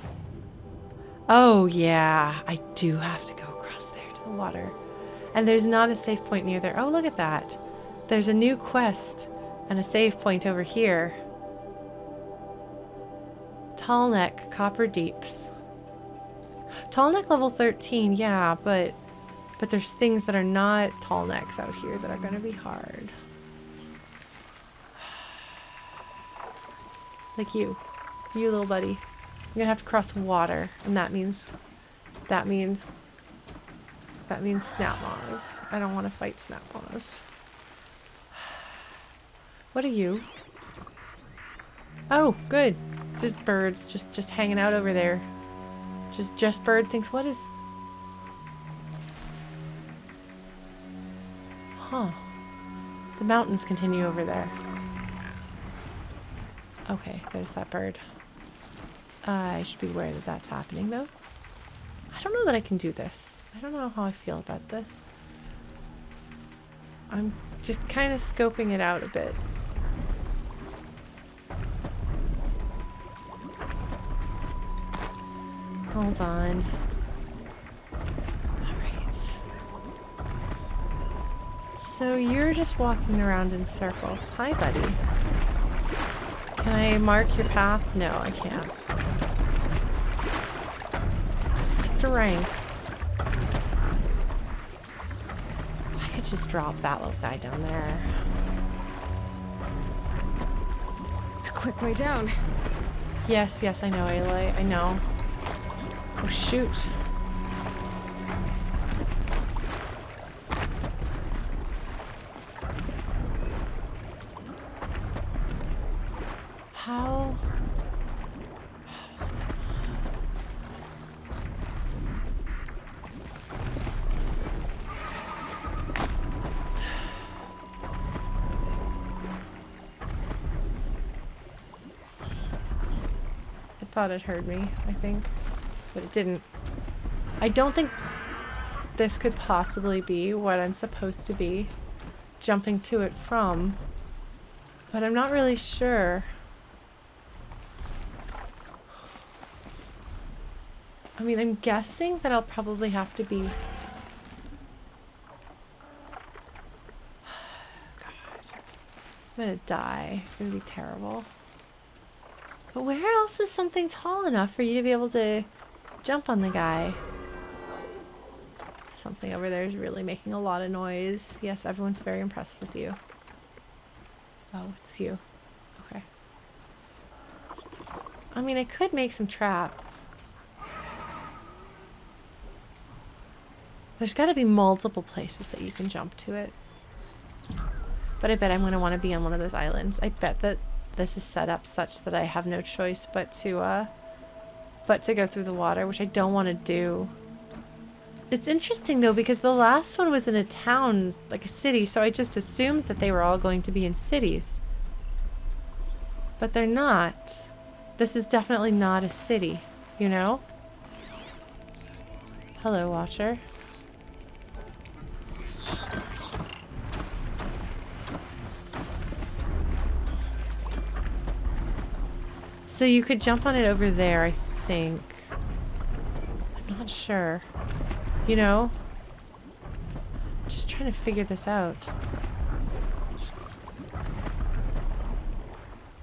Oh yeah, I do have to go across there to the water. And there's not a save point near there. Oh, look at that. There's a new quest and a save point over here. Tallneck, Copper Deeps. Tallneck level 13, yeah, but there's things that are not Tallnecks out here that are going to be hard. Like you little buddy. I'm going to have to cross water, and that means snapmaws. I don't want to fight snapmaws. What are you? Oh, good. Just birds, just hanging out over there. Just bird thinks, what is... Huh. The mountains continue over there. Okay, there's that bird. I should be aware that that's happening, though. I don't know that I can do this. I don't know how I feel about this. I'm just kind of scoping it out a bit. Hold on. Alright. So you're just walking around in circles. Hi, buddy. Can I mark your path? No, I can't. Strength. I could just drop that little guy down there. A quick way down. Yes, I know, Aloy. I know. Oh, shoot. How? I thought it heard me, I think. But it didn't. I don't think this could possibly be what I'm supposed to be jumping to it from, but I'm not really sure. I mean, I'm guessing that I'll probably have to be... God. I'm gonna die. It's gonna be terrible. But where else is something tall enough for you to be able to jump on the guy? Something over there is really making a lot of noise. Yes, everyone's very impressed with you. Oh, it's you. Okay. I mean, I could make some traps. There's got to be multiple places that you can jump to it. But I bet I'm going to want to be on one of those islands. I bet that this is set up such that I have no choice but to go through the water, which I don't want to do. It's interesting though, because the last one was in a town, like a city, so I just assumed that they were all going to be in cities. But they're not. This is definitely not a city, you know? Hello, Watcher. So you could jump on it over there, I think. I'm not sure. You know? Just trying to figure this out.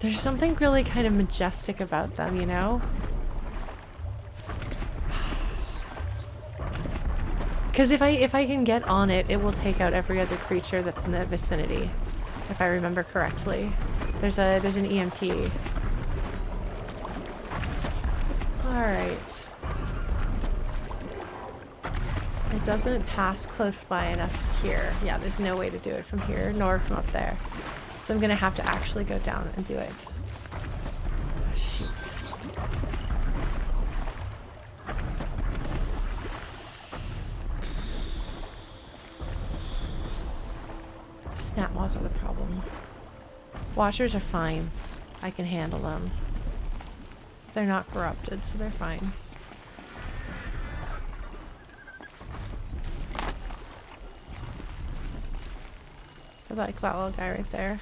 There's something really kind of majestic about them, you know? Because if I can get on it, it will take out every other creature that's in the vicinity. If I remember correctly. There's an EMP. Alright. It doesn't pass close by enough here. Yeah, there's no way to do it from here, nor from up there. So I'm gonna have to actually go down and do it. Oh, shoot. Snapmaws are the problem. Watchers are fine. I can handle them. So they're not corrupted, so they're fine. I like that little guy right there.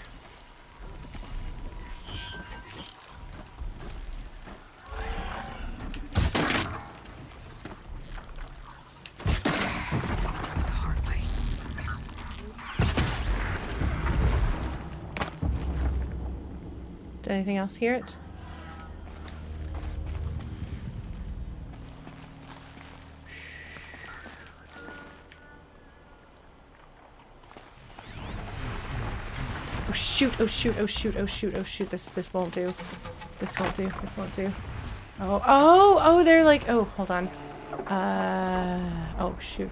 Did anything else hear it? Oh shoot, oh shoot, oh shoot, oh shoot, oh shoot, this won't do. This won't do, this won't do. Oh, they're like, oh, hold on. Oh shoot.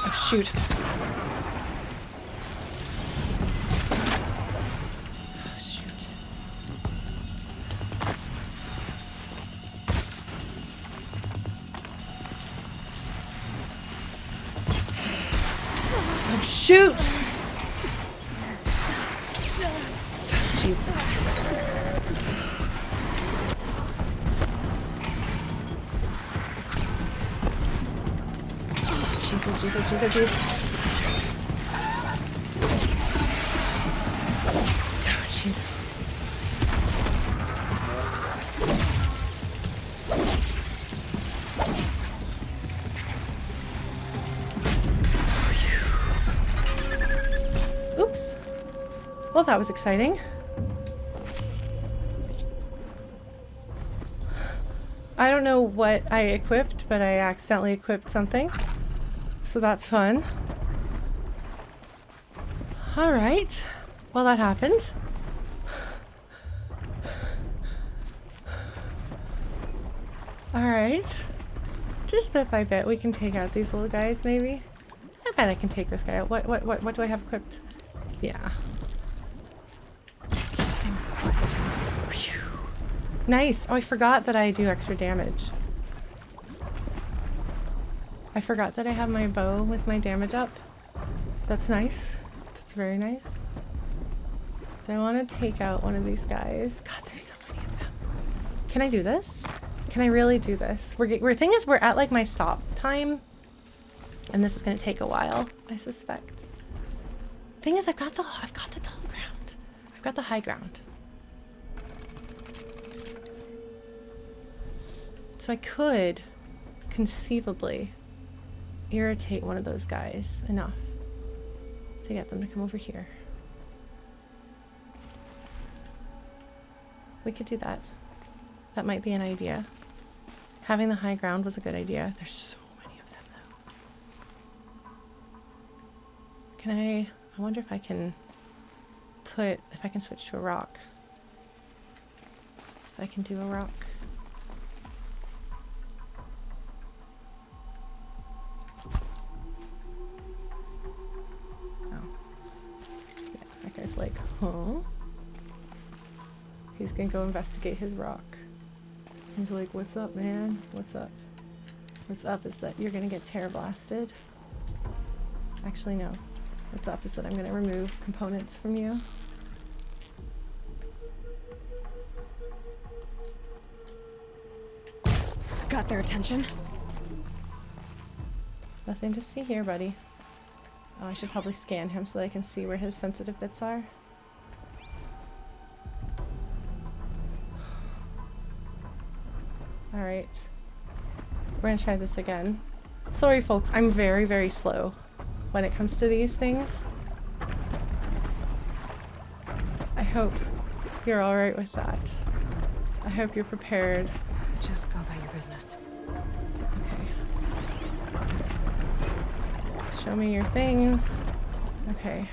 Oh shoot. Oh shoot. Oh shoot! Jeez. Jeez, oh jeez, oh jeez, oh jeez. Oh jeez. Oops. Well, that was exciting. I don't know what I equipped, but I accidentally equipped something. So that's fun. Alright. Well, that happened. Alright. Just bit by bit, we can take out these little guys, maybe. I bet I can take this guy out. What do I have equipped? Yeah. Things quiet. Phew. Nice. Oh, I forgot that I do extra damage. I forgot that I have my bow with my damage up. That's nice. That's very nice. Do I want to take out one of these guys? God, there's so many of them. Can I do this? Can I really do this? Thing is, we're at like my stop time. And this is going to take a while, I suspect. Thing is, I've got the tall ground. I've got the high ground. So I could conceivably irritate one of those guys enough to get them to come over here. We could do that. That might be an idea. Having the high ground was a good idea. There's so many of them though. Can I wonder if I can switch to a rock. If I can do a rock. Oh. Yeah, that guy's like, huh? He's gonna go investigate his rock. He's like, what's up, man? What's up? What's up is that you're gonna get terror blasted. Actually, no. What's up is that I'm gonna remove components from you. Got their attention. Nothing to see here, buddy. Oh, I should probably scan him so that I can see where his sensitive bits are. Alright. We're gonna try this again. Sorry folks, I'm very, very slow when it comes to these things. I hope you're alright with that. I hope you're prepared. Just go about your business. Okay. Show me your things. Okay.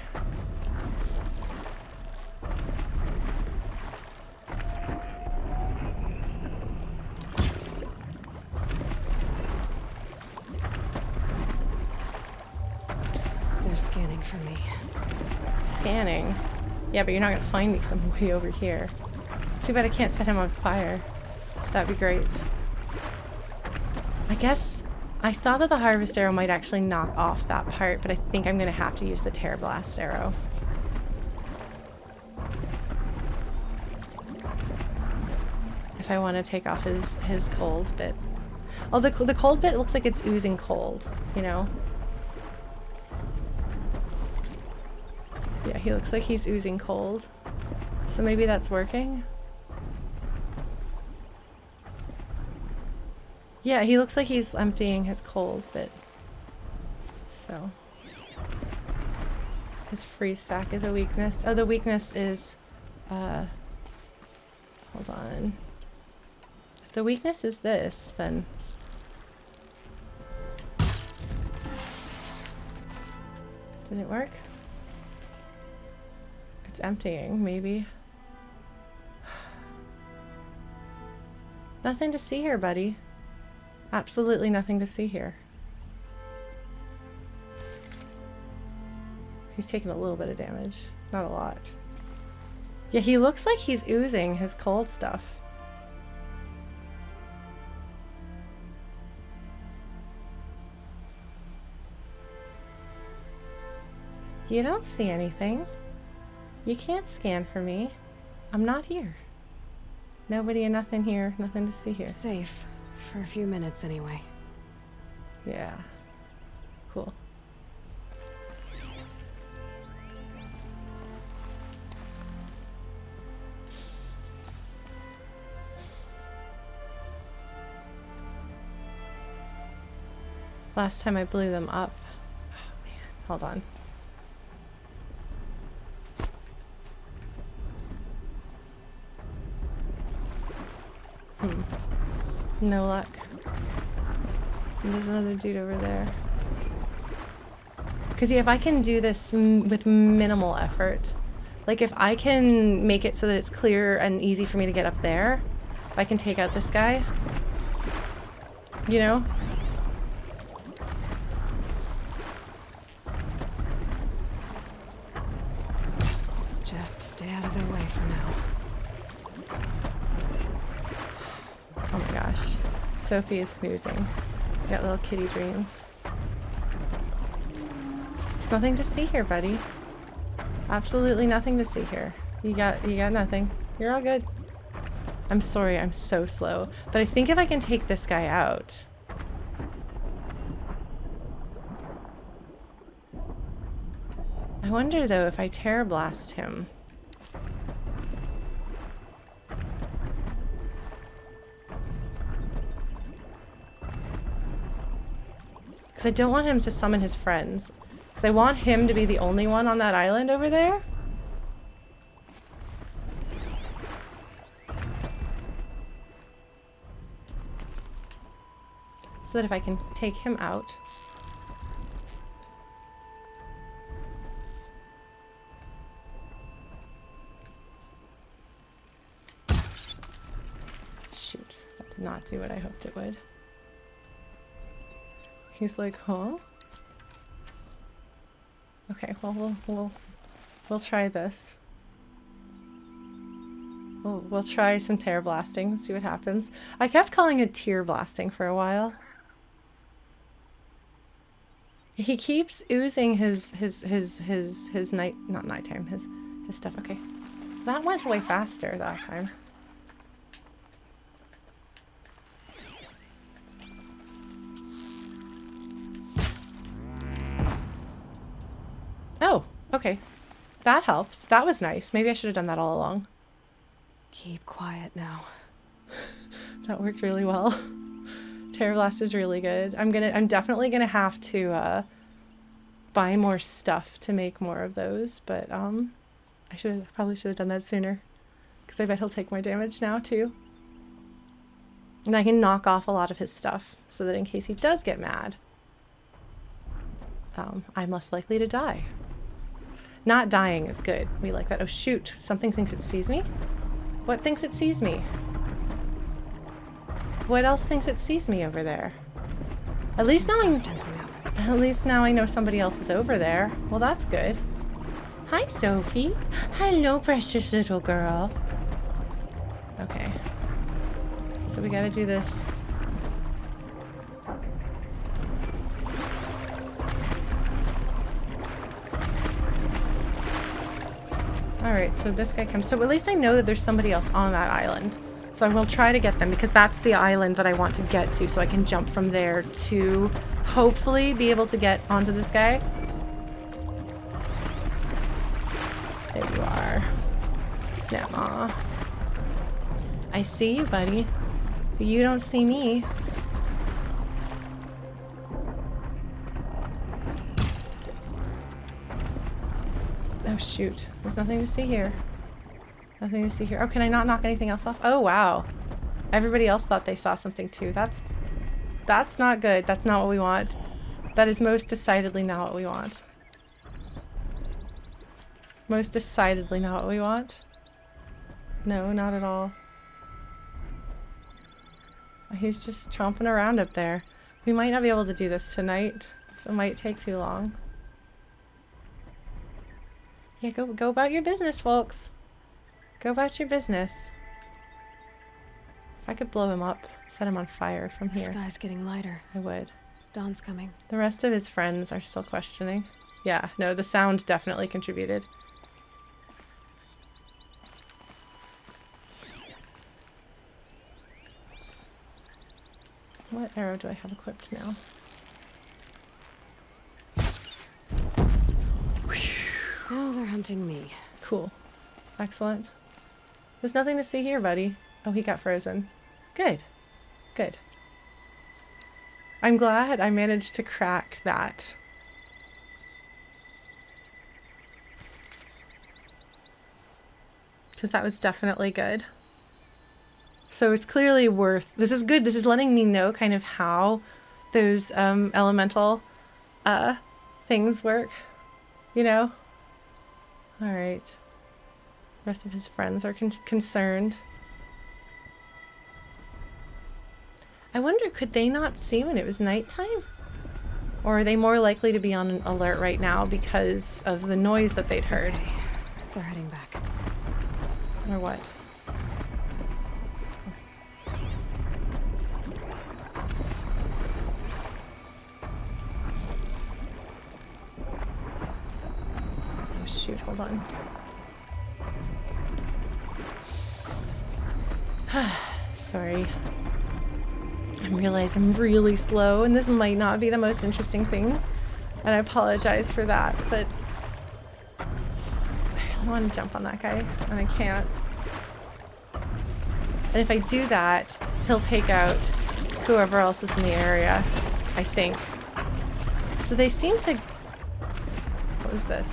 They're scanning for me. Scanning? Yeah, but you're not gonna find me because I'm way over here. Too bad I can't set him on fire. That'd be great. I guess I thought that the harvest arrow might actually knock off that part, but I think I'm gonna have to use the tear blast arrow. If I want to take off his cold bit. Oh, the cold bit looks like it's oozing cold, you know? Yeah, he looks like he's oozing cold. So maybe that's working? Yeah, he looks like he's emptying his cold bit. So. His freeze sack is a weakness. Oh, the weakness is, hold on. If the weakness is this, then... Did it work? It's emptying, maybe. Nothing to see here, buddy. Absolutely nothing to see here. He's taking a little bit of damage. Not a lot. Yeah, he looks like he's oozing his cold stuff. You don't see anything. You can't scan for me. I'm not here. Nobody and nothing here. Nothing to see here. Safe. For a few minutes, anyway. Yeah. Cool. Last time I blew them up. Oh man, hold on. No luck. And there's another dude over there. Because yeah, if I can do this with minimal effort, like if I can make it so that it's clear and easy for me to get up there, if I can take out this guy, you know? Just stay out of their way for now. Oh my gosh. Sophie is snoozing. Got little kitty dreams. There's nothing to see here, buddy. Absolutely nothing to see here. You got nothing. You're all good. I'm sorry, I'm so slow. But I think if I can take this guy out. I wonder though if I terror blast him. Because I don't want him to summon his friends. Because I want him to be the only one on that island over there. So that if I can take him out. Shoot, that did not do what I hoped it would. He's like, huh? Okay, well, we'll try this. We'll try some tear blasting, see what happens. I kept calling it tear blasting for a while. He keeps oozing his not nighttime, his stuff. Okay, that went away faster that time. Oh, okay. That helped. That was nice. Maybe I should have done that all along. Keep quiet now. That worked really well. Terror Blast is really good. I'm definitely gonna have to buy more stuff to make more of those, but I probably should have done that sooner. Because I bet he'll take more damage now too. And I can knock off a lot of his stuff so that in case he does get mad, I'm less likely to die. Not dying is good. We like that. Oh shoot, something thinks it sees me? What thinks it sees me? What else thinks it sees me over there? At least now I know somebody else is over there. Well, that's good. Hi, Sophie. Hello, precious little girl. Okay. So we gotta do this. Alright, so this guy comes. So at least I know that there's somebody else on that island. So I will try to get them because that's the island that I want to get to so I can jump from there to hopefully be able to get onto this guy. There you are. Snapmaw. I see you, buddy. But you don't see me. Oh shoot, there's nothing to see here. Nothing to see here. Oh, can I not knock anything else off? Oh wow. Everybody else thought they saw something too. That's not good. That's not what we want. That is most decidedly not what we want. Most decidedly not what we want. No, not at all. He's just tromping around up there. We might not be able to do this tonight, so it might take too long. Yeah, go about your business, folks. Go about your business. If I could blow him up, set him on fire from here. The sky's getting lighter. I would. Dawn's coming. The rest of his friends are still questioning. Yeah, no, the sound definitely contributed. What arrow do I have equipped now? Now they're hunting me. Cool. Excellent. There's nothing to see here, buddy. Oh, he got frozen. Good. Good. I'm glad I managed to crack that. Because that was definitely good. So it's clearly worth... This is good. This is letting me know kind of how those elemental things work. You know? Alright. The rest of his friends are concerned. I wonder, could they not see when it was nighttime? Or are they more likely to be on alert right now because of the noise that they'd heard? Okay. They're heading back. Or what? Oh shoot, hold on. Sorry. I realize I'm really slow and this might not be the most interesting thing. And I apologize for that, but I really want to jump on that guy and I can't. And if I do that, he'll take out whoever else is in the area, I think. So they seem to... What is this?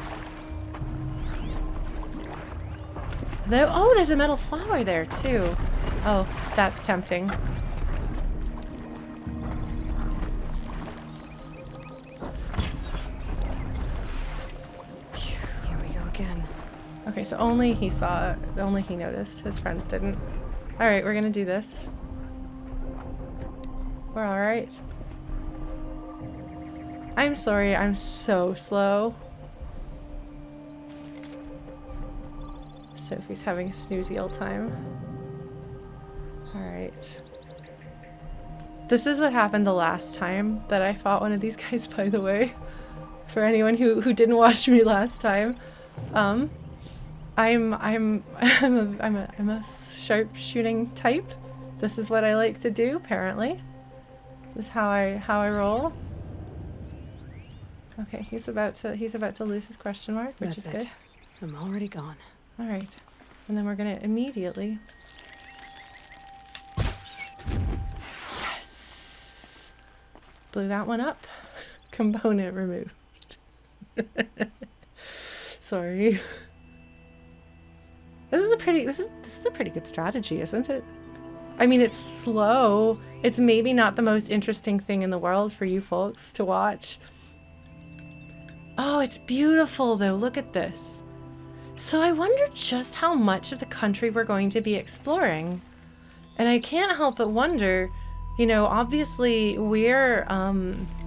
Oh, there's a metal flower there too. Oh, that's tempting. Here we go again. Okay, so only he saw it. Only he noticed. His friends didn't. Alright, we're gonna do this. We're alright. I'm sorry, I'm so slow. Sophie's having a snoozy old time. Alright. This is what happened the last time that I fought one of these guys, by the way. For anyone who didn't watch me last time. I'm a sharpshooting type. This is what I like to do, apparently. This is how I roll. Okay, he's about to lose his question mark, which is good. I'm already gone. All right, and then we're gonna immediately. Yes. Blew that one up. Component removed. Sorry. This is a pretty good strategy, isn't it? I mean, it's slow. It's maybe not the most interesting thing in the world for you folks to watch. Oh, it's beautiful though. Look at this. So I wonder just how much of the country we're going to be exploring. And I can't help but wonder, you know, obviously we're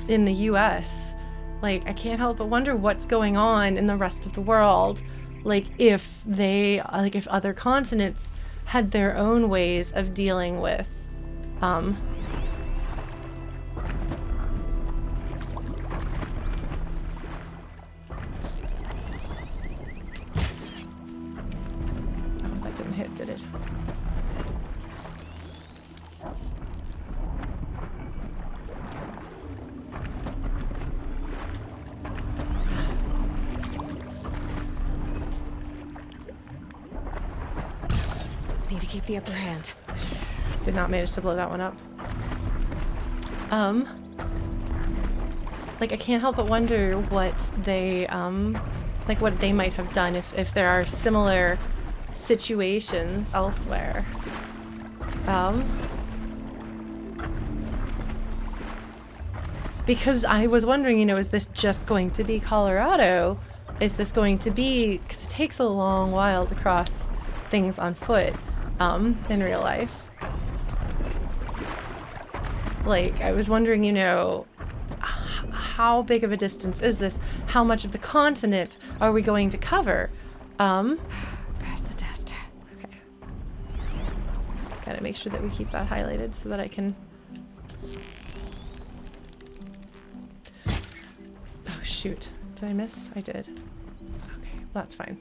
in the US. Like, I can't help but wonder what's going on in the rest of the world. Like if other continents had their own ways of dealing with oh, that didn't hit, did it? Need to keep the upper hand. Did not manage to blow that one up. Like I can't help but wonder what they like what they might have done if there are similar situations elsewhere. Because I was wondering, you know, is this just going to be Colorado? Is this going to be, because it takes a long while to cross things on foot in real life. Like, I was wondering, you know, how big of a distance is this? How much of the continent are we going to cover? Pass the test. Okay. Gotta make sure that we keep that highlighted so that I can... Oh, shoot. Did I miss? I did. Okay, well, that's fine.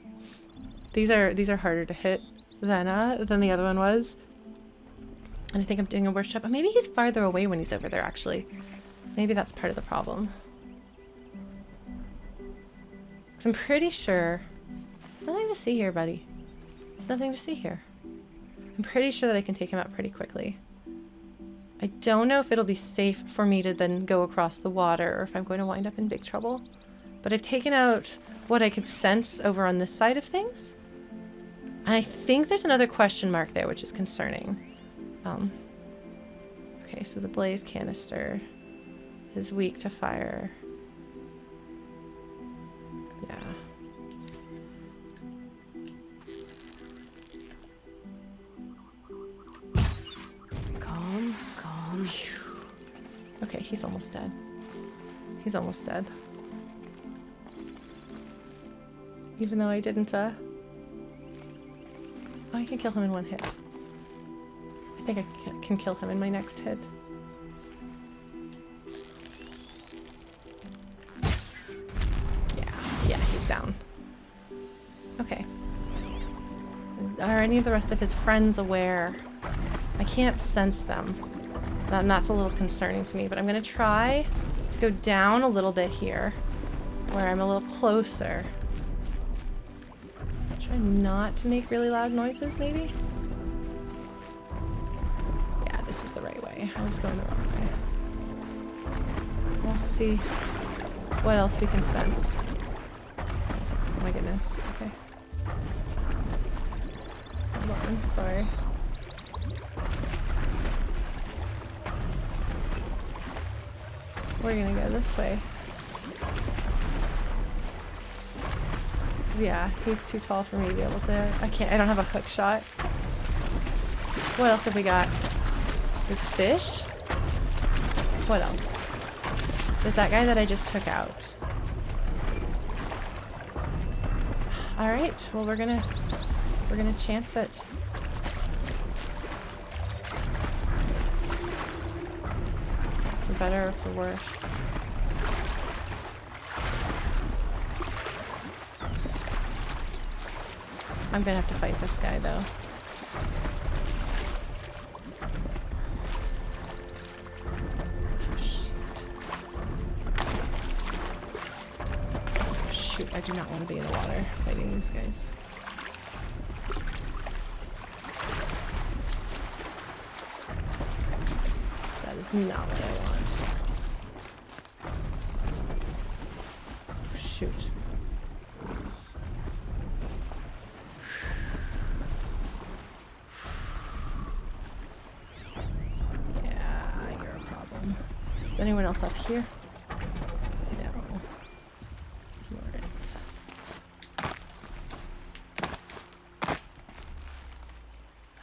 These are harder to hit than the other one was. And I think I'm doing a worse job. Maybe he's farther away when he's over there, actually. Maybe that's part of the problem. Because I'm pretty sure... There's nothing to see here, buddy. There's nothing to see here. I'm pretty sure that I can take him out pretty quickly. I don't know if it'll be safe for me to then go across the water or if I'm going to wind up in big trouble. But I've taken out what I could sense over on this side of things. And I think there's another question mark there, which is concerning. Okay, so the blaze canister is weak to fire. Yeah. Calm, calm. Okay, he's almost dead. He's almost dead. Even though I didn't, Oh, I can kill him in one hit. I think I can kill him in my next hit. Yeah, he's down. Okay. Are any of the rest of his friends aware? I can't sense them. And that's a little concerning to me, but I'm gonna try to go down a little bit here, where I'm a little closer. Try not to make really loud noises, maybe? Yeah, this is the right way. I was going the wrong way. We'll see. what else we can sense. Oh my goodness. Okay. Hold on. Sorry. We're gonna go this way. Yeah, he's too tall for me to be able to. I don't have a hook shot. What else have we got? There's a fish? What else? There's that guy that I just took out. Alright, well we're gonna chance it. For better or for worse. I'm gonna have to fight this guy though. Oh shoot. Oh shoot, I do not want to be in the water fighting these guys. That is not what I want. Oh, shoot. Is anyone else up here? No. You're it.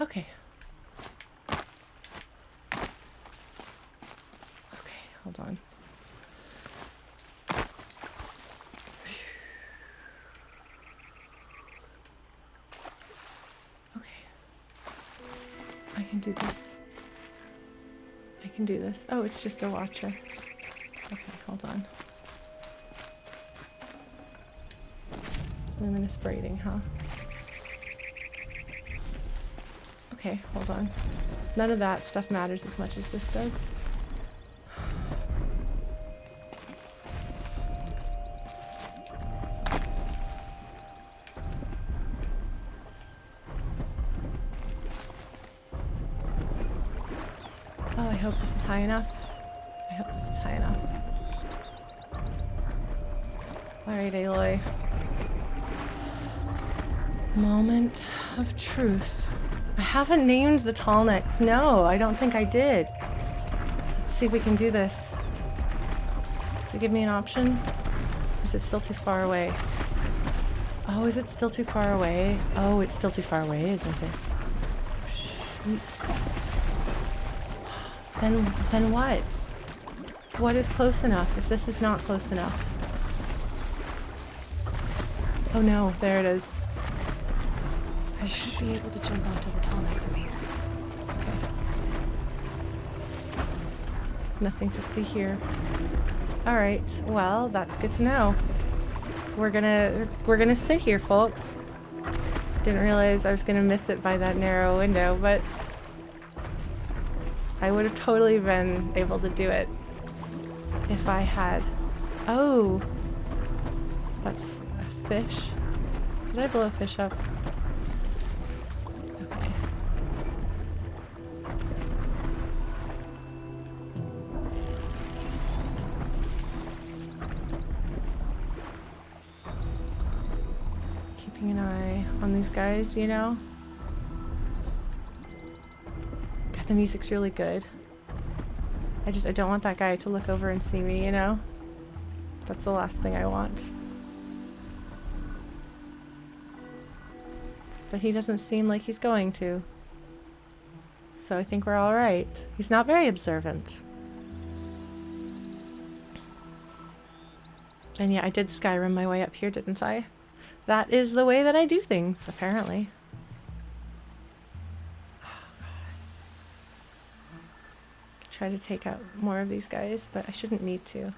Okay. Okay, hold on. Okay. I can do this. I can do this. Oh, it's just a watcher. Okay, hold on. Luminous braiding, huh? Okay, hold on. None of that stuff matters as much as this does. I hope this is high enough. I hope this is high enough. Alright, Aloy. Moment of truth. I haven't named the Tallnecks. No, I don't think I did. Let's see if we can do this. Does it give me an option? Or is it still too far away? Oh, is it still too far away? Oh, it's still too far away, isn't it? Shoot. Then what? What is close enough if this is not close enough? Oh no, there it is. I should be able to jump onto the Tallneck from here. Okay. Nothing to see here. Alright, well, that's good to know. We're gonna sit here, folks. Didn't realize I was gonna miss it by that narrow window, but I would have totally been able to do it if I had. Oh, that's a fish. Did I blow a fish up? Okay. Keeping an eye on these guys, you know? The music's really good. I don't want that guy to look over and see me, you know? That's the last thing I want. But he doesn't seem like he's going to. So I think we're all right. He's not very observant. And yeah, I did Skyrim my way up here, didn't I? That is the way that I do things, apparently. Try to take out more of these guys, but I shouldn't need to.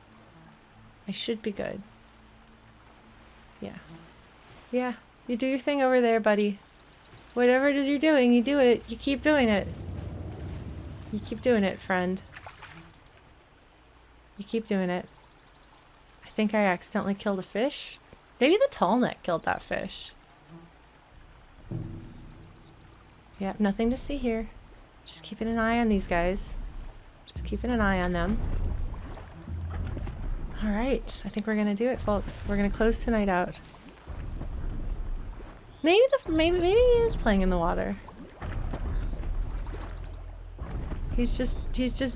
I should be good. Yeah. Yeah, you do your thing over there, buddy. Whatever it is you're doing, you do it. You keep doing it. You keep doing it, friend. You keep doing it. I think I accidentally killed a fish. Maybe the Tallneck killed that fish. Yeah, nothing to see here. Just keeping an eye on these guys. Just keeping an eye on them. Alright, I think we're gonna do it, folks. We're gonna close tonight out. Maybe he is playing in the water. He's just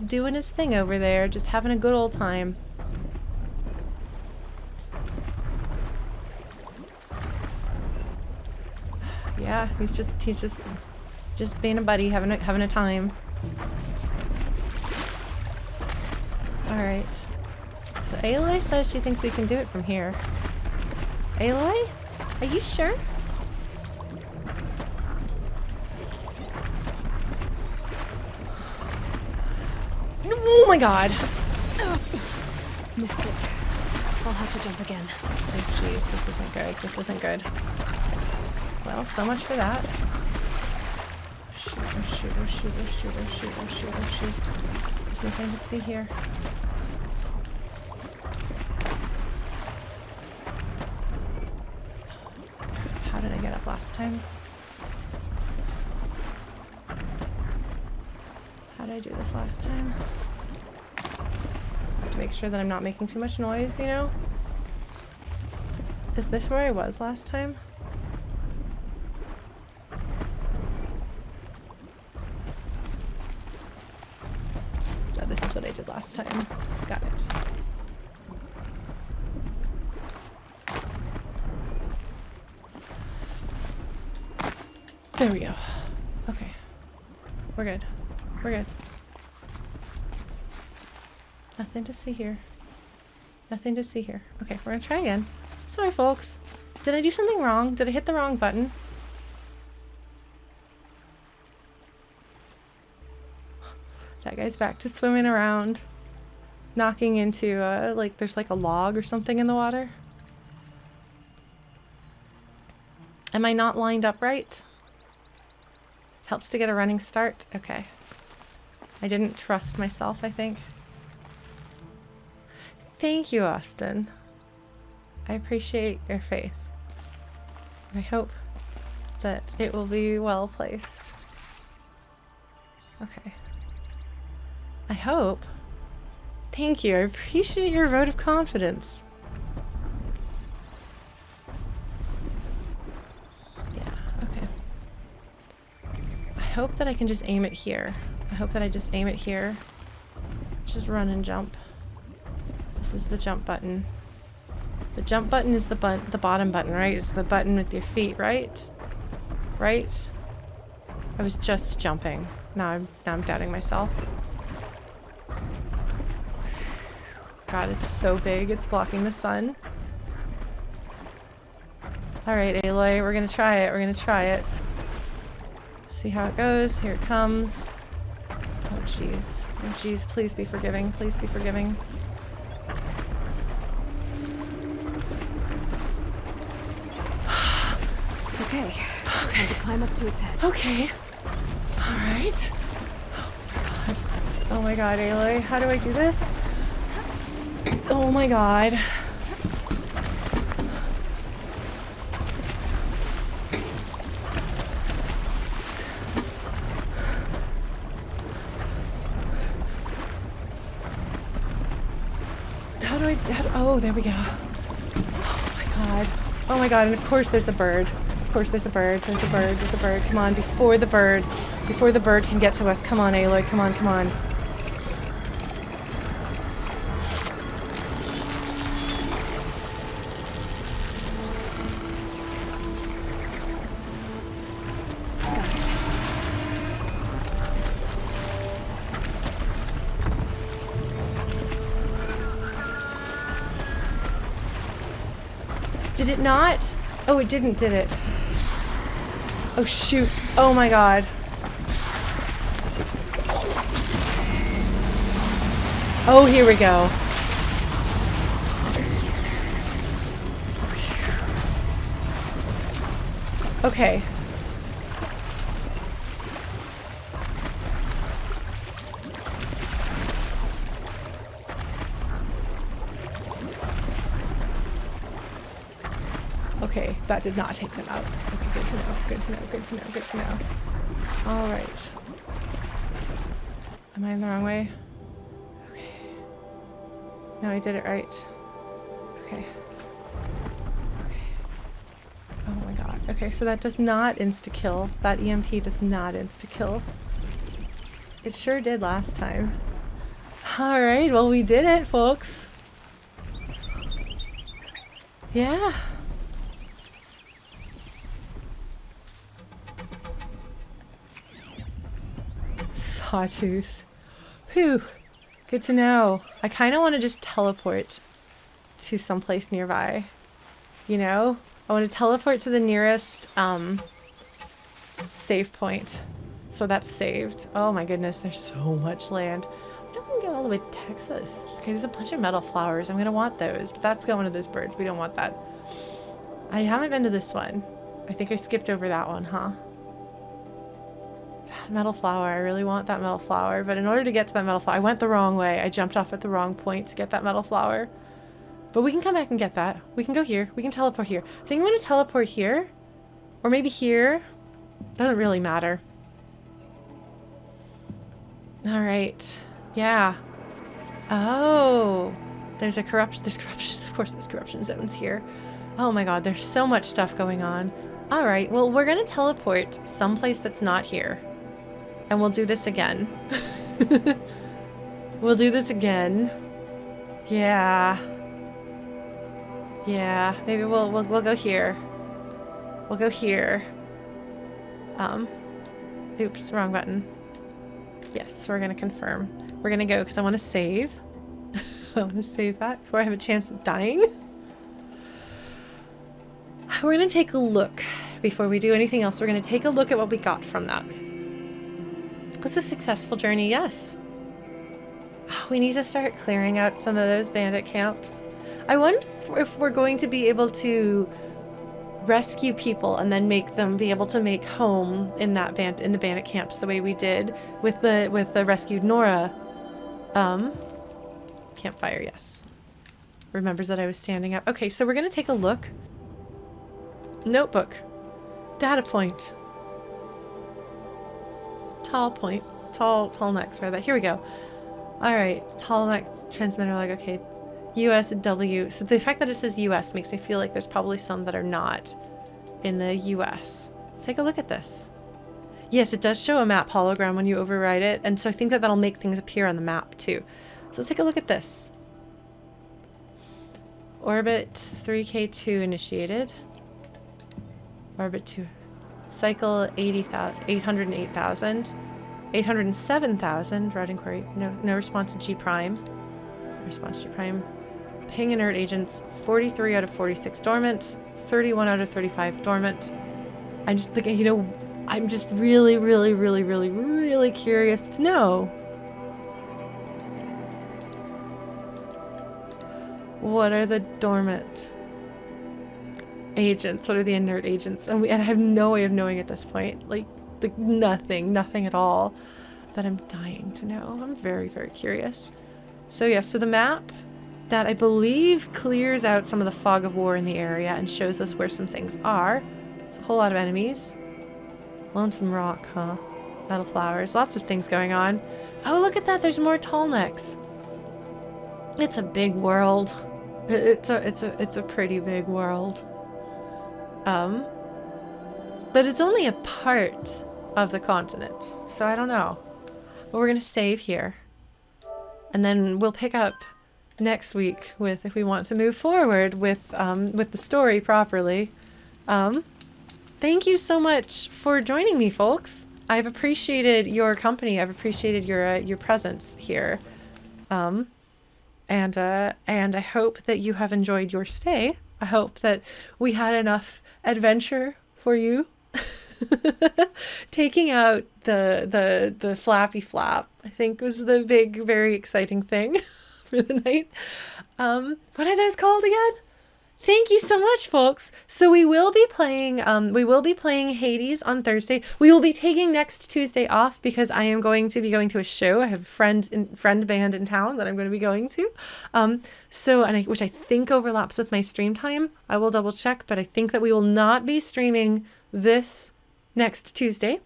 doing his thing over there, just having a good old time. Yeah, he's just being a buddy, having a time. All right. So Aloy says she thinks we can do it from here. Aloy, are you sure? Oh my god! Missed it. I'll have to jump again. Oh jeez, this isn't good. This isn't good. Well, so much for that. Shoot, oh shoot, oh shoot, oh shoot, oh shoot, oh shoot, oh shoot. There's nothing to see here. How did I get up last time? How did I do this last time? I have to make sure that I'm not making too much noise, you know? Is this where I was last time? Oh, this is what I did last time. Got it. There we go. Okay. We're good. We're good. Nothing to see here. Nothing to see here. Okay, we're gonna try again. Sorry, folks. Did I do something wrong? Did I hit the wrong button? That guy's back to swimming around. Knocking into, like, there's like a log or something in the water. Am I not lined up right? Helps to get a running start? Okay. I didn't trust myself, I think. Thank you, Austin. I appreciate your faith. I hope that it will be well placed. Okay. I hope. Thank you. I appreciate your vote of confidence. Yeah, okay. I hope that I can just aim it here. I hope that I just aim it here. Just run and jump. This is the jump button. The jump button is the bottom button, right? It's the button with your feet, right? Right? I was just jumping. Now I'm doubting myself. God, it's so big. It's blocking the sun. Alright, Aloy, we're gonna try it. We're gonna try it. See how it goes. Here it comes. Oh, jeez. Oh, jeez. Please be forgiving. Please be forgiving. Okay. Time to climb up to its head. Okay. Alright. Oh my god. Oh my god, Aloy. How do I do this? Oh my god. Oh, there we go. Oh my god. Oh my god, and of course there's a bird. Of course there's a bird. There's a bird. There's a bird. Come on, before the bird can get to us. Come on, Aloy. Come on, come on. Did it not? Oh, it didn't, did it? Oh, shoot. Oh, my God. Oh, here we go. Okay. Okay, that did not take them out. Okay, good to know, good to know, good to know, good to know. Alright. Am I in the wrong way? Okay. No, I did it right. Okay. Oh my god. Okay, so that does not insta-kill. That EMP does not insta-kill. It sure did last time. Alright, well we did it, folks. Yeah. Sawtooth. Whew. Good to know. I kind of want to just teleport to someplace nearby. You know? I want to teleport to the nearest save point. So that's saved. Oh my goodness, there's so much land. I don't want to get all the way to Texas. Okay, there's a bunch of metal flowers. I'm going to want those, but that's going to those birds. We don't want that. I haven't been to this one. I think I skipped over that one, huh? That metal flower. I really want that metal flower, but in order to get to that metal flower, I went the wrong way. I jumped off at the wrong point to get that metal flower. But we can come back and get that. We can go here. We can teleport here. I think I'm going to teleport here. Or maybe here. Doesn't really matter. Alright. Yeah. Oh. There's a corruption. There's corruption. Of course there's corruption zones here. Oh my god. There's so much stuff going on. Alright. Well, we're going to teleport someplace that's not here. And we'll do this again. We'll do this again. Yeah. Yeah, maybe we'll go here. We'll go here. Oops, wrong button. Yes, we're gonna confirm. We're gonna go because I want to save. I want to save that before I have a chance of dying. We're gonna take a look before we do anything else. We're gonna take a look at what we got from that. Was a successful journey? Yes. Oh, we need to start clearing out some of those bandit camps. I wonder if we're going to be able to rescue people and then make them be able to make home in the bandit camps the way we did with the rescued Nora. Campfire, yes. Remembers that I was standing up. Okay, so we're gonna take a look. Notebook. Data point. Tallneck, rather. Here we go. Alright, Tallneck transmitter lag, okay. US W. So the fact that it says US makes me feel like there's probably some that are not in the US. Let's take a look at this. Yes, it does show a map hologram when you override it, and so I think that that'll make things appear on the map too. So let's take a look at this. Orbit 3K2 initiated. Orbit 2. Cycle 808,000. 807,000. Route inquiry. No response to G prime. Response to G prime. Ping inert agents. 43 out of 46 dormant. 31 out of 35 dormant. I'm just thinking, you know, I'm just really curious to know. What are the dormant agents? What are the inert agents? And I have no way of knowing at this point. Like nothing at all. But I'm dying to know. I'm very curious. So yeah, so the map that I believe clears out some of the fog of war in the area and shows us where some things are. It's a whole lot of enemies. Lonesome Rock, huh? Metal flowers. Lots of things going on. Oh, look at that. There's more Tallnecks. It's a big world. It's a pretty big world. But it's only a part of the continent, so I don't know. But we're gonna save here, and then we'll pick up next week with if we want to move forward with the story properly. Thank you so much for joining me, folks. I've appreciated your company. I've appreciated your presence here. And I hope that you have enjoyed your stay. I hope that we had enough adventure for you. Taking out the flappy flap, I think, was the big, very exciting thing for the night. What are those called again? Thank you so much, folks. So we will be playing Hades on Thursday. We will be taking next Tuesday off because I am going to be going to a show. I have a friend band in town that I'm going to be going to. Which I think overlaps with my stream time. I will double check, but I think that we will not be streaming this next Tuesday.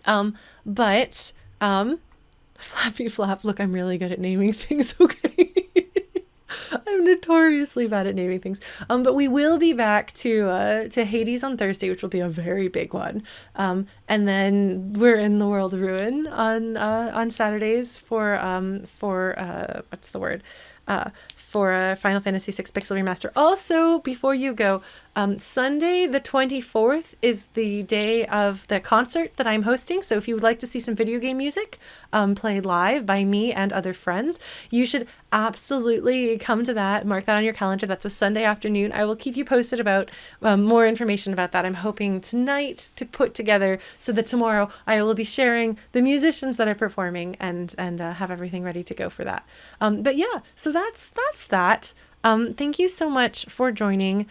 Flappy Flap. Look, I'm really good at naming things, okay? I'm notoriously bad at naming things. But we will be back to Hades on Thursday, which will be a very big one. And then we're in the World of Ruin on Saturdays for what's the word? For Final Fantasy VI Pixel Remaster. Also, before you go, Sunday the 24th is the day of the concert that I'm hosting. So if you would like to see some video game music played live by me and other friends, you should absolutely come to that. Mark that on your calendar. That's a Sunday afternoon. I will keep you posted about more information about that. I'm hoping tonight to put together so that tomorrow I will be sharing the musicians that are performing and have everything ready to go for that. But yeah, so that's that. Thank you so much for joining.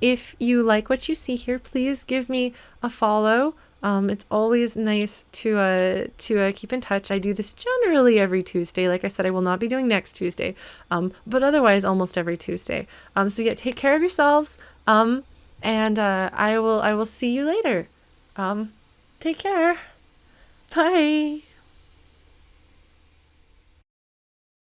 If you like what you see here, please give me a follow. It's always nice to keep in touch. I do this generally every Tuesday. Like I said, I will not be doing next Tuesday, but otherwise almost every Tuesday. So yeah, take care of yourselves. And I will see you later. Take care. Bye.